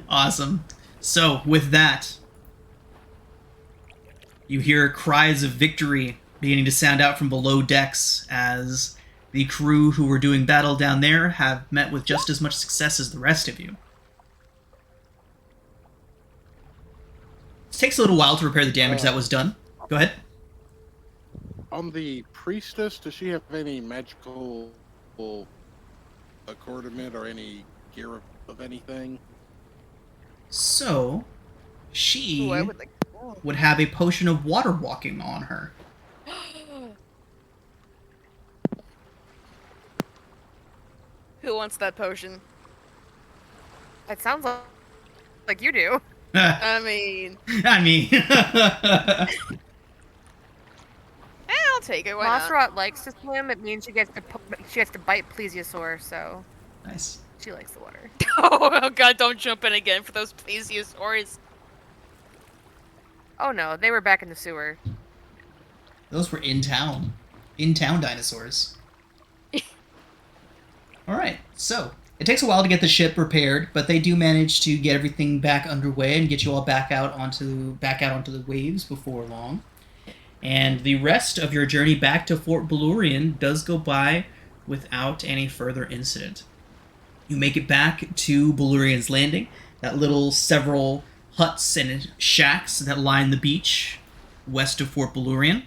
awesome. So, with that, you hear cries of victory beginning to sound out from below decks as the crew who were doing battle down there have met with just as much success as the rest of you. It takes a little while to repair the damage that was done. Go ahead. On the priestess, does she have any magical accordament or any gear of anything? So, she Ooh, I would like. would have a potion of water walking on her. Who wants that potion? It sounds like you do. I mean, I'll take it. Why not? Mossrot likes to swim. It means she gets to bite plesiosaur, so Nice. she likes the water. Oh god, don't jump in again for those plesiosaurs. Oh no, they were back in the sewer. Those were in town. In town dinosaurs. Alright, so it takes a while to get the ship repaired, but they do manage to get everything back underway and get you all back out onto the waves before long. And the rest of your journey back to Fort Belurian does go by without any further incident. You make it back to Belurian's Landing, that little several huts and shacks that line the beach west of Fort Belurian.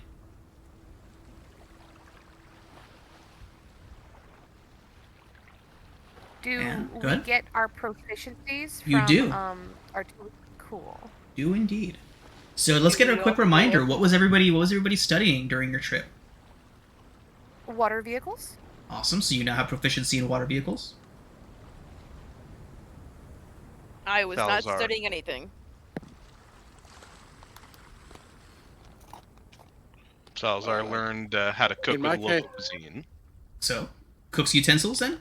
Do Yeah, go we ahead. get our proficiencies from You do. our cool. Do indeed. So let's get a quick reminder. What was everybody studying during your trip? Water vehicles? Awesome. So you now have proficiency in water vehicles. I was not Salazar. studying anything. Salazar learned how to cook In with my local case- cuisine. So, cook's utensils then?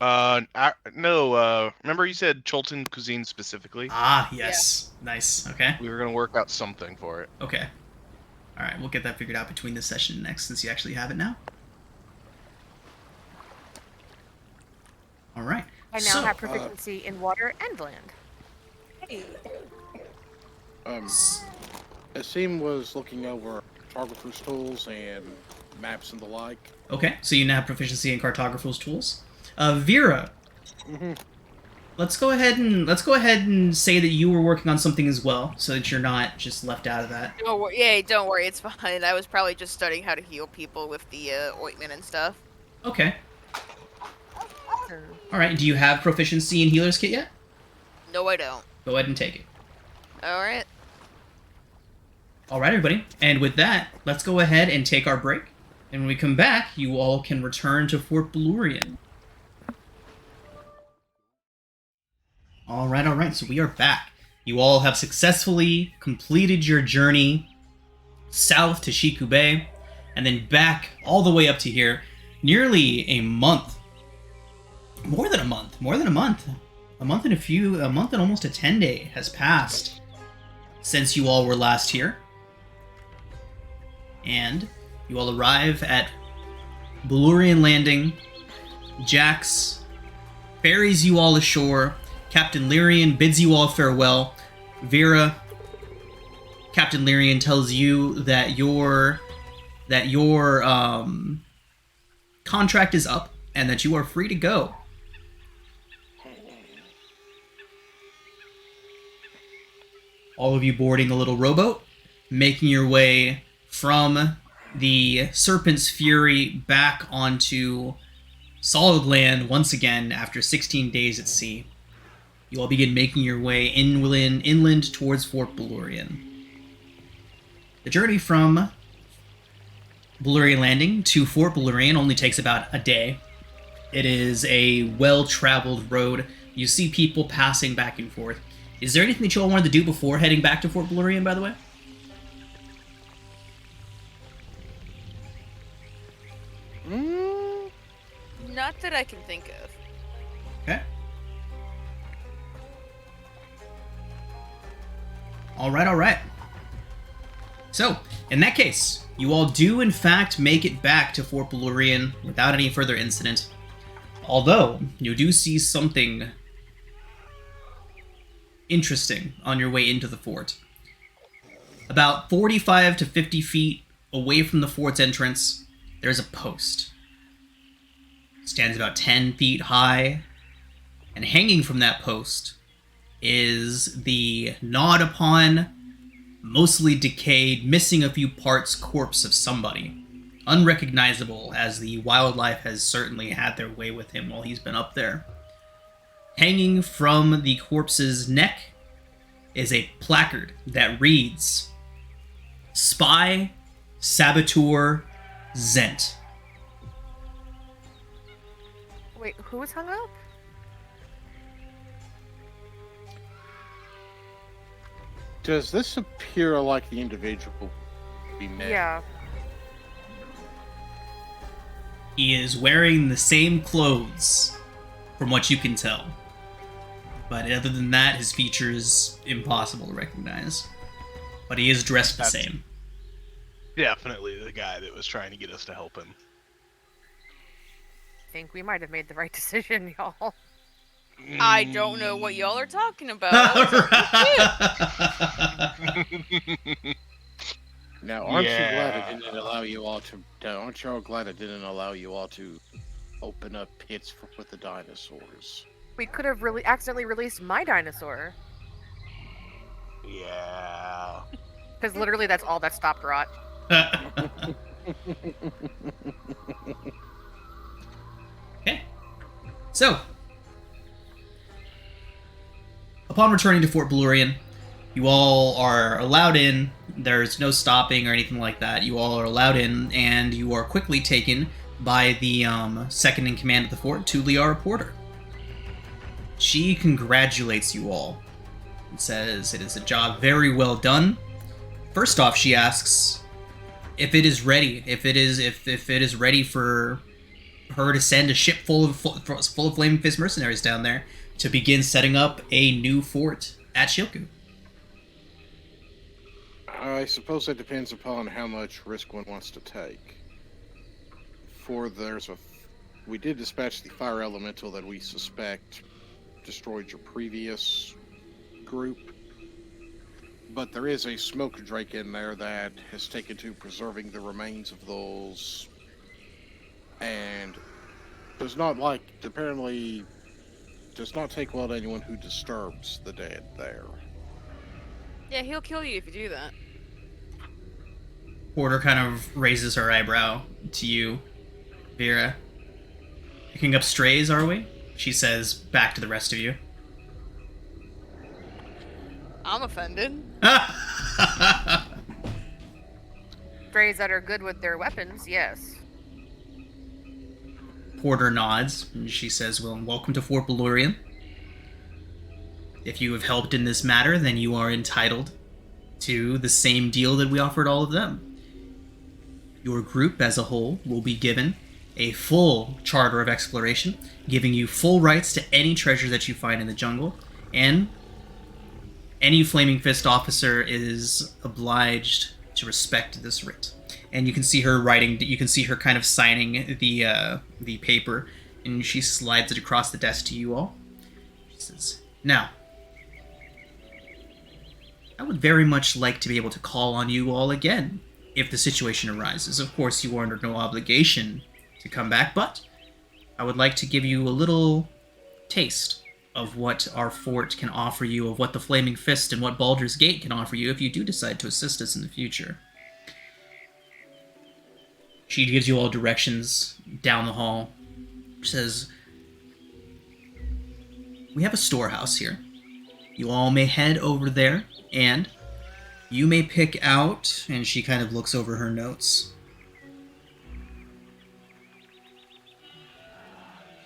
No, remember you said Cholton cuisine specifically? Ah, yes. Nice. Okay. We were gonna work out something for it. Okay. All right, we'll get that figured out between this session and next, since you actually have it now. All right. I now So, have proficiency in water and land. Asim was looking over photographer's tools and maps and the like. Okay, so you now have proficiency in cartographer's tools. Vera, Mm-hmm. let's go ahead and say that you were working on something as well, so that you're not just left out of that. Don't worry, it's fine. I was probably just studying how to heal people with the ointment and stuff. Okay. Sure. All right. Do you have proficiency in healer's kit yet? No, I don't. Go ahead and take it. Alright. All right, everybody. And with that, let's go ahead and take our break. And when we come back, you all can return to Fort Belurian. All right. So we are back. You all have successfully completed your journey south to Shiku Bay, and then back all the way up to here. Nearly a month. More than a month. A month and almost a 10-day has passed since you all were last here. And you all arrive at Belurian Landing. Jax ferries you all ashore. Captain Lyrian bids you all farewell. Vera, Captain Lyrian tells you that your contract is up and that you are free to go. All of you boarding the little rowboat, making your way from the Serpent's Fury back onto solid land once again after 16 days at sea. You all begin making your way inland towards Fort Belurian. The journey from Belurian Landing to Fort Belurian only takes about a day. It is a well-traveled road. You see people passing back and forth. Is there anything that you all wanted to do before heading back to Fort Belurian, by the way? Not that I can think of. Okay. All right. So, in that case, you all do in fact make it back to Fort Belurian without any further incident. Although, you do see something interesting on your way into the fort. About 45 to 50 feet away from the fort's entrance, there's a post. It stands about 10 feet high, and hanging from that post is the gnawed upon, mostly decayed, missing a few parts corpse of somebody. Unrecognizable, as the wildlife has certainly had their way with him while he's been up there. Hanging from the corpse's neck is a placard that reads, Spy, Saboteur, Zent. Wait, who was hung up? Does this appear like the individual we met? Yeah. He is wearing the same clothes, from what you can tell. But other than that, his features impossible to recognize. But he is dressed the same. Definitely the guy that was trying to get us to help him. I think we might have made the right decision, y'all. I don't know what y'all are talking about. Now, aren't you glad it didn't allow you all to? Aren't y'all glad it didn't allow you all to open up pits with the dinosaurs? We could have really accidentally released my dinosaur. Yeah. Because literally that's all that stopped rot. Okay. So, upon returning to Fort Belurian, you all are allowed in. There's no stopping or anything like that. You all are allowed in, and you are quickly taken by the second in command of the fort, Tuliara Porter. She congratulates you all and says it is a job very well done. First off, she asks if it is ready, if it is ready for her to send a ship full of Flaming Fist mercenaries down there to begin setting up a new fort at Shilku. I suppose it depends upon how much risk one wants to take. We did dispatch the fire elemental that we suspect destroyed your previous group, but there is a smoke drake in there that has taken to preserving the remains of those and does not like, apparently, does not take well to anyone who disturbs the dead there. Yeah, he'll kill you if you do that. Porter kind of raises her eyebrow to you, Vera. Picking up strays, are we? She says back to the rest of you. I'm offended. Strays that are good with their weapons, yes. Porter nods, and she says, well, welcome to Fort Belurian. If you have helped in this matter, then you are entitled to the same deal that we offered all of them. Your group as a whole will be given a full charter of exploration, giving you full rights to any treasure that you find in the jungle, and any Flaming Fist officer is obliged to respect this writ. And you can see her writing, you can see her kind of signing the paper, and she slides it across the desk to you all. She says, now, I would very much like to be able to call on you all again if the situation arises. Of course, you are under no obligation to come back, but I would like to give you a little taste of what our fort can offer you, of what the Flaming Fist and what Baldur's Gate can offer you if you do decide to assist us in the future. She gives you all directions down the hall. She says, we have a storehouse here. You all may head over there, and you may pick out, and she kind of looks over her notes.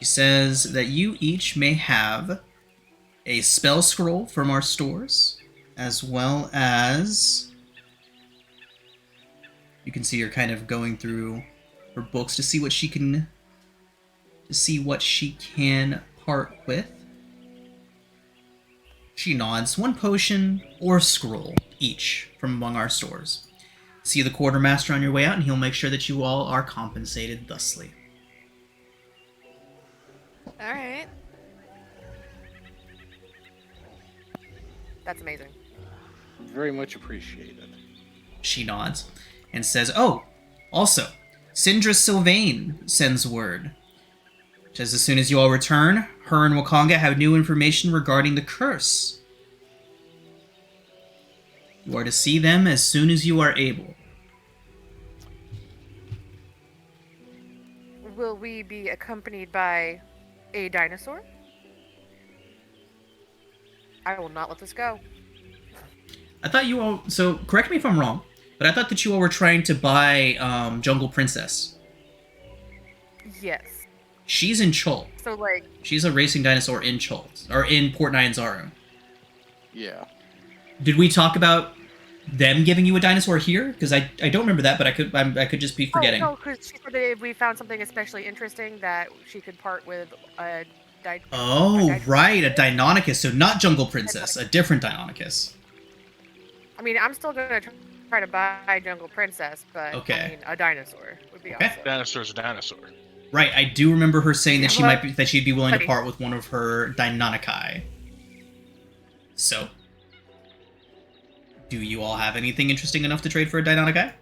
She says that you each may have a spell scroll from our stores, as well as you can see her kind of going through her books to see what she can part with. She nods. One potion or scroll each from among our stores. See the quartermaster on your way out, and he'll make sure that you all are compensated thusly. Alright. That's amazing. Very much appreciated. She nods and says, oh, also, Sindra Sylvain sends word. Says as soon as you all return, her and Wakanga have new information regarding the curse. You are to see them as soon as you are able. Will we be accompanied by a dinosaur? I will not let this go. I thought you all... So, correct me if I'm wrong, but I thought that you all were trying to buy Jungle Princess. Yes. She's in Chult. So, like... She's a racing dinosaur in Chult. Or in Port Nyanzaru. Yeah. Did we talk about them giving you a dinosaur here? Because I don't remember that, but I could just be forgetting. Oh, no, because she said that if we found something especially interesting, that she could part with a... Right, a Deinonychus. So not Jungle Princess, a different Deinonychus. I mean, I'm still going to try to buy Jungle Princess, but Okay. I mean, a dinosaur would be Okay. awesome. Dinosaur's a dinosaur. Right, I do remember her saying that Yeah, she'd be willing to buddy. part with one of her Deinonychi. So, do you all have anything interesting enough to trade for a Deinonychi?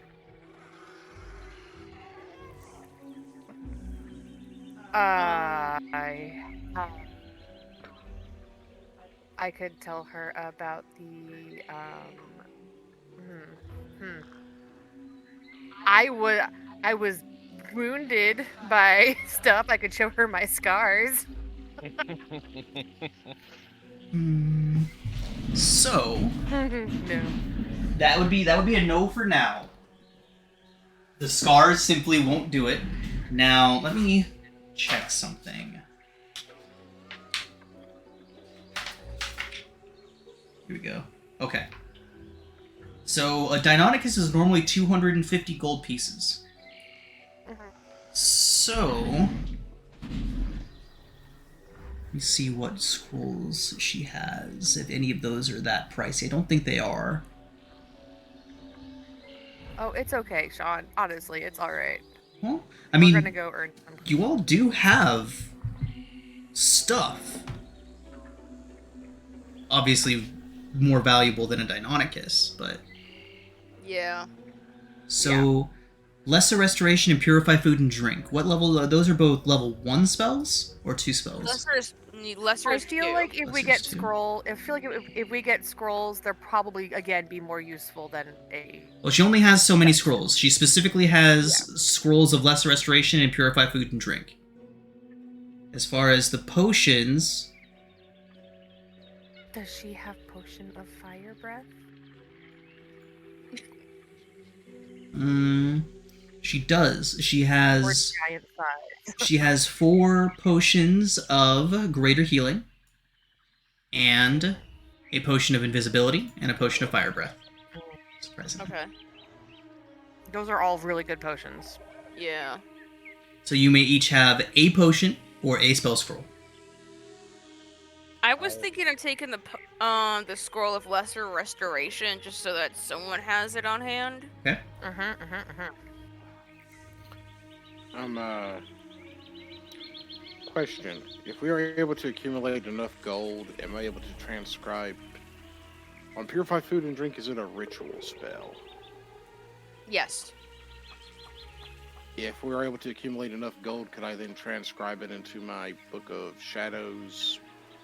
I could tell her about the I was wounded by stuff. I could show her my scars. So, No. that would be a no for now. The scars simply won't do it. Now, let me check something. Here we go. Okay. So, a Deinonychus is normally 250 gold pieces. So, let me see what scrolls she has, if any of those are that pricey. I don't think they are. Oh, it's okay, Sean. Honestly, it's all right. Well, I mean, We're gonna go earn some. you all do have stuff. Obviously, more valuable than a Deinonychus, but... Yeah. So, Lesser Restoration and Purify Food and Drink. What level? Those are both level 1 spells or 2 spells? Lesser I is feel two. like if we Lesser's get two. if we get scrolls, they're probably again be more useful than a. Well, she only has so many scrolls. She specifically has scrolls of Lesser Restoration and Purify Food and Drink. As far as the potions, Does she have potion of fire breath? she does. She Or has giant size? she has 4 potions of Greater Healing, and a potion of Invisibility, and a potion of Fire Breath. Surprisingly. Okay. Those are all really good potions. Yeah. So you may each have a potion or a spell scroll. I was thinking of taking the scroll of lesser restoration just so that someone has it on hand. Okay. Question. If we are able to accumulate enough gold, am I able to transcribe... On Purify Food and Drink, is it a ritual spell? Yes. If we are able to accumulate enough gold, could I then transcribe it into my Book of Shadows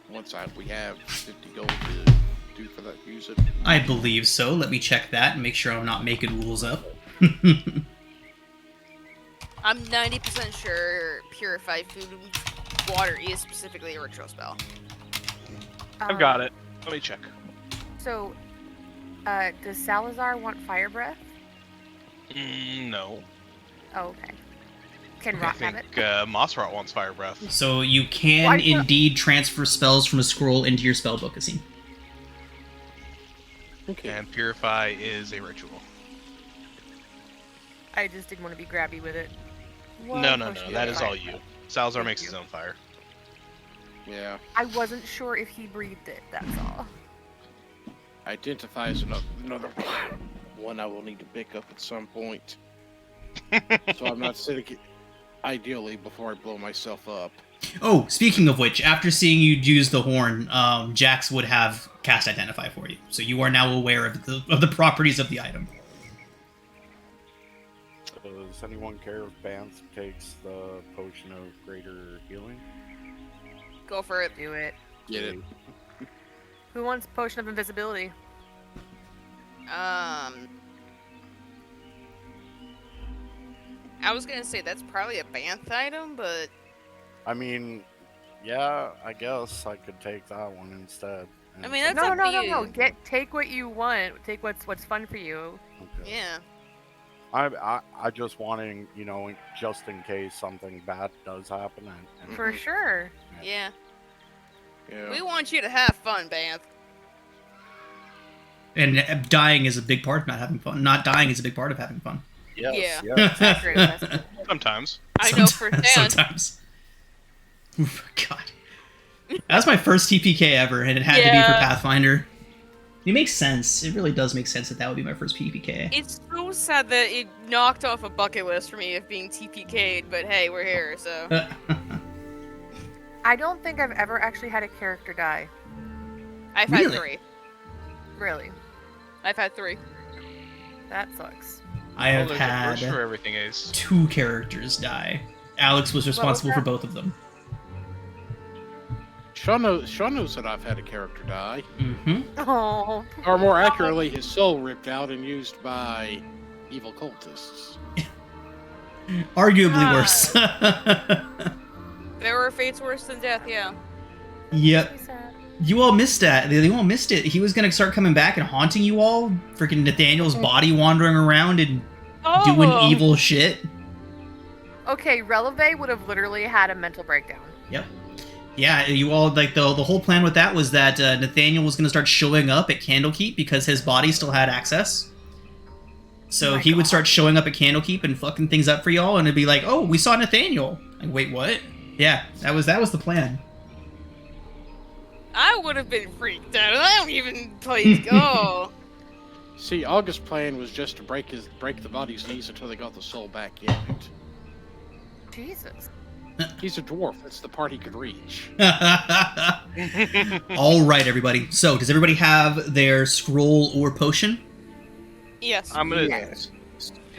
once we have 50 gold to do for that, use it? I believe so. Let me check that and make sure I'm not making rules up. I'm 90% sure purified food and water is specifically a ritual spell. I've got it. Let me check. So, does Salazar want fire breath? No. Oh, okay. Can I Rock have think it? Mossrot wants fire breath. So you can Why not? indeed transfer spells from a scroll into your spellbook, Asim. Okay. And purify is a ritual. I just didn't want to be grabby with it. No. Potion That of is fire all you. breath. Salazar Thank makes you. his own fire. Yeah. I wasn't sure if he breathed it, that's all. Identifies another one I will need to pick up at some point. So I'm not sitting... Ideally, before I blow myself up. Oh, speaking of which, after seeing you use the horn, Jax would have cast Identify for you. So you are now aware of the properties of the item. Does anyone care if Banth takes the potion of greater healing? Go for it. Do it. Get it? Who wants potion of invisibility? I was gonna say that's probably a Banth item, but I mean, yeah, I guess I could take that one instead. I mean that's No, up no, to no, no. you. Take what you want. Take what's fun for you. Okay. Yeah. I just wanting, just in case something bad does happen. And For sure. Yeah. Yeah. We want you to have fun, Banth. And dying is a big part of not having fun. Not dying is a big part of having fun. yes, Yeah. yes. I agree with that. Sometimes. I know firsthand. Sometimes. Oof, God. That was my first TPK ever, and it had to be for Yeah. Pathfinder. It makes sense. It really does make sense that would be my first TPK. It's so sad that it knocked off a bucket list for me of being TPK'd, but hey, we're here, so. I don't think I've ever actually had a character die. I've Really? had 3. Really. I've had 3. That sucks. I have Well, there's a first for had everything, Ace. 2 characters die. Alex was responsible for that? both of them. Sean knows that I've had a character die. Mm-hmm. Oh. Or more accurately, his soul ripped out and used by evil cultists. Arguably worse. There were fates worse than death, yeah. Yep. He's sad. You all missed that. You all missed it. He was gonna start coming back and haunting you all. Freaking Nathaniel's body wandering around and doing evil shit. Okay, Releve would have literally had a mental breakdown. Yep. Yeah, you all, like, the whole plan with that was that Nathaniel was gonna start showing up at Candlekeep because his body still had access. So Oh my he would God. start showing up at Candlekeep and fucking things up for y'all, and it'd be like, oh, we saw Nathaniel. Like, wait, what? Yeah, that was the plan. I would have been freaked out. I don't even play Go. See, August's plan was just to break the body's knees until they got the soul back in it. Jesus. He's a dwarf. That's the part he could reach. All right, everybody. So, does everybody have their scroll or potion? Yes. I'm gonna Yes.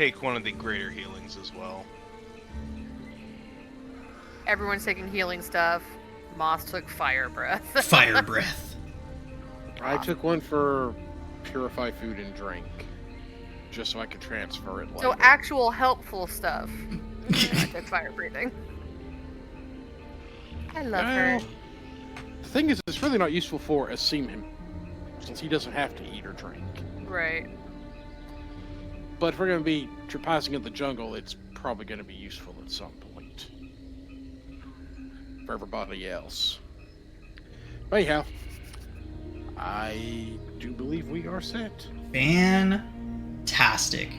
take one of the greater healings as well. Everyone's taking healing stuff. Moss took fire breath. Fire breath. I took one for purify food and drink, just so I could transfer it later. So actual helpful stuff. I took fire breathing. I love her. The thing is, it's really not useful for Asim, since he doesn't have to eat or drink. Right. But if we're going to be trespassing in the jungle, it's probably going to be useful at some point. For everybody else. But anyhow, I do believe we are set. Fantastic.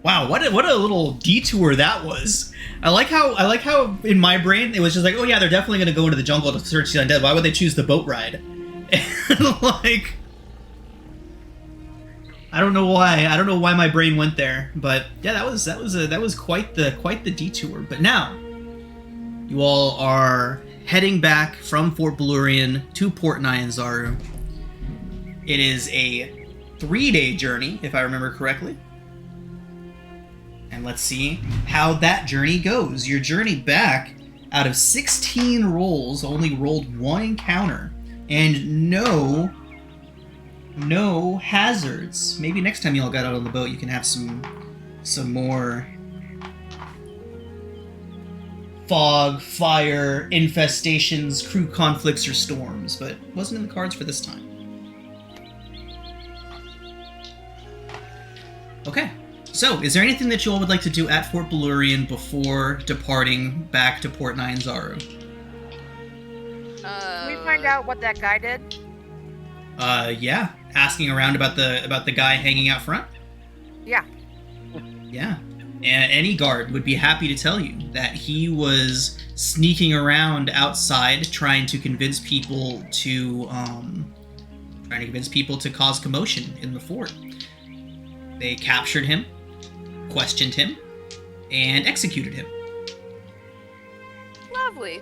Wow, what a little detour that was. I like how in my brain it was just like, oh yeah, they're definitely gonna go into the jungle to search the undead. Why would they choose the boat ride? And like, I don't know why my brain went there, but yeah, that was quite the detour. But now, you all are heading back from Fort Belurian to Port Nyanzaru. It is a 3-day journey, if I remember correctly. And let's see how that journey goes. Your journey back, out of 16 rolls, only rolled 1 encounter. And no hazards. Maybe next time y'all got out on the boat, you can have some more fog, fire, infestations, crew conflicts, or storms. But it wasn't in the cards for this time. Okay. So, is there anything that you all would like to do at Fort Belurian before departing back to Port Nyanzaru? Can we find out what that guy did? Yeah. Asking around about the guy hanging out front? Yeah. Yeah. Any guard would be happy to tell you that he was sneaking around outside trying to convince people to cause commotion in the fort. They captured him, questioned him, and executed him. Lovely.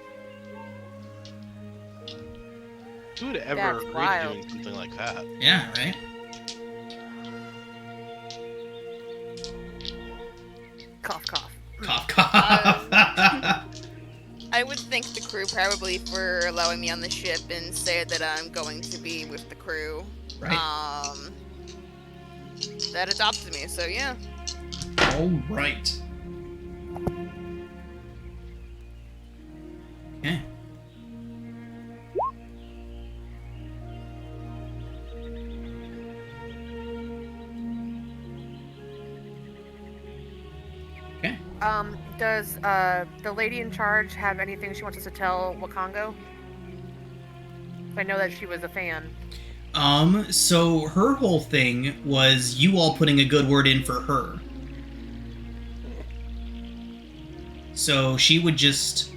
Who would ever That's agree to wild. doing something like that? Yeah, right? Cough, cough. Cough, cough. I would thank the crew probably for allowing me on the ship and say that I'm going to be with the crew. Right. That adopted me, so yeah. All right. Okay. Okay. Does the lady in charge have anything she wants us to tell Wakongo? I know that she was a fan. So her whole thing was you all putting a good word in for her. So she would just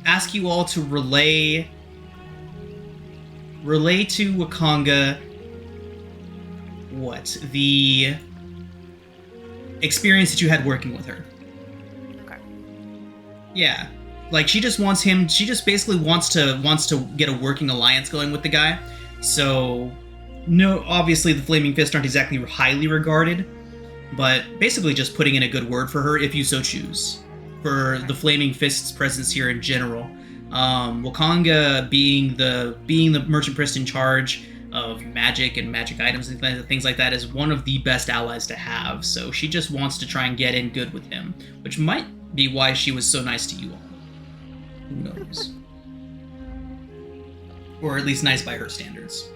ask you all to relay to Wakanga the experience that you had working with her. Okay. Yeah. Like she just basically wants to get a working alliance going with the guy. So, no, obviously the Flaming Fists aren't exactly highly regarded, but basically just putting in a good word for her if you so choose. For the Flaming Fists' presence here in general. Wakanga being the merchant priest in charge of magic and magic items and things like that is one of the best allies to have, so she just wants to try and get in good with him, which might be why she was so nice to you all. Who knows? Or at least nice by her standards.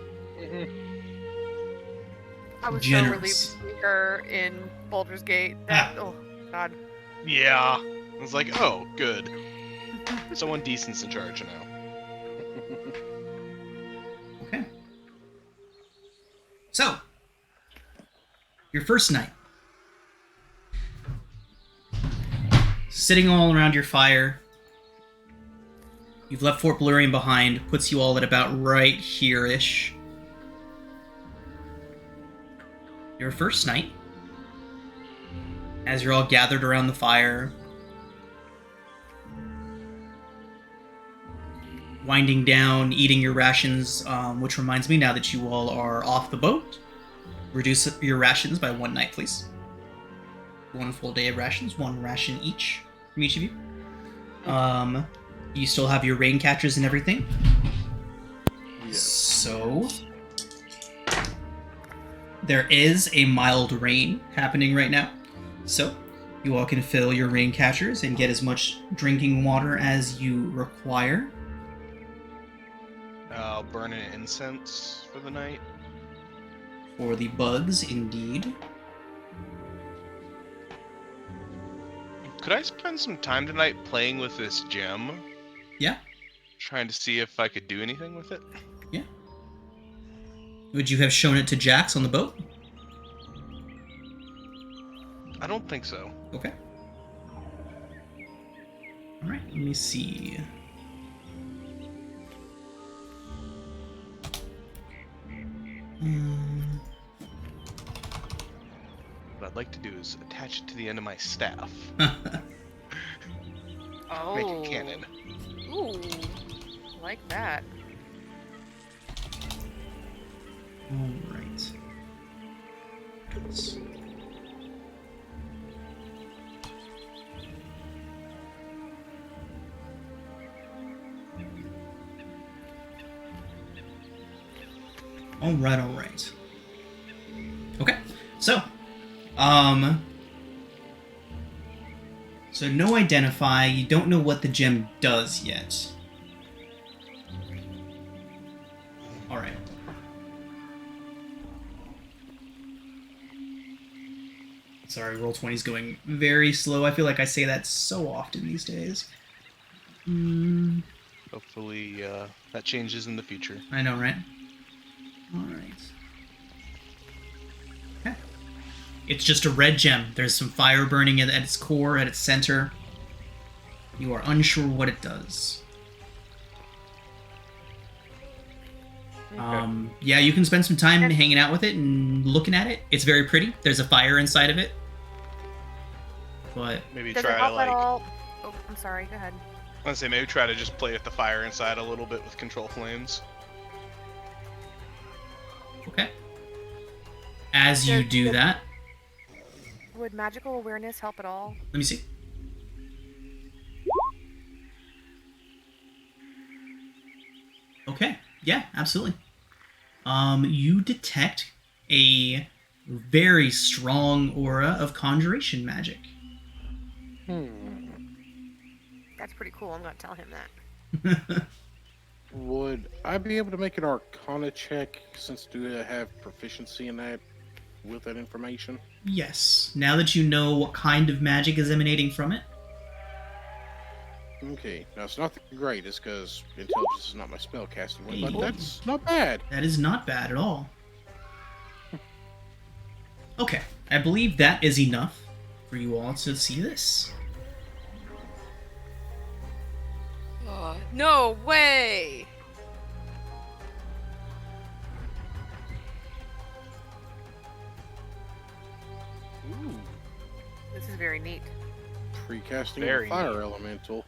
I was Generous. so relieved to see her in Baldur's Gate. Oh, God. Yeah. I was like, oh, good. Someone decent's in charge now. Okay. So, your first night. Sitting all around your fire. You've left Fort Belurian behind, puts you all at about right here-ish. Your first night, as you're all gathered around the fire, winding down, eating your rations, which reminds me, now that you all are off the boat, reduce your rations by 1 night, please. 1 full day of rations, 1 ration each from each of you. You still have your rain catchers and everything. Yes. So there is a mild rain happening right now. So you all can fill your rain catchers and get as much drinking water as you require. I'll burn an incense for the night. For the bugs, indeed. Could I spend some time tonight playing with this gem? Yeah. Trying to see if I could do anything with it? Yeah. Would you have shown it to Jax on the boat? I don't think so. Okay. Alright, let me see. What I'd like to do is attach it to the end of my staff. Oh. Make it cannon. Ooh. Like that. Alright. Alright. Okay, so no identify, you don't know what the gem does yet. Alright. Sorry, Roll20's going very slow. I feel like I say that so often these days. Hopefully that changes in the future. I know, right? Alright. Okay. It's just a red gem. There's some fire burning at its core, at its center. You are unsure what it does. Yeah, you can spend some time hanging out with it and looking at it. It's very pretty. There's a fire inside of it. But Maybe Does try it to help like at all? Oh, I'm sorry. Go ahead. I was gonna say maybe try to just play with the fire inside a little bit with control flames. okay. As you do that, Would magical awareness help at all? let me see. Okay. Yeah, absolutely. You detect a very strong aura of conjuration magic. That's pretty cool. I'm gonna tell him that. Would I be able to make an Arcana check since do I have proficiency in that with that information? Yes. Now that you know what kind of magic is emanating from it. Okay, now it's not the greatest because intelligence is not my spell casting one, but Hey. that's not bad. That is not bad at all. Okay, I believe that is enough for you all to see this. No way! Ooh, This is very neat. precasting Very fire neat. elemental.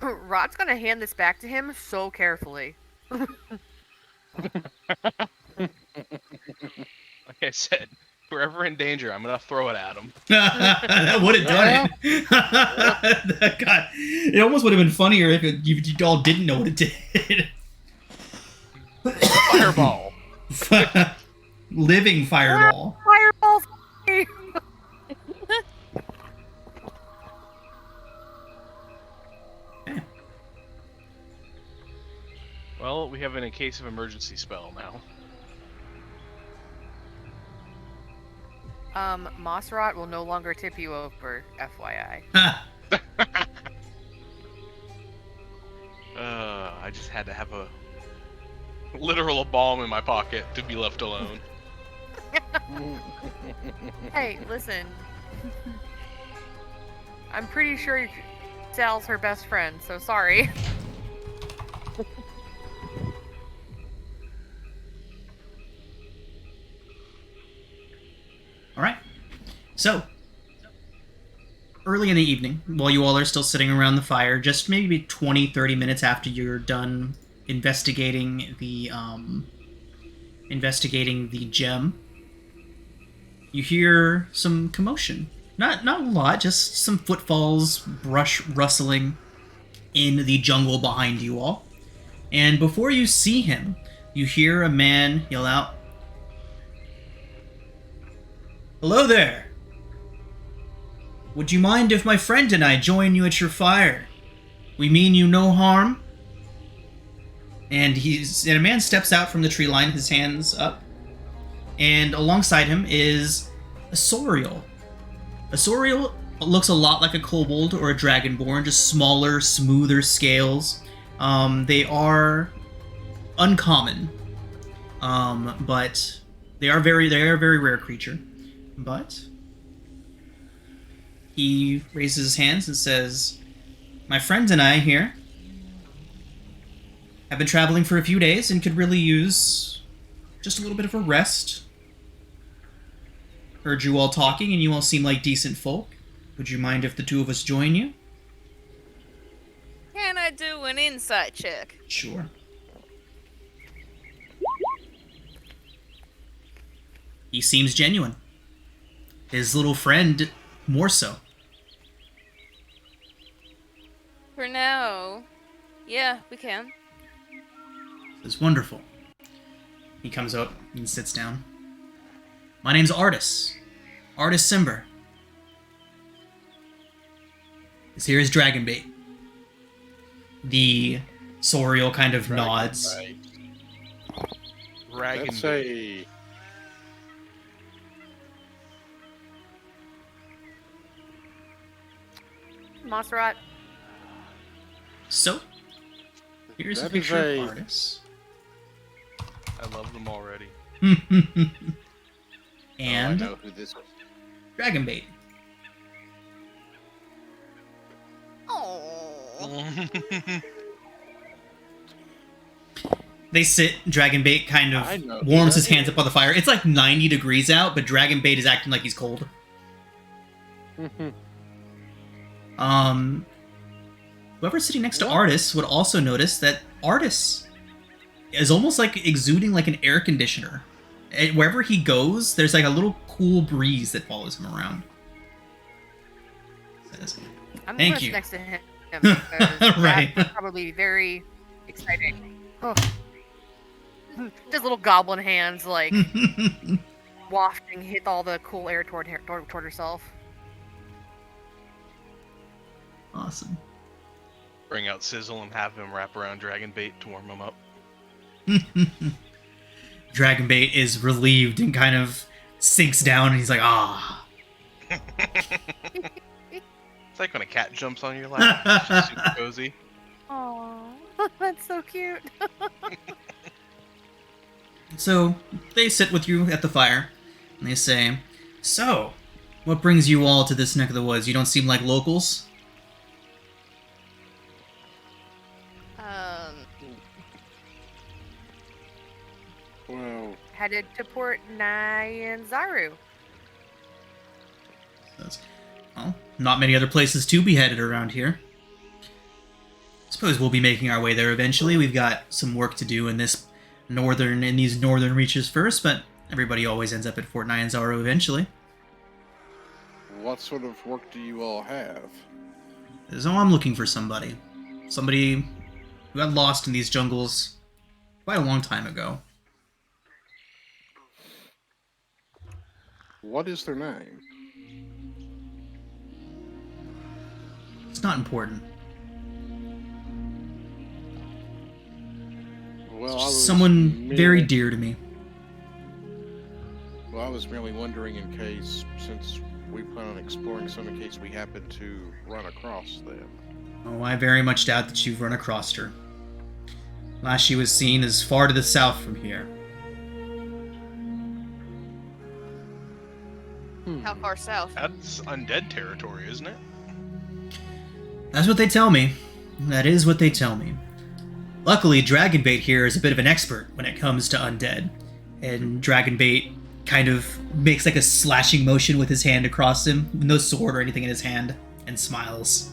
Rod's gonna hand this back to him so carefully. Like I said, if we're ever in danger, I'm gonna throw it at him. That would have done it. God, it almost would have been funnier if you all didn't know what it did. Fireball. Living fireball. Fireball! Well, we have a case of emergency spell now. Mossrot will no longer tip you over, FYI. I just had to have a literal balm in my pocket to be left alone. Hey, listen. I'm pretty sure Sal's her best friend, so sorry. Alright. So, early in the evening, while you all are still sitting around the fire, just maybe 20-30 minutes after you're done investigating the gem, you hear some commotion. Not a lot, just some footfalls, brush rustling in the jungle behind you all. And before you see him, you hear a man yell out, "Hello there! Would you mind if my friend and I join you at your fire? We mean you no harm." And a man steps out from the tree line, his hands up, and alongside him is a Sorial. A Sorial looks a lot like a kobold or a dragonborn, just smaller, smoother scales. They are uncommon, but they are a very rare creature. But he raises his hands and says, "My friend and I here have been traveling for a few days and could really use just a little bit of a rest. Heard you all talking and you all seem like decent folk. Would you mind if the two of us join you?" Can I do an insight check? Sure. He seems genuine. His little friend, more so. For now, yeah, we can. It's wonderful. He comes up and sits down. "My name's Artis. Artis Simber. This here is Dragonbait." The Sorial kind of nods. Dragon Let's say Montserrat. So, here's a That picture is of a- Artis. I love them already. And I know who this is. Dragonbait. Oh. They sit. Dragonbait kind I of know. warms his hands up on the fire. It's like 90 degrees out, but Dragonbait is acting like he's cold. Whoever's sitting next to Artis would also notice that Artis is almost like exuding like an air conditioner. Wherever he goes, there's like a little cool breeze that follows him around. Says, I'm Thank gonna sit you. next to him. Because Right. that would probably be very exciting. Oh. Just little goblin hands, like, wafting, hit all the cool air toward herself. Awesome. Bring out Sizzle and have him wrap around Dragonbait to warm him up. Dragonbait is relieved and kind of sinks down, and he's like, "Ah." It's like when a cat jumps on your lap. It's just super cozy. Aww, that's so cute. So, they sit with you at the fire, and they say, "So, what brings you all to this neck of the woods? You don't seem like locals?" Well, Headed to Port Nyanzaru. Says, "Well, not many other places to be headed around here. Suppose we'll be making our way there eventually. We've got some work to do in these northern reaches first, but everybody always ends up at Fort Nyanzaru eventually." what sort of work do you all have? So I'm looking for somebody. Somebody who got lost in these jungles quite a long time ago. What is their name? It's not important. Well, I was Someone very merely- dear to me. Well, I was merely wondering in case, since we plan on exploring some, in case we happen to run across them. Oh, I very much doubt that you've run across her. Last she was seen is far to the south from here. How far south? That's undead territory, isn't it? That's what they tell me. That is what they tell me. Luckily, Dragonbait here is a bit of an expert when it comes to undead. And Dragonbait kind of makes like a slashing motion with his hand across him, no sword or anything in his hand, and smiles.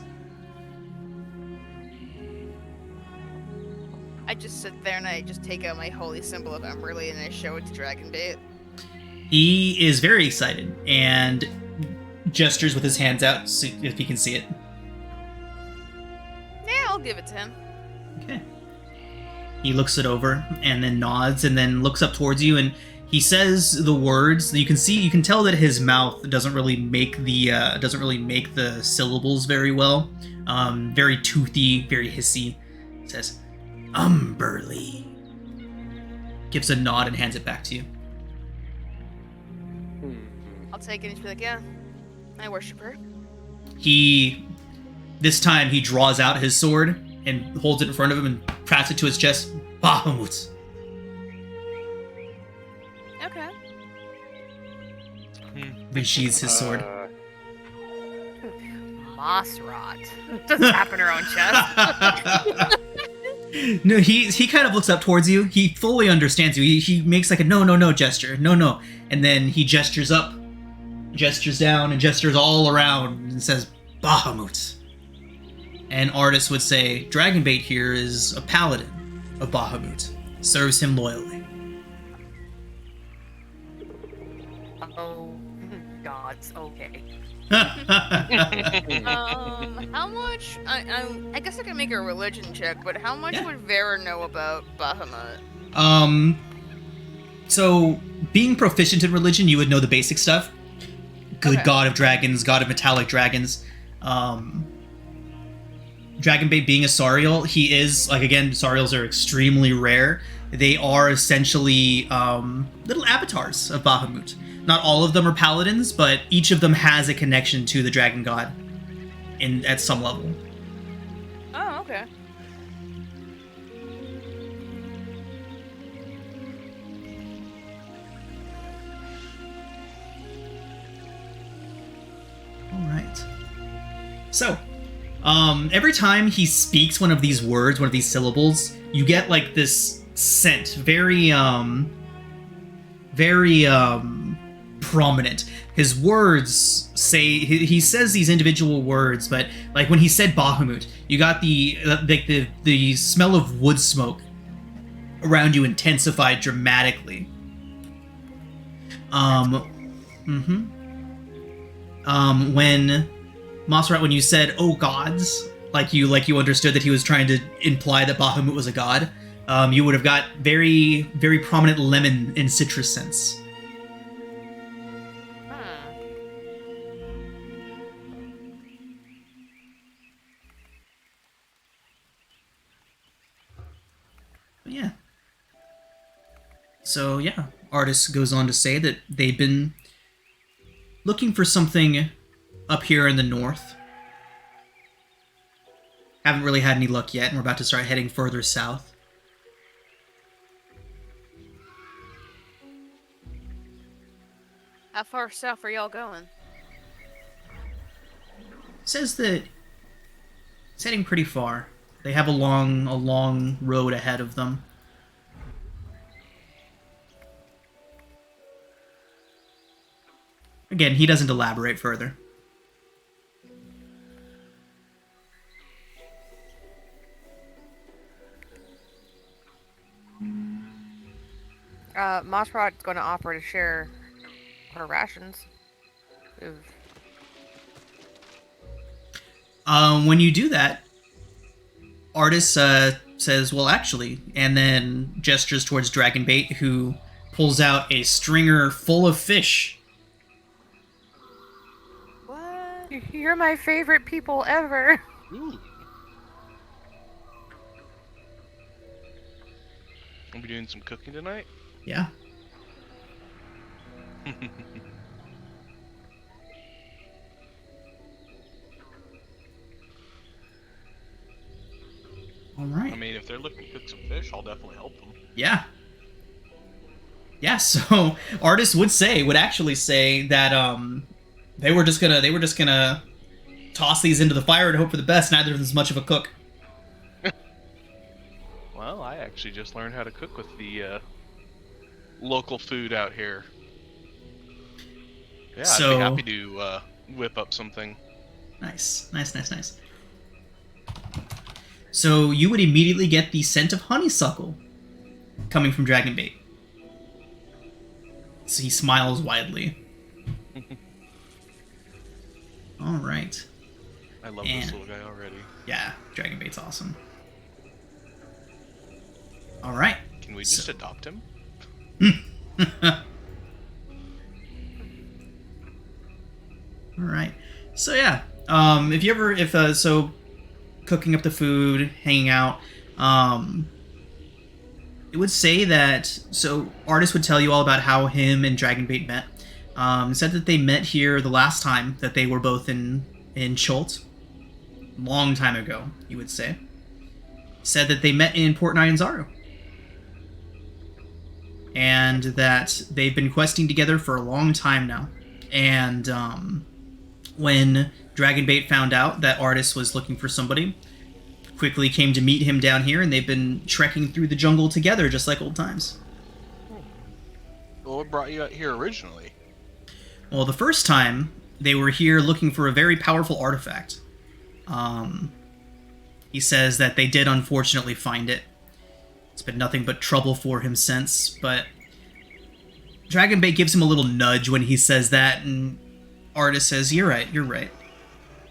I just sit there and I just take out my holy symbol of Emberly and I show it to Dragonbait. He is very excited and gestures with his hands out, so if you can see it. Yeah, I'll give it to him. Okay. He looks it over and then nods and then looks up towards you, and he says the words. You can tell that his mouth doesn't really make the syllables very well. Very toothy, very hissy. He says, Umberly. Gives a nod and hands it back to you. I'll take it and just be like, yeah, I worship her. This time he draws out his sword and holds it in front of him and prattles it to his chest. Bahamut. Okay. Resheathes his sword. Moss rot. Just tap in her own chest. No, he kind of looks up towards you. He fully understands you. He makes like a no gesture. No. And then he gestures up, gestures down, and gestures all around and says, Bahamut. And Artis would say, Dragonbait here is a paladin of Bahamut. Serves him loyally. Oh, gods, okay. How much? I guess I can make a religion check, but how much would Vera know about Bahamut? So being proficient in religion, you would know the basic stuff. Good god of dragons, god of metallic dragons. Dragonbait being a Sariel, he is, like, again, Sariels are extremely rare. They are essentially little avatars of Bahamut. Not all of them are paladins, but each of them has a connection to the dragon god at some level. Oh, okay. All right. So, every time he speaks one of these words, one of these syllables, you get like this scent, very prominent. His words say, he says these individual words, but like when he said Bahamut, you got the smell of wood smoke around you intensified dramatically. When Mossrat, when you said "oh gods," like you understood that he was trying to imply that Bahamut was a god, you would have got very, very prominent lemon and citrus scents. But yeah. So yeah, Artis goes on to say that they've been looking for something up here in the north. Haven't really had any luck yet, and we're about to start heading further south. How far south are y'all going? Says that it's heading pretty far. They have a long road ahead of them. Again, he doesn't elaborate further. Mossrod's going to offer to share her rations. When you do that, Artis says, well, actually, and then gestures towards Dragonbait, who pulls out a stringer full of fish. What? You're my favorite people ever. Ooh. We'll be doing some cooking tonight? Yeah. All right. I mean, if they're looking to cook some fish, I'll definitely help them. Yeah. Yeah, so Artis would actually say that they were just gonna toss these into the fire and hope for the best. Neither of them's much of a cook. Well, I actually just learned how to cook with the local food out here. Yeah, So- I'd be happy to whip up something. Nice. So you would immediately get the scent of honeysuckle coming from Dragonbait. he smiles widely. All right. I love And- this little guy already. Yeah, Dragonbait's awesome. All right. Can we just adopt him? All right. So yeah, so cooking up the food, hanging out, it would say that, so Artist would tell you all about how him and Dragonbait met. Said that they met here the last time that they were both in Chult. Long time ago, you would say. Said that they met in Port Nyanzaru. And that they've been questing together for a long time now. And when Dragonbait found out that Artist was looking for somebody, quickly came to meet him down here, and they've been trekking through the jungle together just like old times. Well, what brought you out here originally? Well, the first time, they were here looking for a very powerful artifact. He says that they did unfortunately find it. It's been nothing but trouble for him since, but Dragonbait gives him a little nudge when he says that, and Artist says, you're right.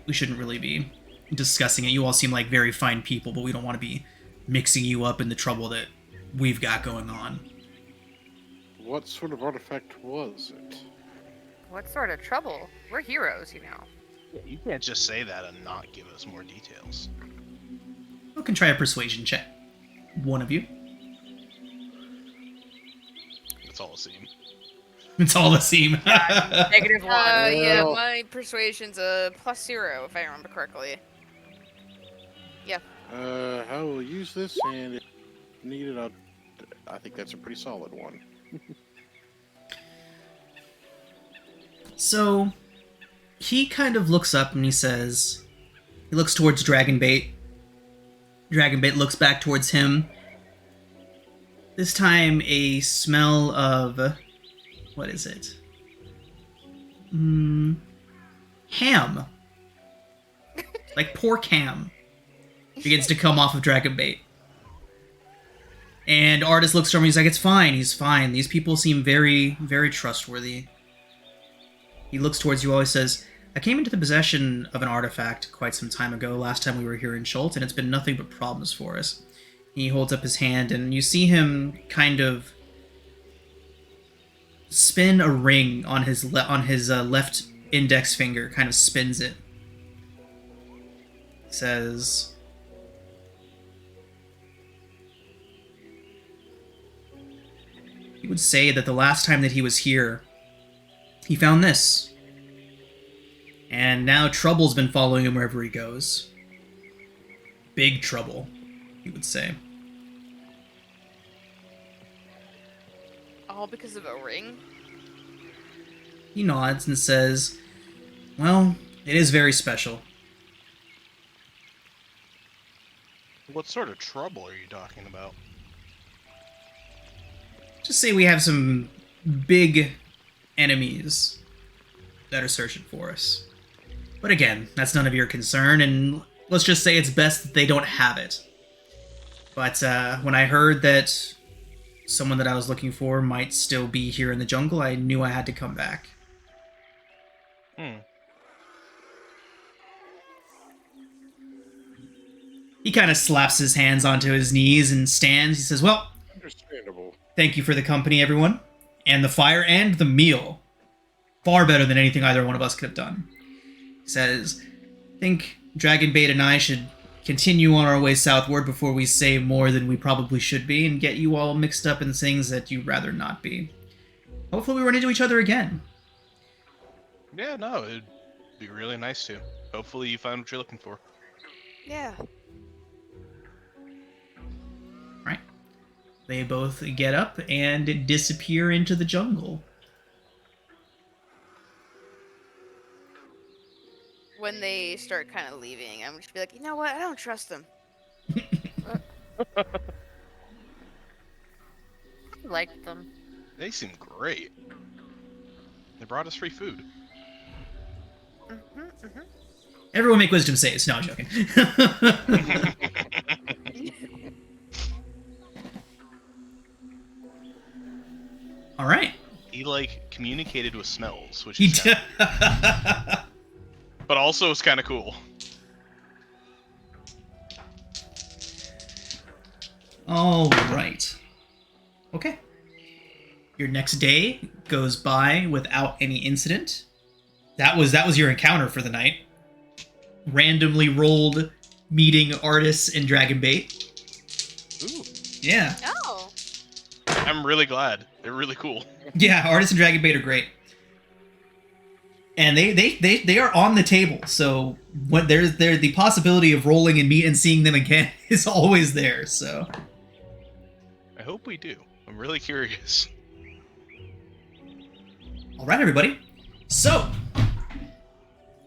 We shouldn't really be discussing it. You all seem like very fine people, but we don't want to be mixing you up in the trouble that we've got going on. What sort of artifact was it? What sort of trouble? We're heroes, you know. Yeah, you can't just say that and not give us more details. You can try a persuasion check. One of you. That's all it seems. It's all the same. -1. Yeah, Well- my persuasion's a +0 if I remember correctly. I will use this, and if needed, I think that's a pretty solid one. So, he kind of looks up and he says, he looks towards Dragonbait. Dragonbait looks back towards him. This time, a smell of, what is it? Ham. Like pork ham begins to come off of Dragonbait. And Artist looks to him and he's like, it's fine, he's fine. These people seem very, very trustworthy. He looks towards you all, he says, I came into the possession of an artifact quite some time ago, last time we were here in Chult, and it's been nothing but problems for us. He holds up his hand, and you see him kind of spin a ring on his left index finger, kind of spins it. Says, he would say that the last time that he was here, he found this. And now trouble's been following him wherever he goes. Big trouble, he would say. All because of a ring? He nods and says, well, it is very special. What sort of trouble are you talking about? Just say we have some big enemies that are searching for us. But again, that's none of your concern, and let's just say it's best that they don't have it. But when I heard that someone that I was looking for might still be here in the jungle, I knew I had to come back. He kind of slaps his hands onto his knees and stands. He says, well, Understandable. thank you for the company, everyone. And the fire and the meal. Far better than anything either one of us could have done. He says, I think Dragonbait and I should continue on our way southward before we say more than we probably should be and get you all mixed up in things that you'd rather not be. Hopefully we run into each other again. Yeah, no, it'd be really nice to. Hopefully you find what you're looking for. Yeah. Right. They both get up and disappear into the jungle. When they start kind of leaving, I'm just be like, you know what? I don't trust them. I liked them. They seem great. They brought us free food. Everyone make wisdom saves. No, I'm joking. All right. He like communicated with smells, which He is did. but also it's kind of cool. All right. Okay. Your next day goes by without any incident. That was your encounter for the night. Randomly rolled meeting artists in Dragon Bait. Ooh, Yeah. Oh. I'm really glad. They're really cool. Yeah, artists in Dragon Bait are great. And they are on the table, so when there's the possibility of rolling and meet and seeing them again is always there, so. I hope we do. I'm really curious. Alright, everybody. So,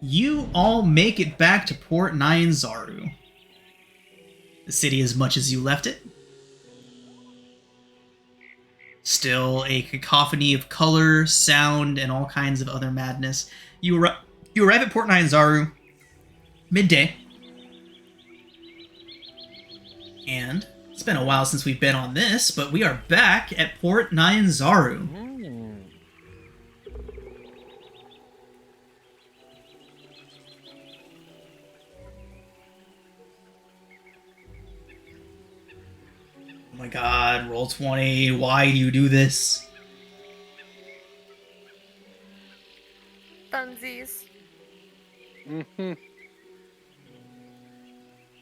you all make it back to Port Nyanzaru. The city as much as you left it. Still a cacophony of color, sound, and all kinds of other madness. You arrive at Port Nyanzaru midday. And it's been a while since we've been on this, but we are back at Port Nyanzaru. Oh my god, roll 20. Why do you do this? Funsies. Mm-hmm.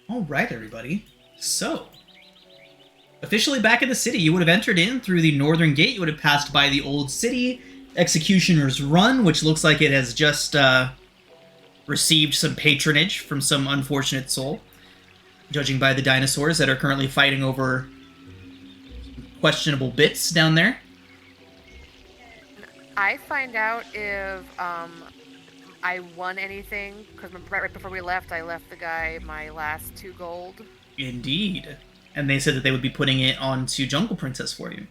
Alright, everybody. So, officially back in the city, you would have entered in through the northern gate. You would have passed by the old city, Executioner's Run, which looks like it has just received some patronage from some unfortunate soul, judging by the dinosaurs that are currently fighting over questionable bits down there. I find out if I won anything, because right before we left, I left the guy my last 2 gold. Indeed. And they said that they would be putting it onto Jungle Princess for you.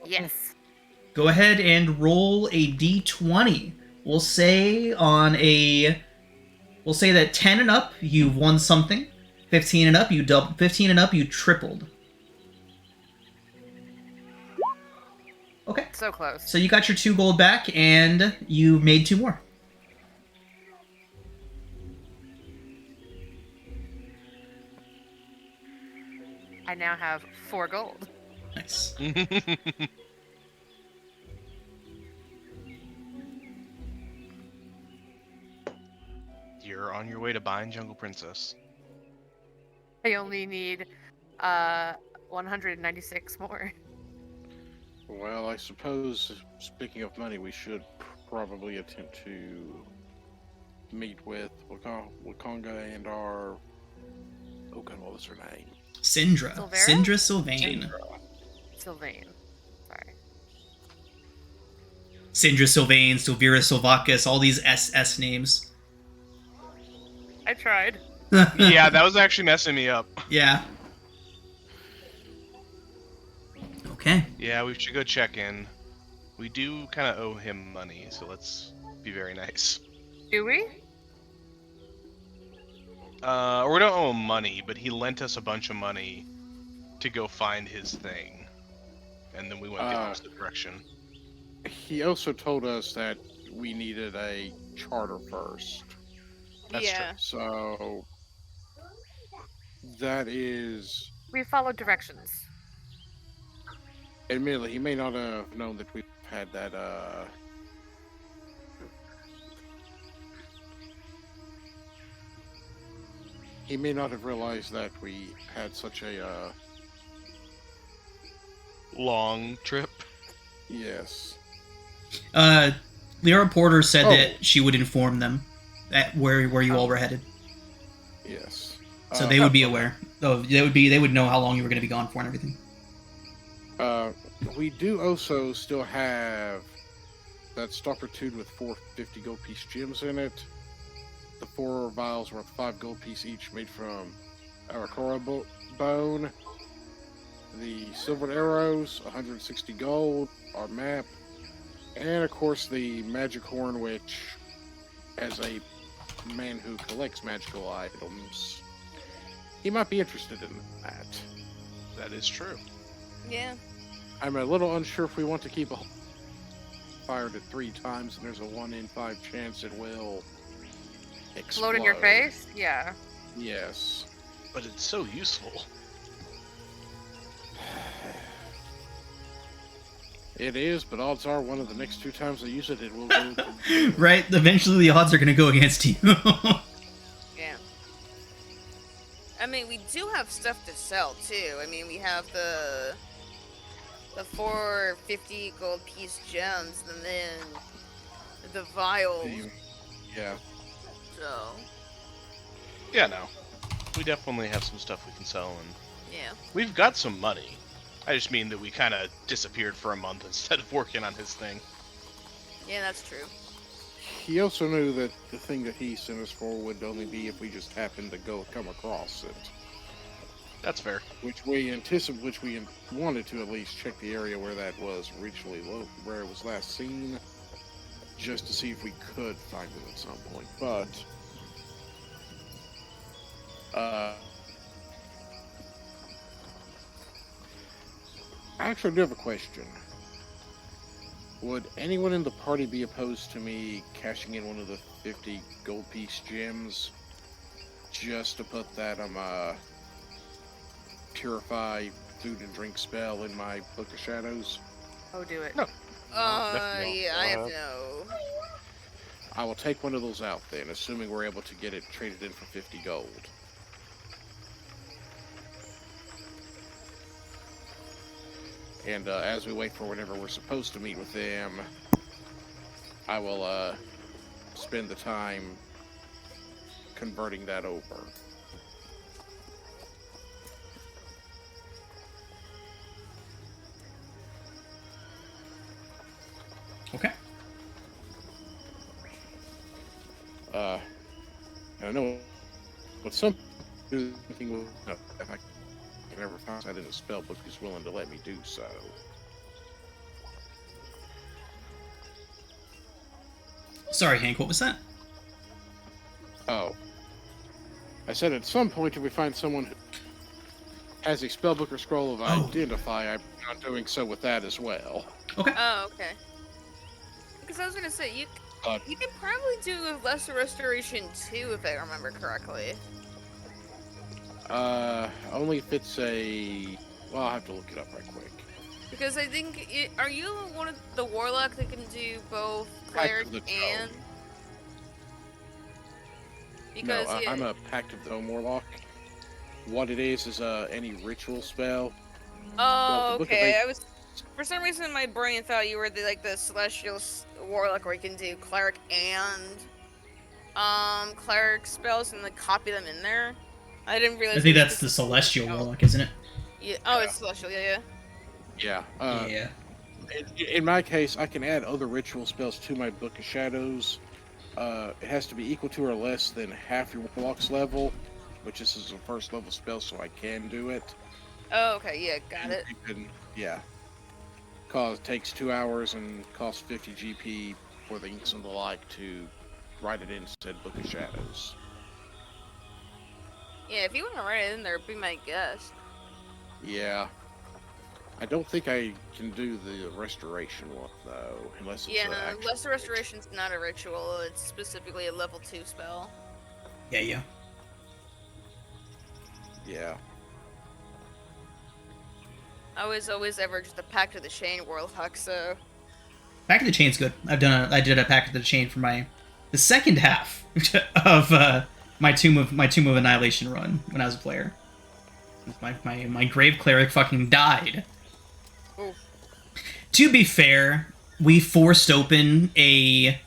Yes. Go ahead and roll a d20. We'll say that 10 and up, you've won something. 15 and up, you doubled. 15 and up, you tripled. Okay. So close. So you got your 2 gold back, and you made 2 more. I now have 4 gold. Nice. You're on your way to buying Jungle Princess. I only need 196 more. Well, I suppose, speaking of money, we should probably attempt to meet with Wakanga and our... Oh god, what was her name? Syndra. Silvera? Syndra Sylvain. Sylvain. Sorry. Syndra Sylvain, Sylvira Sylvacus, all these SS names. I tried. Yeah, that was actually messing me up. Yeah. Okay. Yeah, we should go check in. We do kind of owe him money, so let's be very nice. Do we? Or we don't owe him money, but he lent us a bunch of money to go find his thing. And then we went the opposite direction. He also told us that we needed a charter first. That's yeah. So that is... We followed directions. Admittedly, he may not have known that we've had that, He may not have realized that we had such a, Long trip. Yes. Lyra Porter said Oh. that she would inform them at where you all were headed. Yes. So they would be aware. Oh, they would know how long you were going to be gone for and everything. We do also still have that stopper tube with 4 50 gold piece gems in it. The 4 vials worth 5 gold piece each, made from Arakora bone. The silver arrows, 160 gold. Our map, and of course the magic horn, which, as a man who collects magical items, he might be interested in that. That is true. Yeah. I'm a little unsure if we want to keep a fired it 3 times, and there's a 1 in 5 chance it will explode. Float in your face? Yeah. Yes. But it's so useful. It is, but odds are one of the next 2 times I use it, it will go. Right? Eventually the odds are going to go against you. Yeah. I mean, we do have stuff to sell too. I mean, we have the 450 gold piece gems, and then the vials. Yeah. So Yeah, no. We definitely have some stuff we can sell, and yeah. we've got some money. I just mean that we kind of disappeared for a month instead of working on his thing. Yeah, that's true. He also knew that the thing that he sent us for would only be if we just happened to come across it. That's fair. Which we wanted to at least check the area where that was originally where it was last seen, just to see if we could find it at some point. But actually, I do have a question. Would anyone in the party be opposed to me cashing in one of the 50 gold piece gems just to put that purify food and drink spell in my Book of Shadows? Oh, do it. No. Yeah, I have no. I will take one of those out then, assuming we're able to get it traded in for 50 gold. And as we wait for whenever we're supposed to meet with them, I will spend the time converting that over. Okay. I know what some thinking will if I can ever find that in a spell book is willing to let me do so. Sorry, Hank, what was that? Oh. I said at some point if we find someone who has a spellbook or scroll of identify, I'm not doing so with that as well. Okay. Oh, okay. Because I was gonna say you could probably do a lesser restoration too, if I remember correctly. Only if it's a... Well, I'll have to look it up right quick. Because I think are you one of the warlock that can do both cleric and? Because no, I'm a Pact of the Dome Warlock. What it is any ritual spell. Oh, okay. I was, for some reason, my brain thought you were the celestial warlock where you can do cleric and cleric spells and copy them in there. I didn't realize. I think that's the celestial warlock, isn't it? Yeah. Oh, it's celestial. Yeah. Yeah. Yeah. In my case, I can add other ritual spells to my Book of Shadows. It has to be equal to or less than half your warlock's level, which this is a first level spell, so I can do it. Oh, okay. Yeah, got it. Yeah. Cause it takes 2 hours and costs 50 GP for the inks and the like to write it in said Book of Shadows. Yeah, if you want to write it in there, be my guest. Yeah. I don't think I can do the restoration one though, unless it's unless the restoration's not a ritual, it's specifically a level 2 spell. Yeah. Yeah. I was always ever just a Pact of the Chain warlock, so. Pact of the Chain's good. I did a Pact of the Chain for the second half of my Tomb of Annihilation run when I was a player. My grave cleric fucking died. Oof. To be fair, we forced open a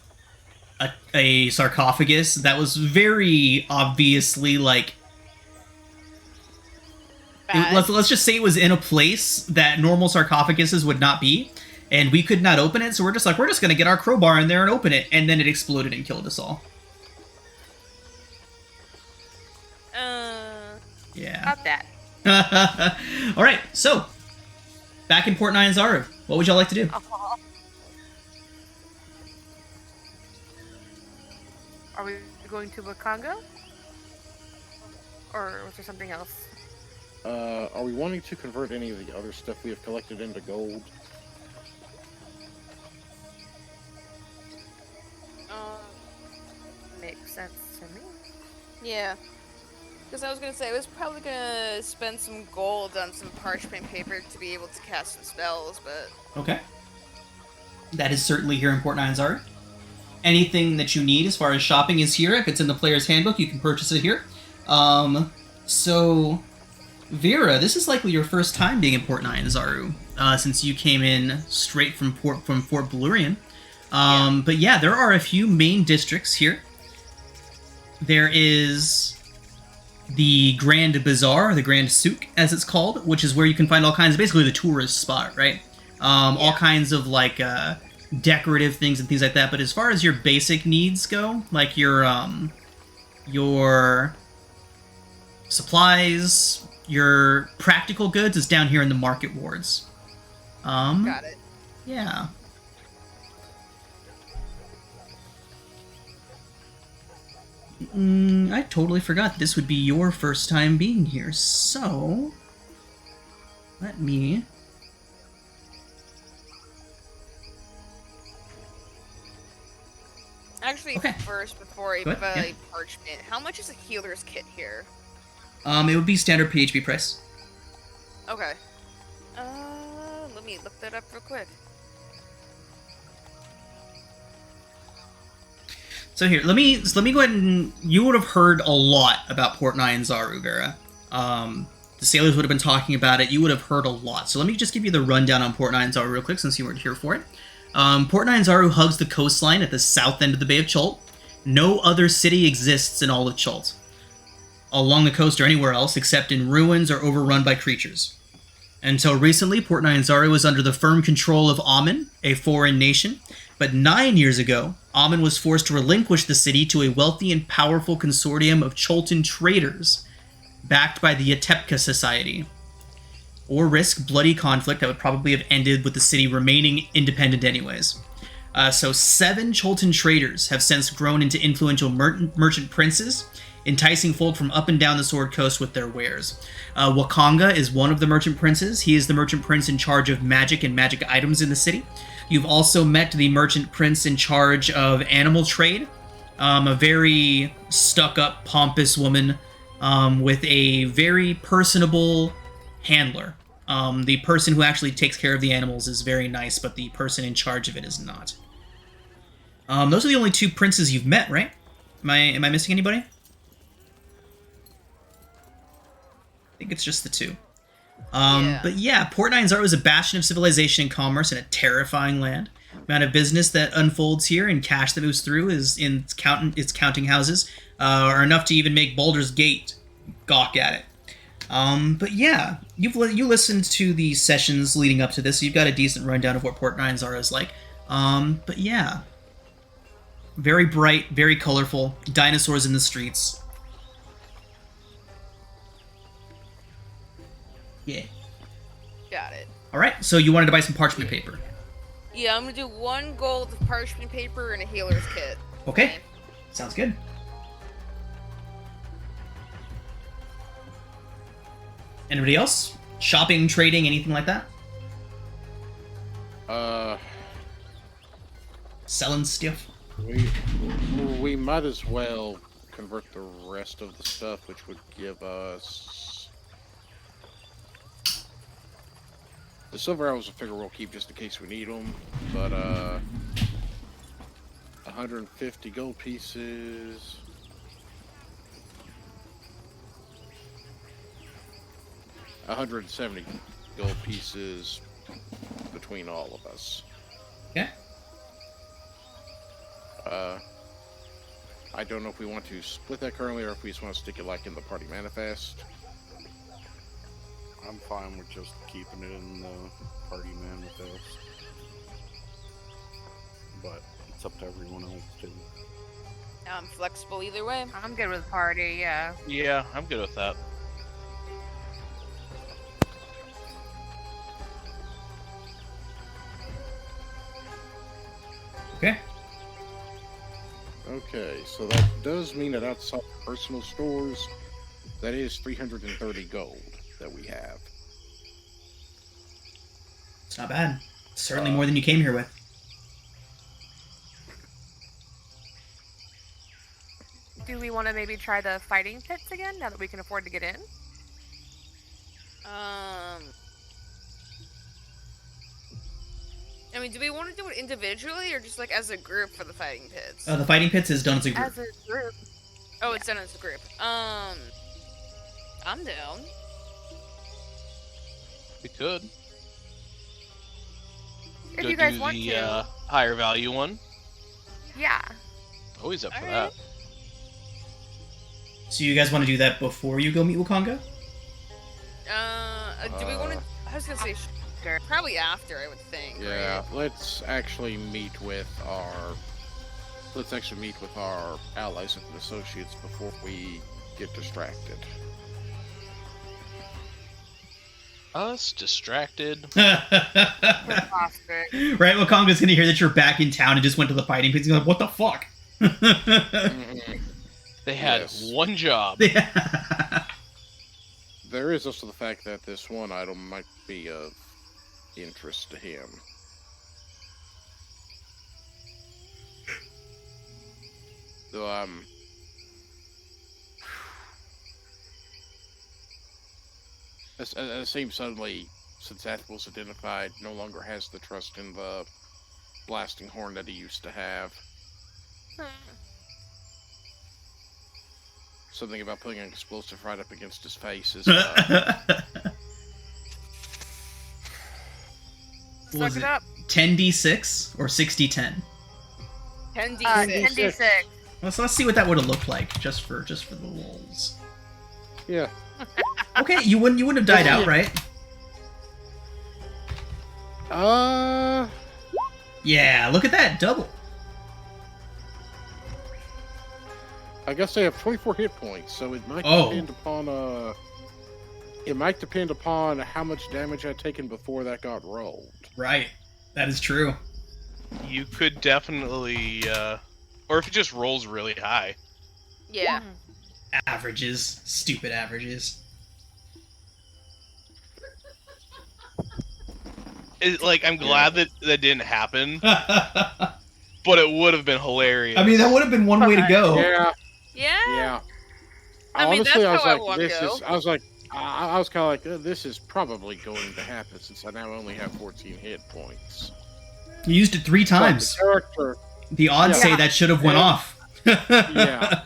sarcophagus that was very obviously let's just say it was in a place that normal sarcophaguses would not be, and we could not open it, so we're just gonna get our crowbar in there and open it, and then it exploded and killed us all. Yeah. About that. Alright, so back in Port Nyanzaru, what would y'all like to do? Are we going to Wakongo? Or was there something else? Are we wanting to convert any of the other stuff we have collected into gold? Yeah. Because I was gonna say, I was probably gonna spend some gold on some parchment paper to be able to cast some spells, but... Okay. That is certainly here in Port Nyanzaru. Anything that you need as far as shopping is here. If it's in the player's handbook, you can purchase it here. So, Vera, this is likely your first time being in Port Nyanzaru, since you came in straight from Fort Balurian. But yeah, there are a few main districts here. There is the Grand Bazaar, the Grand Souk, as it's called, which is where you can find all kinds of, basically the tourist spot, right? All kinds of, like, decorative things and things like that. But as far as your basic needs go, like your supplies, your practical goods, is down here in the market wards. Got it. Yeah. I totally forgot this would be your first time being here, so... Let me... Actually, Okay. first, before I Go ahead, buy parchment, how much is a healer's kit here? It would be standard PHP price. Okay. Let me look that up real quick. So here, let me go ahead and... You would have heard a lot about Port Nyanzaru, Vera. The sailors would have been talking about it. You would have heard a lot. So let me just give you the rundown on Port Nyanzaru real quick, since you weren't here for it. Port Nyanzaru hugs the coastline at the south end of the Bay of Chult. No other city exists in all of Chult, along the coast or anywhere else, except in ruins or overrun by creatures. Until recently, Port Nyanzaru was under the firm control of Amen, a foreign nation, but 9 years ago, Amen was forced to relinquish the city to a wealthy and powerful consortium of Choltan traders, backed by the Yatepka Society, or risk bloody conflict that would probably have ended with the city remaining independent anyways. So 7 Choltan traders have since grown into influential merchant princes, enticing folk from up and down the Sword Coast with their wares. Wakanga is one of the merchant princes. He is the merchant prince in charge of magic and magic items in the city. You've also met the merchant prince in charge of animal trade, a very stuck-up, pompous woman with a very personable handler. The person who actually takes care of the animals is very nice, but the person in charge of it is not. Those are the only 2 princes you've met, right? Am I missing anybody? I think it's just the 2. But yeah, Port Nyanzaru is a bastion of civilization and commerce in a terrifying land. The amount of business that unfolds here and cash that moves through is in its counting houses are enough to even make Baldur's Gate gawk at it. But yeah, you listened to the sessions leading up to this, so you've got a decent rundown of what Port Nyanzaru is like. But yeah, very bright, very colorful, dinosaurs in the streets. Yeah. Got it. Alright, so you wanted to buy some parchment paper. Yeah, I'm gonna do 1 gold of parchment paper and a healer's kit. Okay, sounds good. Anybody else? Shopping, trading, anything like that? Selling stuff? We might as well convert the rest of the stuff, which would give us... The silver arrows, I figure we'll keep just in case we need them, but 150 gold pieces. $170 gold pieces between all of us. Okay. I don't know if we want to split that currently or if we just want to stick it like in the party manifest. I'm fine with just keeping it in the party manifest. But it's up to everyone else too. I'm flexible either way. I'm good with party, yeah. Yeah, I'm good with that. Okay. Okay, so that does mean that outside personal stores, that is 330 gold that we have. It's not bad. It's certainly more than you came here with. Do we want to maybe try the fighting pits again now that we can afford to get in? I mean, do we want to do it individually or just like as a group for the fighting pits? The fighting pits is done as a group. As a group. Oh, it's done as a group. I'm down. We could. If Go you guys do want the to. higher value one. Yeah. Always up for Alright. that. So you guys want to do that before you go meet Wakanga? Do we want to? I was gonna say probably after. I would think. Yeah, Right? let's actually meet with our allies and associates before we get distracted. Us distracted. Fantastic. Right, Wakanga's gonna hear that you're back in town and just went to the fighting pits. He's like, what the fuck? They had Yes. one job. There is also the fact that this one item might be of interest to him. Though it seems suddenly, since Athwil's identified, no longer has the trust in the blasting horn that he used to have. Something about putting an explosive right up against his face is. Was Suck it it up. 10d6 or 60-10? 10d6. 10d6. Let's see what that would have looked like, just for the lulz. Yeah. Okay, you wouldn't have died out, right? Yeah, look at that, double. I guess they have 24 hit points, so it might Oh. depend upon it might depend upon how much damage I'd taken before that got rolled. Right, that is true. You could definitely, or if it just rolls really high. Yeah. Averages, stupid averages. I'm glad that didn't happen, I but it would have been hilarious. mean, that would have been one way to go. Yeah, Yeah. yeah. I mean, Honestly, that's I how I was wanna like, this go. is. I was like, I was kind of like, this is probably going to happen since I now only have 14 hit points. You used it 3 times. But the character, The odds Yeah. say that should have went Yeah. off. yeah.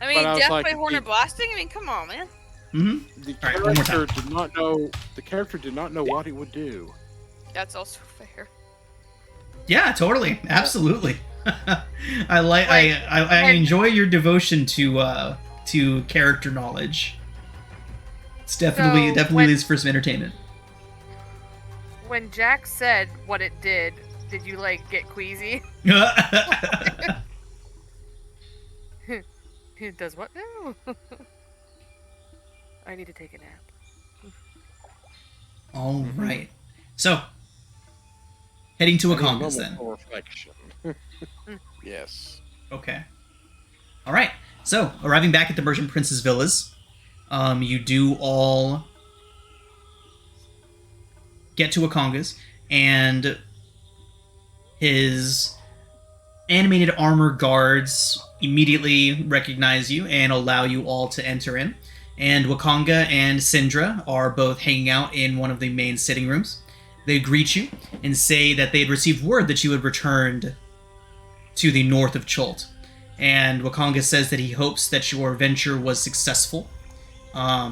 I mean, But I was death like, by horn it- and blasting. I mean, come on, man. Mm-hmm. The All right, one more character did not know. The character did not know what he would do. That's also fair. Yeah, totally, absolutely. I like. Like, I enjoy your devotion to character knowledge. It's definitely So, definitely when- is for some entertainment. When Jack said what it did you like get queasy? It does what now? I need to take a nap. All right. So, heading to I need a Wakanga's moment then. for reflection. Yes. Okay. All right. So, arriving back at the Merchant Prince's villas, you do all get to Wakanga's, and his animated armor guards immediately recognize you and allow you all to enter in. And Wakanga and Syndra are both hanging out in one of the main sitting rooms. They greet you and say that they had received word that you had returned to the north of Chult. And Wakanga says that he hopes that your venture was successful. I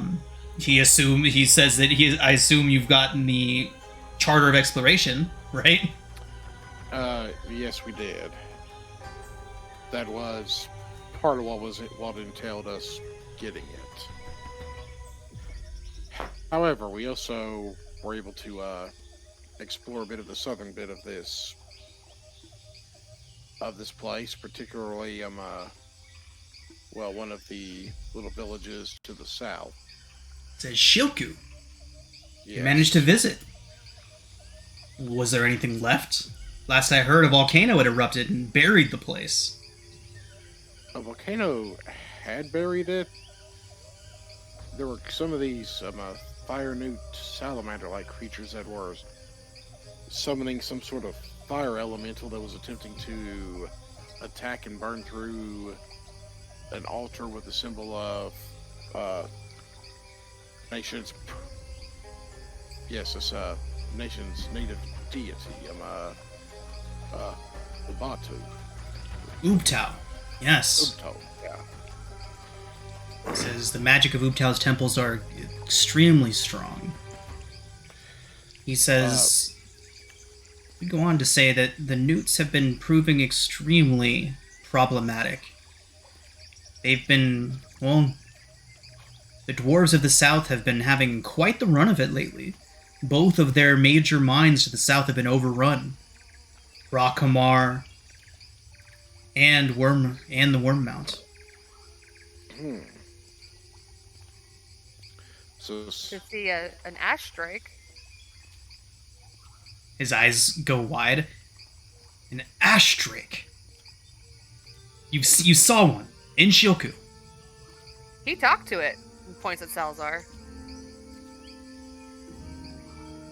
assume you've gotten the Charter of Exploration, right? Yes, we did. That was part of what entailed us getting it. However, we also were able to explore a bit of the southern bit of this place, particularly one of the little villages to the south. It says Shilku. You Yes. managed to visit. Was there anything left? Last I heard, a volcano had erupted and buried the place. A volcano had buried it. There were some of these fire newt salamander-like creatures that were summoning some sort of fire elemental that was attempting to attack and burn through an altar with a symbol of nation's. Yes, it's nation's native deity. Ubuntu. Ubtao. Yes. Ubuntu. Yeah. It says the magic of Ubtao's temples are extremely strong. He says, we go on to say that the newts have been proving extremely problematic. They've been, well, the dwarves of the south have been having quite the run of it lately. Both of their major mines to the south have been overrun. Rockhamar and the Wormmount. So To see an ash drake. His eyes go wide. An ash drake. You saw one in Shioku. He talked to it and points at Salazar.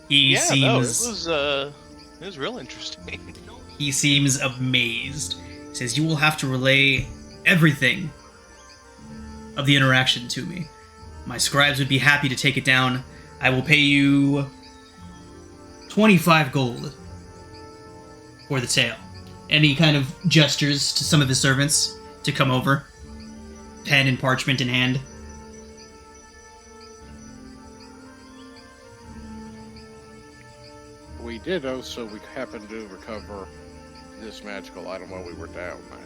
He seems it was real interesting. he seems amazed. He says, "You will have to relay everything of the interaction to me. My scribes would be happy to take it down. I will pay you 25 gold for the tale." And he kind of gestures to some of his servants to come over, pen and parchment in hand. we did also, we happened to recover this magical item while we were down there.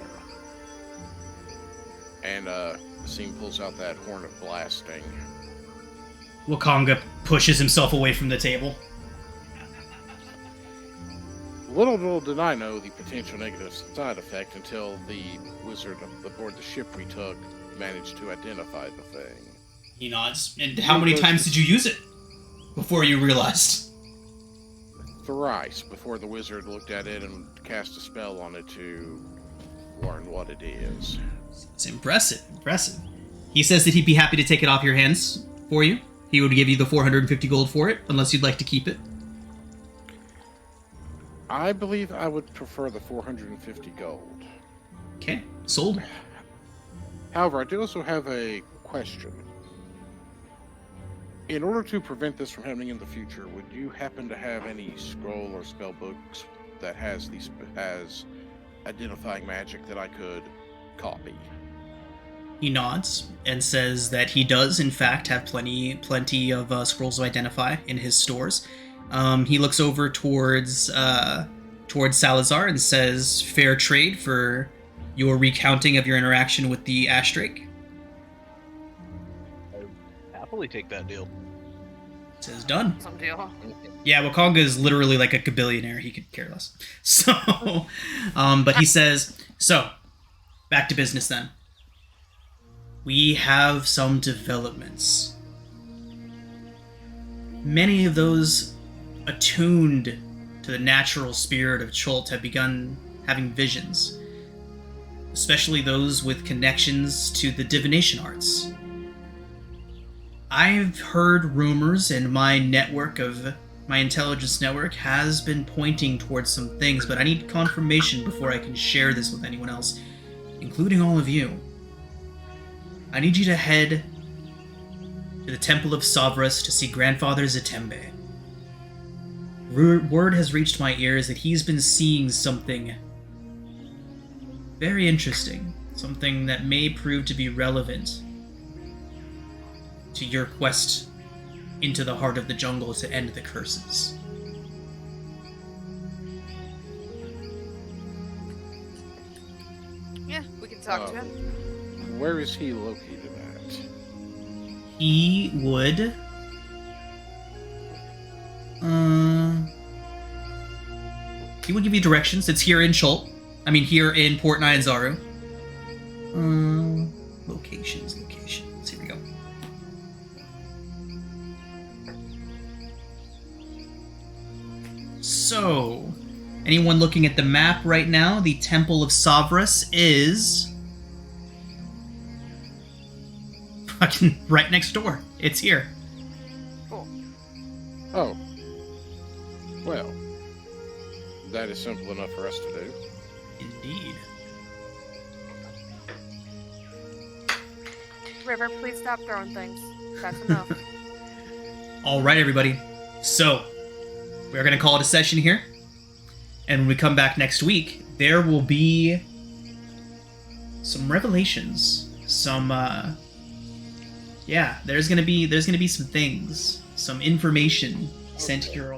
And Scene pulls out that horn of blasting. Wakanga pushes himself away from the table. Little did I know the potential negative side effect until the wizard aboard the ship we took managed to identify the thing. He nods. And how many times did you use it before you realized? Thrice before the wizard looked at it and cast a spell on it to learn what it is. It's impressive. He says that he'd be happy to take it off your hands for you. He would give you the 450 gold for it, unless you'd like to keep it. I believe I would prefer the 450 gold. Okay, sold. However, I do also have a question. In order to prevent this from happening in the future, would you happen to have any scroll or spell books that has identifying magic that I could copy? He nods and says that he does, in fact, have plenty of scrolls to identify in his stores. He looks over towards Salazar and says, "Fair trade for your recounting of your interaction with the Ash Drake." I happily take that deal. Says done. Some deal. Yeah, Wakanga is literally like a billionaire. He could care less. So, but he says, so, back to business then. We have some developments. Many of those attuned to the natural spirit of Chult have begun having visions, especially those with connections to the divination arts. I've heard rumors, and my intelligence network has been pointing towards some things, but I need confirmation before I can share this with anyone else, including all of you. I need you to head to the Temple of Savras to see Grandfather Zatembe. Word has reached my ears that he's been seeing something very interesting, something that may prove to be relevant to your quest into the heart of the jungle to end the curses. Yeah, we can talk to him. Where is he located at? He would... he would give you directions. It's here in Chult. Here in Port Nyanzaru. Locations. Here we go. So, anyone looking at the map right now, the Temple of Savras is fucking right next door. It's here. Cool. Oh. Well, that is simple enough for us to do. Indeed. River, please stop throwing things. That's enough. All right, everybody. So, we're going to call it a session here. And when we come back next week, there will be some revelations. Some, there's going to be some things, some information sent here.